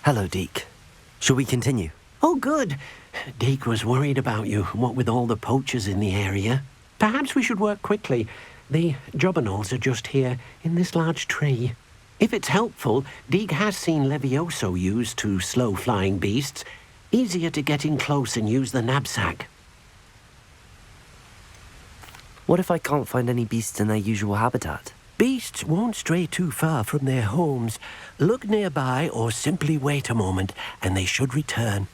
Hello, Deke. Shall we continue? Oh, good. Deke was worried about you, what with all the poachers in the area. Perhaps we should work quickly. The jobberknolls are just here, in this large tree. If it's helpful, Deke has seen Levioso used to slow flying beasts. Easier to get in close and use the knapsack. What if I can't find any beasts in their usual habitat? Beasts won't stray too far from their homes. Look nearby or simply wait a moment, and they should return.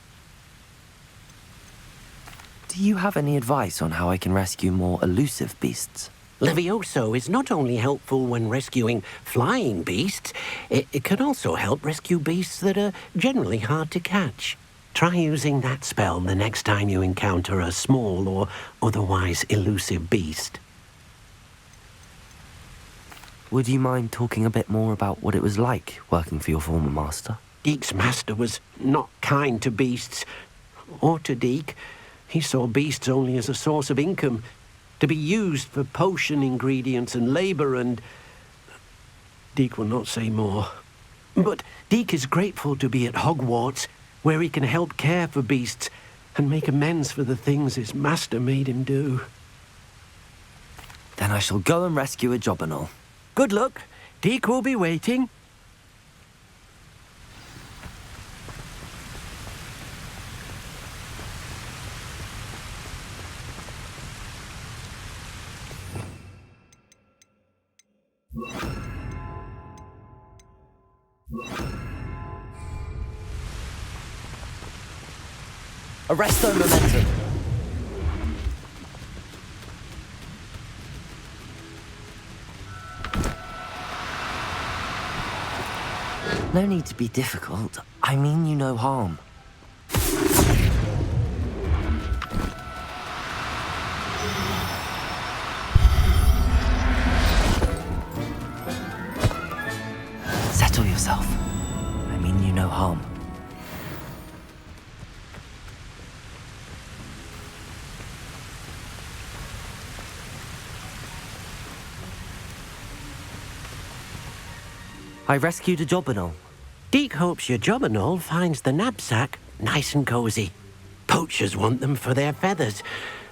Do you have any advice on how I can rescue more elusive beasts? Levioso is not only helpful when rescuing flying beasts, it can also help rescue beasts that are generally hard to catch. Try using that spell the next time you encounter a small or otherwise elusive beast. Would you mind talking a bit more about what it was like working for your former master? Deke's master was not kind to beasts, or to Deke. He saw beasts only as a source of income, to be used for potion ingredients and labour, and Deke will not say more. But Deke is grateful to be at Hogwarts, where he can help care for beasts and make amends for the things his master made him do. Then I shall go and rescue a jobberknoll. Good luck. Deke will be waiting. Arresto momentum. No need to be difficult. I mean you no harm. Settle yourself. I mean you no harm. I rescued a jobberknoll. Deke hopes your jobberknoll finds the knapsack nice and cosy. Poachers want them for their feathers,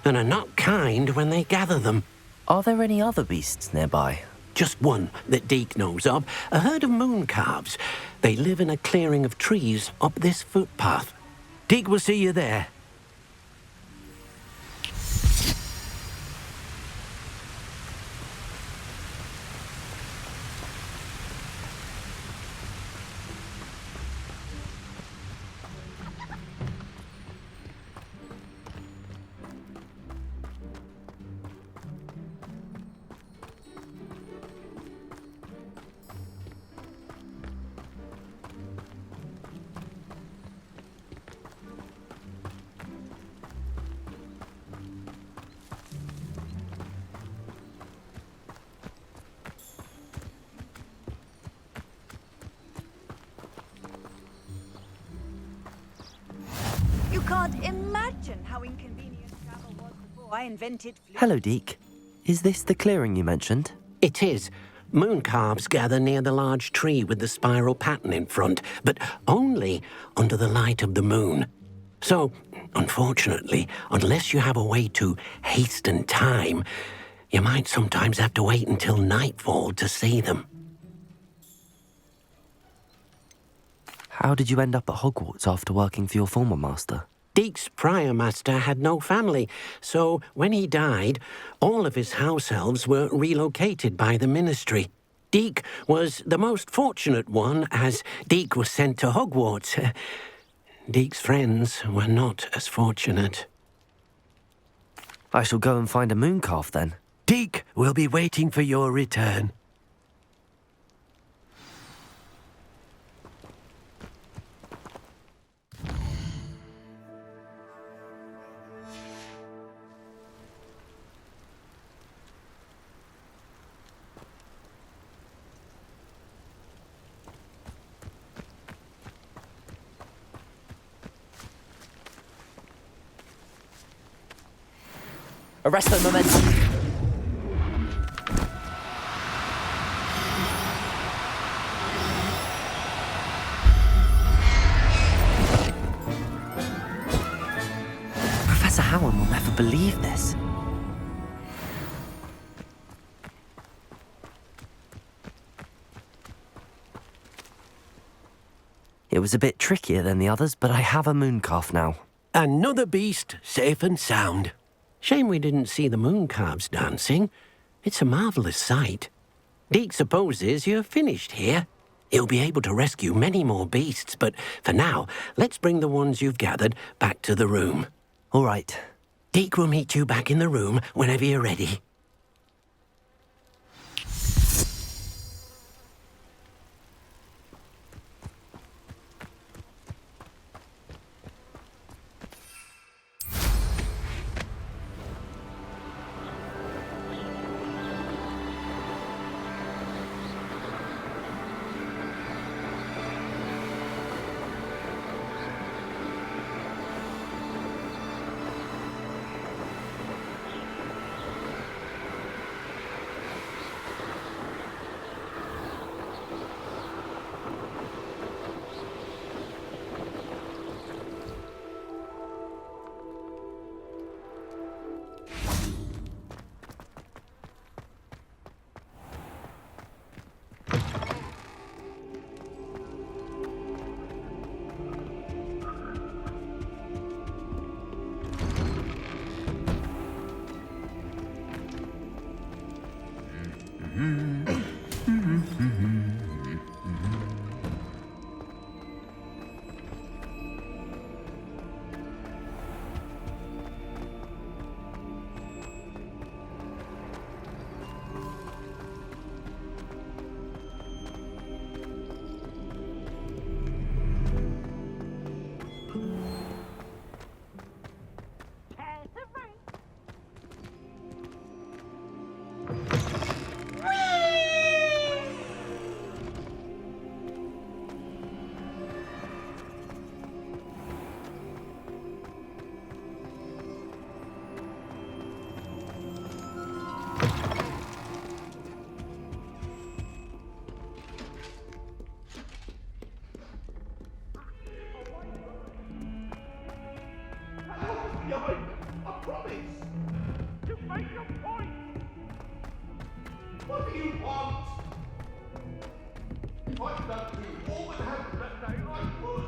and are not kind when they gather them. Are there any other beasts nearby? Just one that Deke knows of, a herd of moon calves. They live in a clearing of trees up this footpath. Deke will see you there. You can't imagine how inconvenient travel was before I invented fleet. Hello, Deke. Is this the clearing you mentioned? It is. Moon calves gather near the large tree with the spiral pattern in front, but only under the light of the moon. So, unfortunately, unless you have a way to hasten time, you might sometimes have to wait until nightfall to see them. How did you end up at Hogwarts after working for your former master? Deke's prior master had no family, so when he died, all of his house elves were relocated by the ministry. Deke was the most fortunate one, as Deke was sent to Hogwarts. Deke's friends were not as fortunate. I shall go and find a moon calf then. Deke will be waiting for your return. Arresto momentum. ever believe this? It was a bit trickier than the others, but I have a mooncalf now. Another beast, safe and sound. Shame we didn't see the mooncalves dancing. It's a marvellous sight. Deke supposes you're finished here. He'll be able to rescue many more beasts, but for now, let's bring the ones you've gathered back to the room. All right. Deke will meet you back in the room whenever you're ready. I promise! To make a point! What do you want? If I'd done you all that happened that day, I would!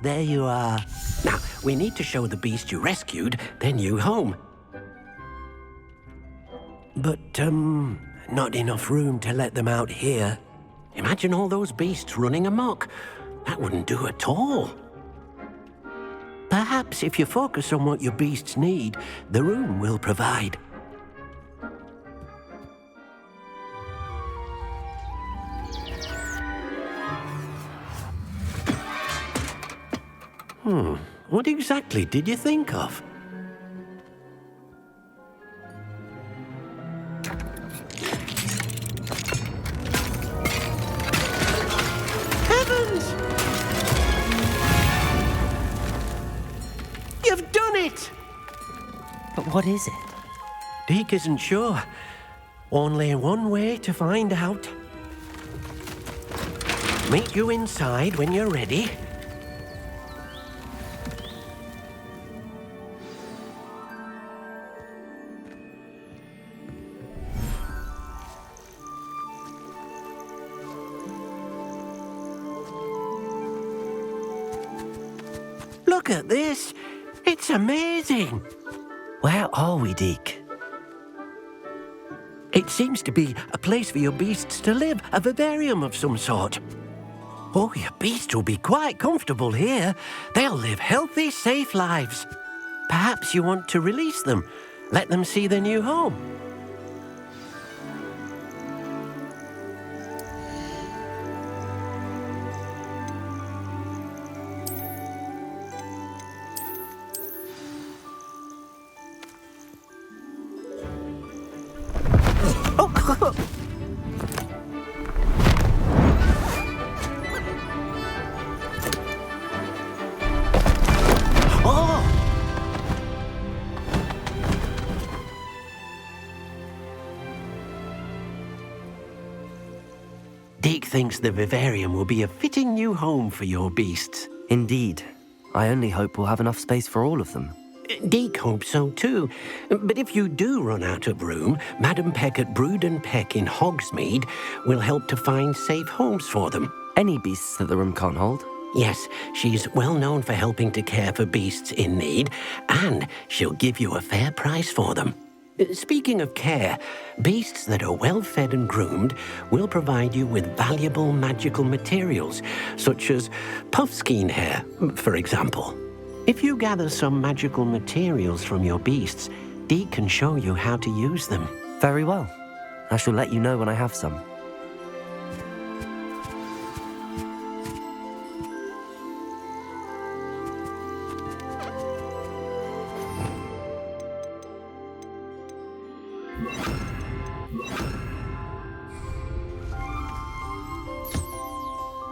There you are. Now, we need to show the beast you rescued their new home. But, not enough room to let them out here. Imagine all those beasts running amok. That wouldn't do at all. Perhaps if you focus on what your beasts need, the room will provide. What exactly did you think of? Heavens! You've done it! But what is it? Deke isn't sure. Only one way to find out. Meet you inside when you're ready. Look at this! It's amazing! Where are we, Deke? It seems to be a place for your beasts to live, a vivarium of some sort. Oh, your beasts will be quite comfortable here. They'll live healthy, safe lives. Perhaps you want to release them, let them see their new home. Deke thinks the vivarium will be a fitting new home for your beasts. Indeed. I only hope we'll have enough space for all of them. Deke hopes so too. But if you do run out of room, Madam Peck at Brood and Peck in Hogsmeade will help to find safe homes for them. Any beasts that the room can't hold? Yes, she's well known for helping to care for beasts in need, and she'll give you a fair price for them. Speaking of care, beasts that are well fed and groomed will provide you with valuable magical materials, such as puffskein hair, for example. If you gather some magical materials from your beasts, Deke can show you how to use them. Very well. I shall let you know when I have some.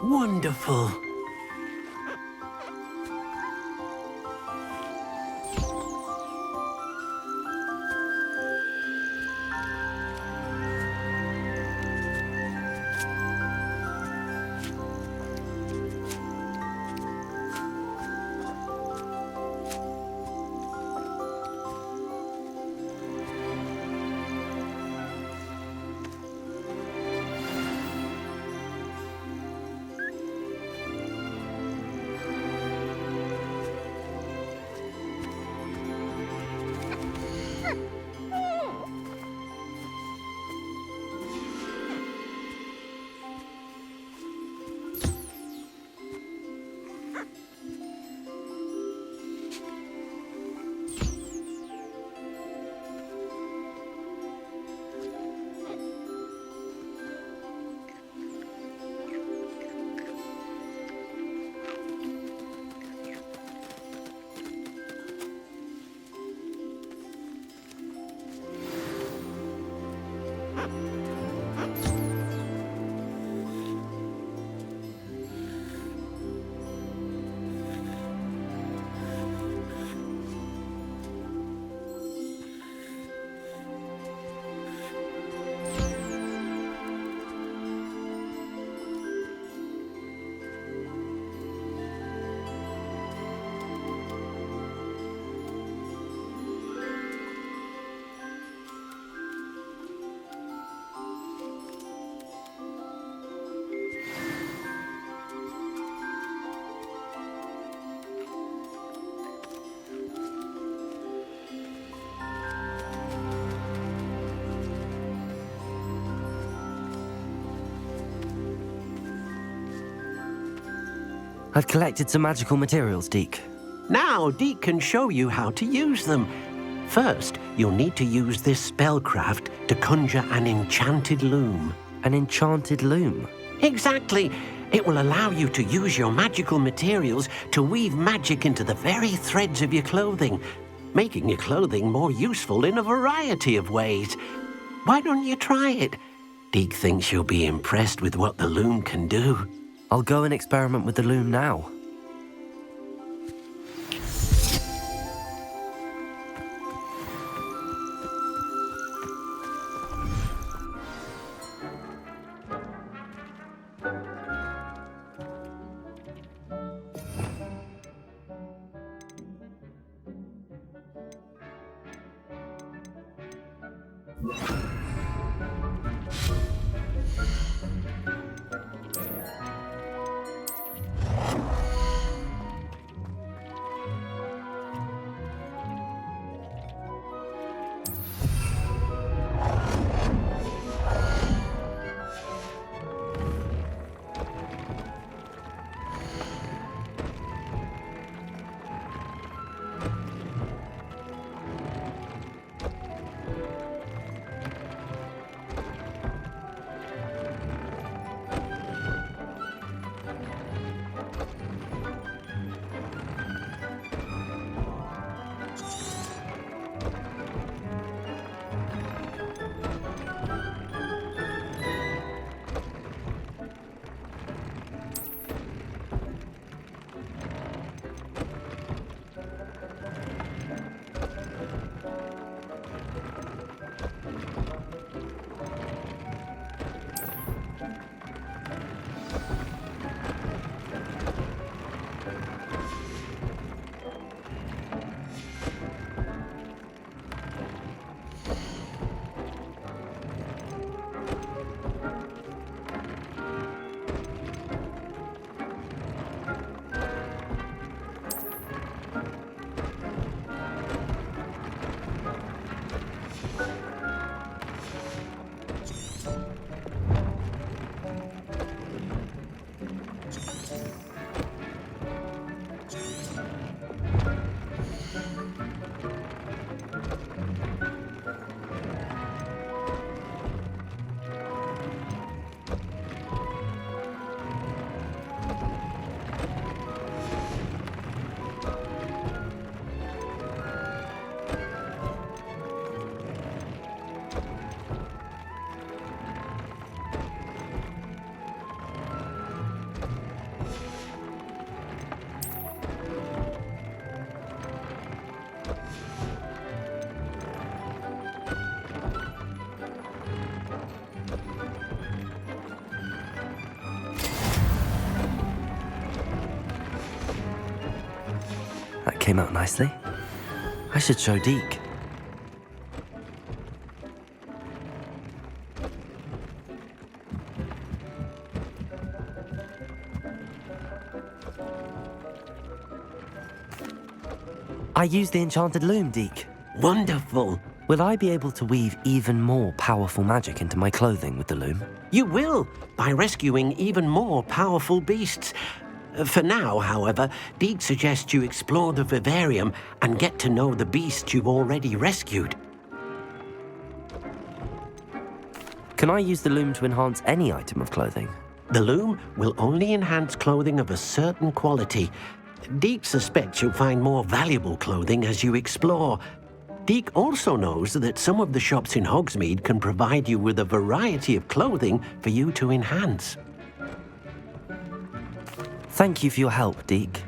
Wonderful. I've collected some magical materials, Deke. Now Deke can show you how to use them. First, you'll need to use this spellcraft to conjure an enchanted loom. An enchanted loom? Exactly. It will allow you to use your magical materials to weave magic into the very threads of your clothing, making your clothing more useful in a variety of ways. Why don't you try it? Deke thinks you'll be impressed with what the loom can do. I'll go and experiment with the loom now. came out nicely. I should show Deke. I used the enchanted loom, Deke. Wonderful. Will I be able to weave even more powerful magic into my clothing with the loom? You will, by rescuing even more powerful beasts. For now, however, Deke suggests you explore the vivarium and get to know the beasts you've already rescued. Can I use the loom to enhance any item of clothing? The loom will only enhance clothing of a certain quality. Deke suspects you'll find more valuable clothing as you explore. Deke also knows that some of the shops in Hogsmeade can provide you with a variety of clothing for you to enhance. Thank you for your help, Deke.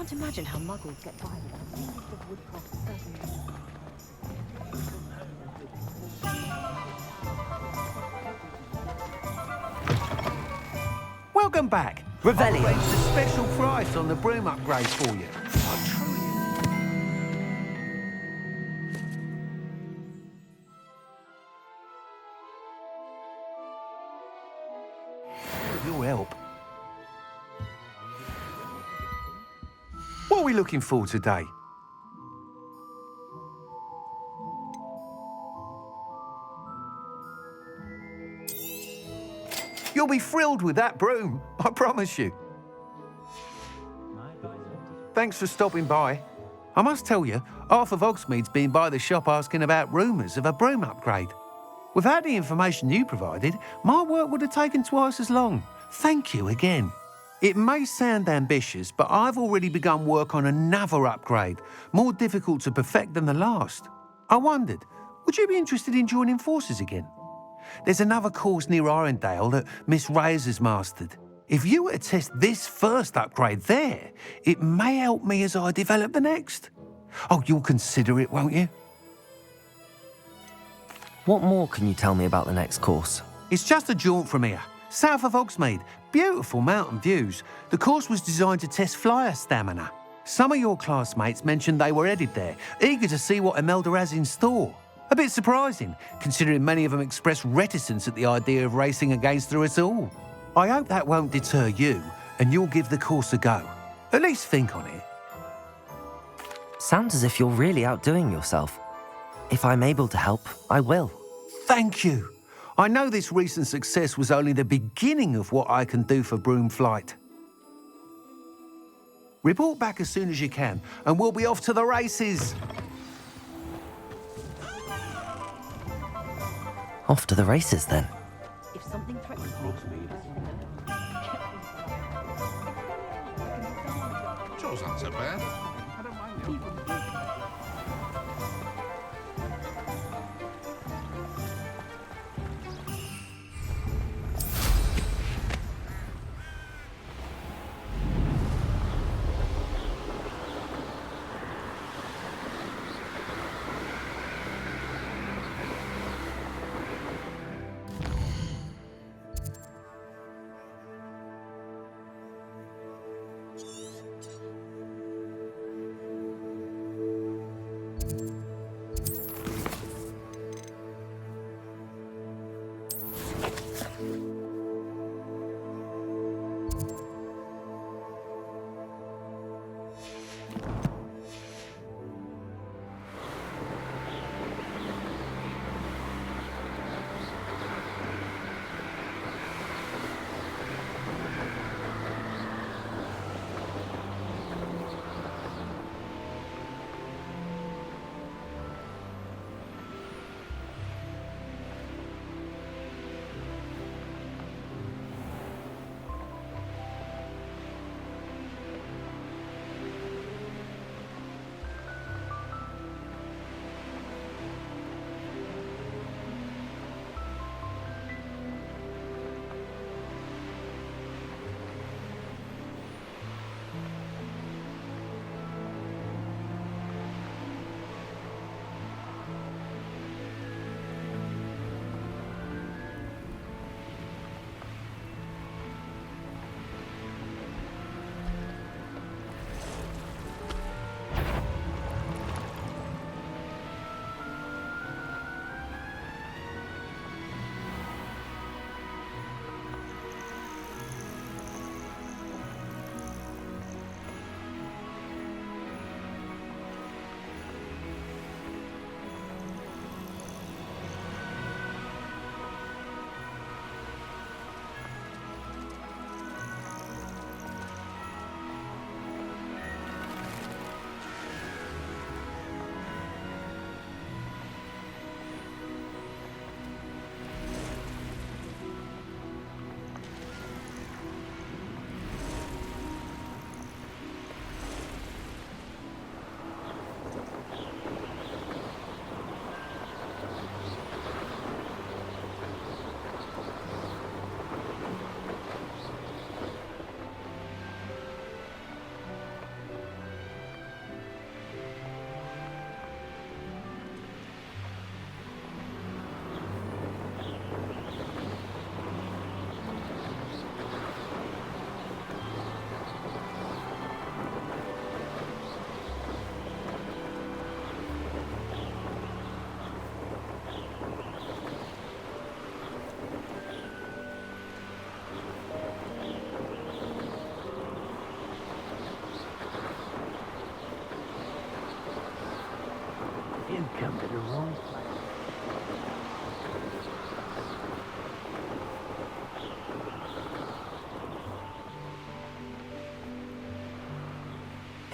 can't imagine how muggles get by without leaves of woodcraft certainly. Welcome back. Revelio. I've arranged a special price on the broom upgrade for you. With your help. What are we looking for today? You'll be thrilled with that broom, I promise you. Thanks for stopping by. I must tell you, Arthur Hogsmeade's been by the shop asking about rumours of a broom upgrade. Without the information you provided, my work would have taken twice as long. Thank you again. It may sound ambitious, but I've already begun work on another upgrade, more difficult to perfect than the last. I wondered, would you be interested in joining forces again? There's another course near Arendelle that Miss Reyes has mastered. If you were to test this first upgrade there, it may help me as I develop the next. Oh, you'll consider it, won't you? What more can you tell me about the next course? It's just a jaunt from here, south of Hogsmeade. Beautiful mountain views. The course was designed to test flyer stamina. Some of your classmates mentioned they were headed there, eager to see what Imelda has in store. A bit surprising, considering many of them expressed reticence at the idea of racing against her at all. I hope that won't deter you, and you'll give the course a go. At least think on it. Sounds as if you're really outdoing yourself. If I'm able to help, I will. Thank you. I know this recent success was only the beginning of what I can do for Broomflight. Report back as soon as you can, and we'll be off to the races. Off to the races, then. If something threatens Yours aren't so bad. I don't mind the old one.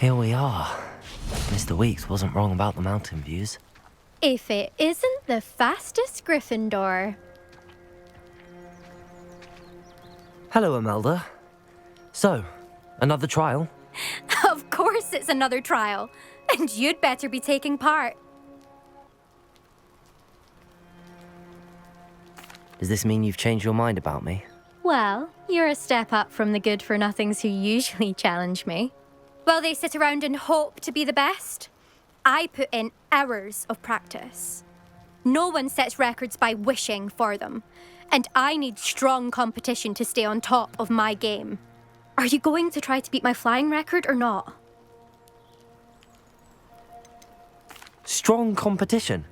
Here we are. Mr. Weeks wasn't wrong about the mountain views. If it isn't the fastest Gryffindor. Hello, Imelda. So, another trial? Of course it's another trial. And you'd better be taking part. Does this mean you've changed your mind about me? Well, you're a step up from the good-for-nothings who usually challenge me. While they sit around and hope to be the best, I put in hours of practice. No one sets records by wishing for them, and I need strong competition to stay on top of my game. Are you going to try to beat my flying record or not? Strong competition?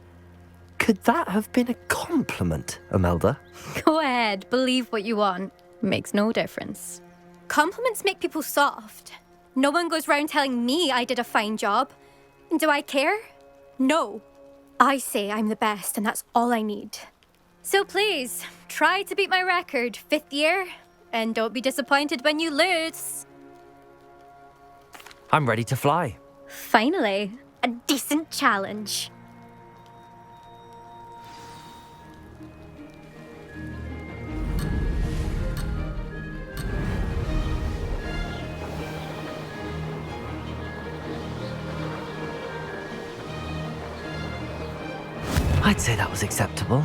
Could that have been a compliment, Imelda? Go ahead, believe what you want. Makes no difference. Compliments make people soft. No one goes round telling me I did a fine job. Do I care? No. I say I'm the best, and that's all I need. So please, try to beat my record, 5th year, and don't be disappointed when you lose. I'm ready to fly. Finally, a decent challenge. I'd say that was acceptable.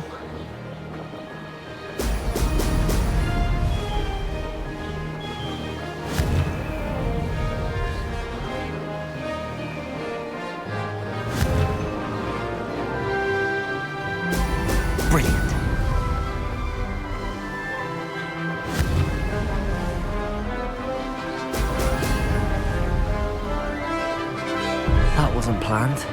Brilliant. That wasn't planned.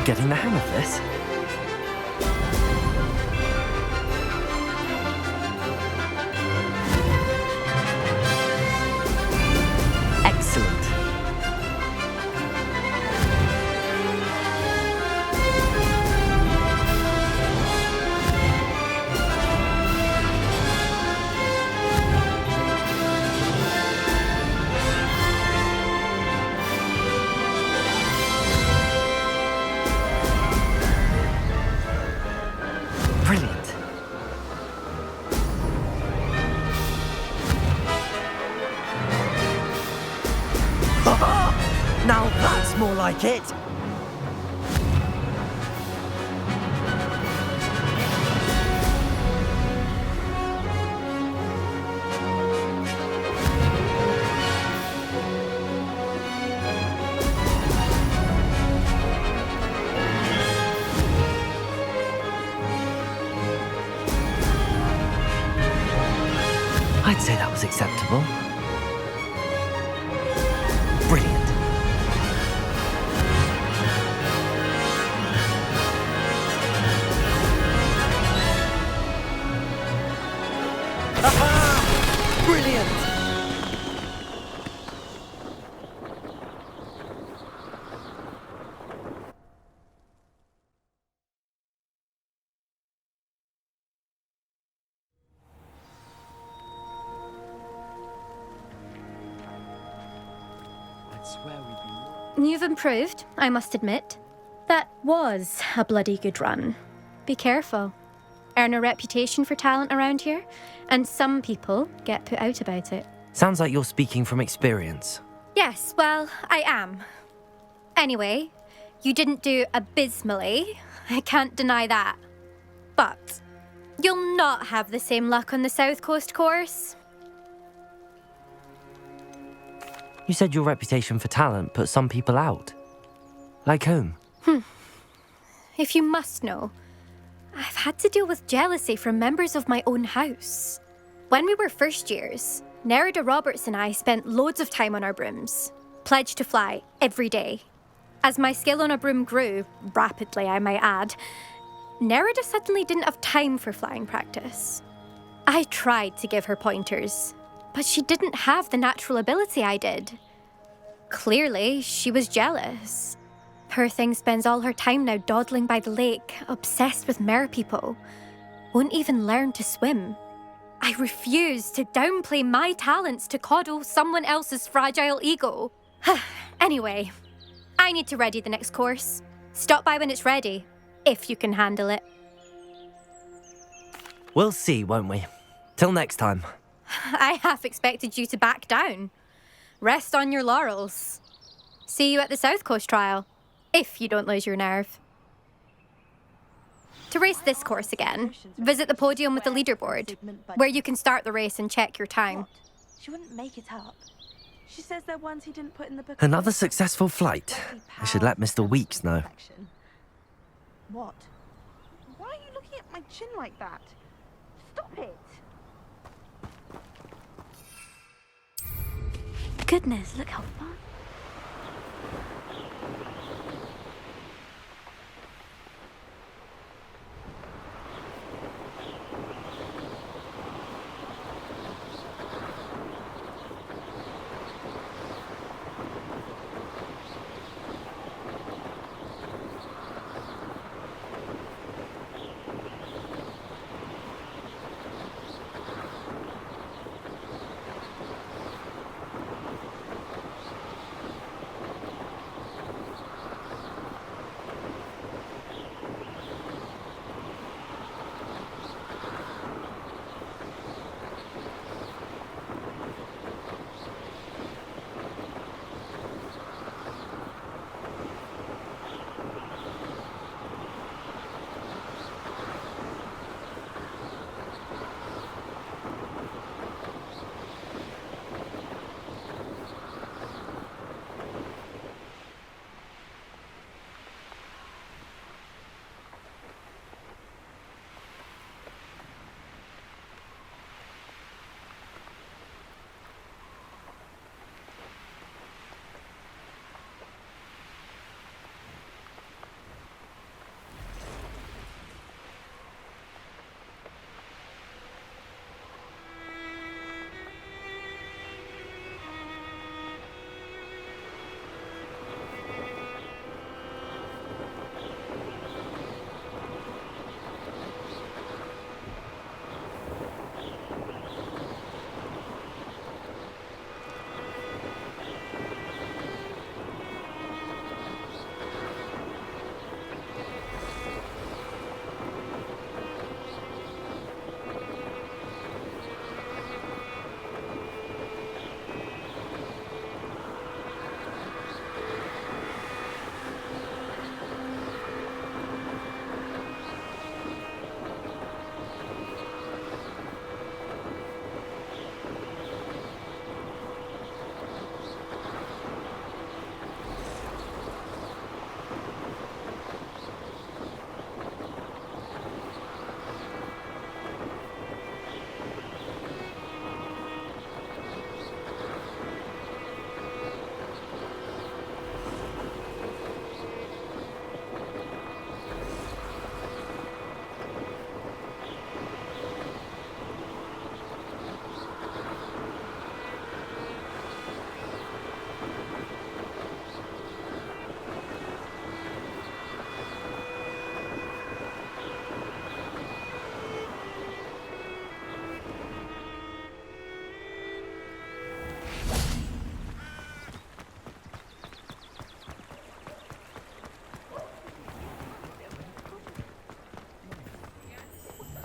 Getting the hang of this. Excellent. Brilliant. Now that's more like it. I'd say that was acceptable. Brilliant. Aha! Brilliant! You've improved, I must admit. That was a bloody good run. Be careful. Earn a reputation for talent around here, and some people get put out about it. Sounds like you're speaking from experience. Yes, well, I am. Anyway, you didn't do abysmally. I can't deny that. But you'll not have the same luck on the South Coast course. You said your reputation for talent put some people out. Like whom? If you must know, I've had to deal with jealousy from members of my own house. When we were first years, Nerida Roberts and I spent loads of time on our brooms, pledged to fly every day. As my skill on a broom grew, rapidly I might add, Nerida suddenly didn't have time for flying practice. I tried to give her pointers, but she didn't have the natural ability I did. Clearly, she was jealous. Poor thing spends all her time now dawdling by the lake, obsessed with mer people. won't even learn to swim. I refuse to downplay my talents to coddle someone else's fragile ego. Anyway, I need to ready the next course. Stop by when it's ready, if you can handle it. We'll see, won't we? Till next time. I half expected you to back down. Rest on your laurels. See you at the South Coast trial, if you don't lose your nerve. To race this course again, visit the podium with the leaderboard, where you can start the race and check your time. She wouldn't make it up. She says they're ones he didn't put in the book. Another successful flight. I should let Mr. Weeks know. What? Why are you looking at my chin like that? Stop it! Goodness, look how fun.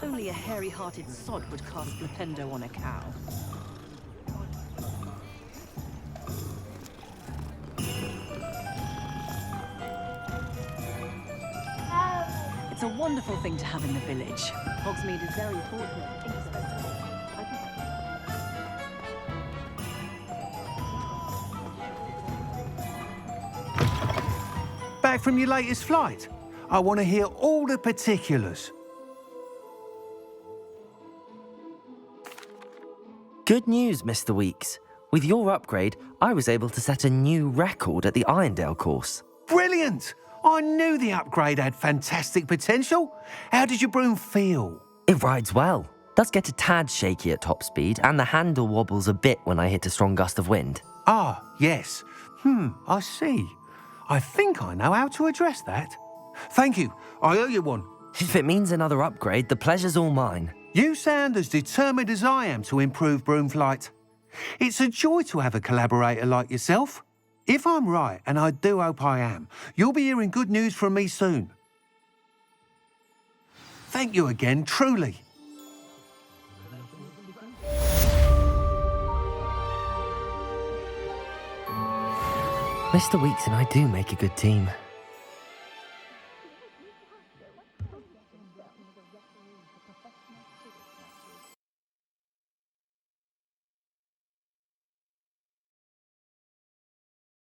Only a hairy-hearted sod would cast Flipendo on a cow. It's a wonderful thing to have in the village. Hogsmeade is very fortunate. Back from your latest flight? I want to hear all the particulars. Good news, Mr. Weeks. With your upgrade, I was able to set a new record at the Irondale course. Brilliant! I knew the upgrade had fantastic potential. How did your broom feel? It rides well. Does get a tad shaky at top speed, and the handle wobbles a bit when I hit a strong gust of wind. Ah, yes. I see. I think I know how to address that. Thank you. I owe you one. If it means another upgrade, the pleasure's all mine. You sound as determined as I am to improve Broomflight. It's a joy to have a collaborator like yourself. If I'm right, and I do hope I am, you'll be hearing good news from me soon. Thank you again, truly. Mr. Weeks and I do make a good team.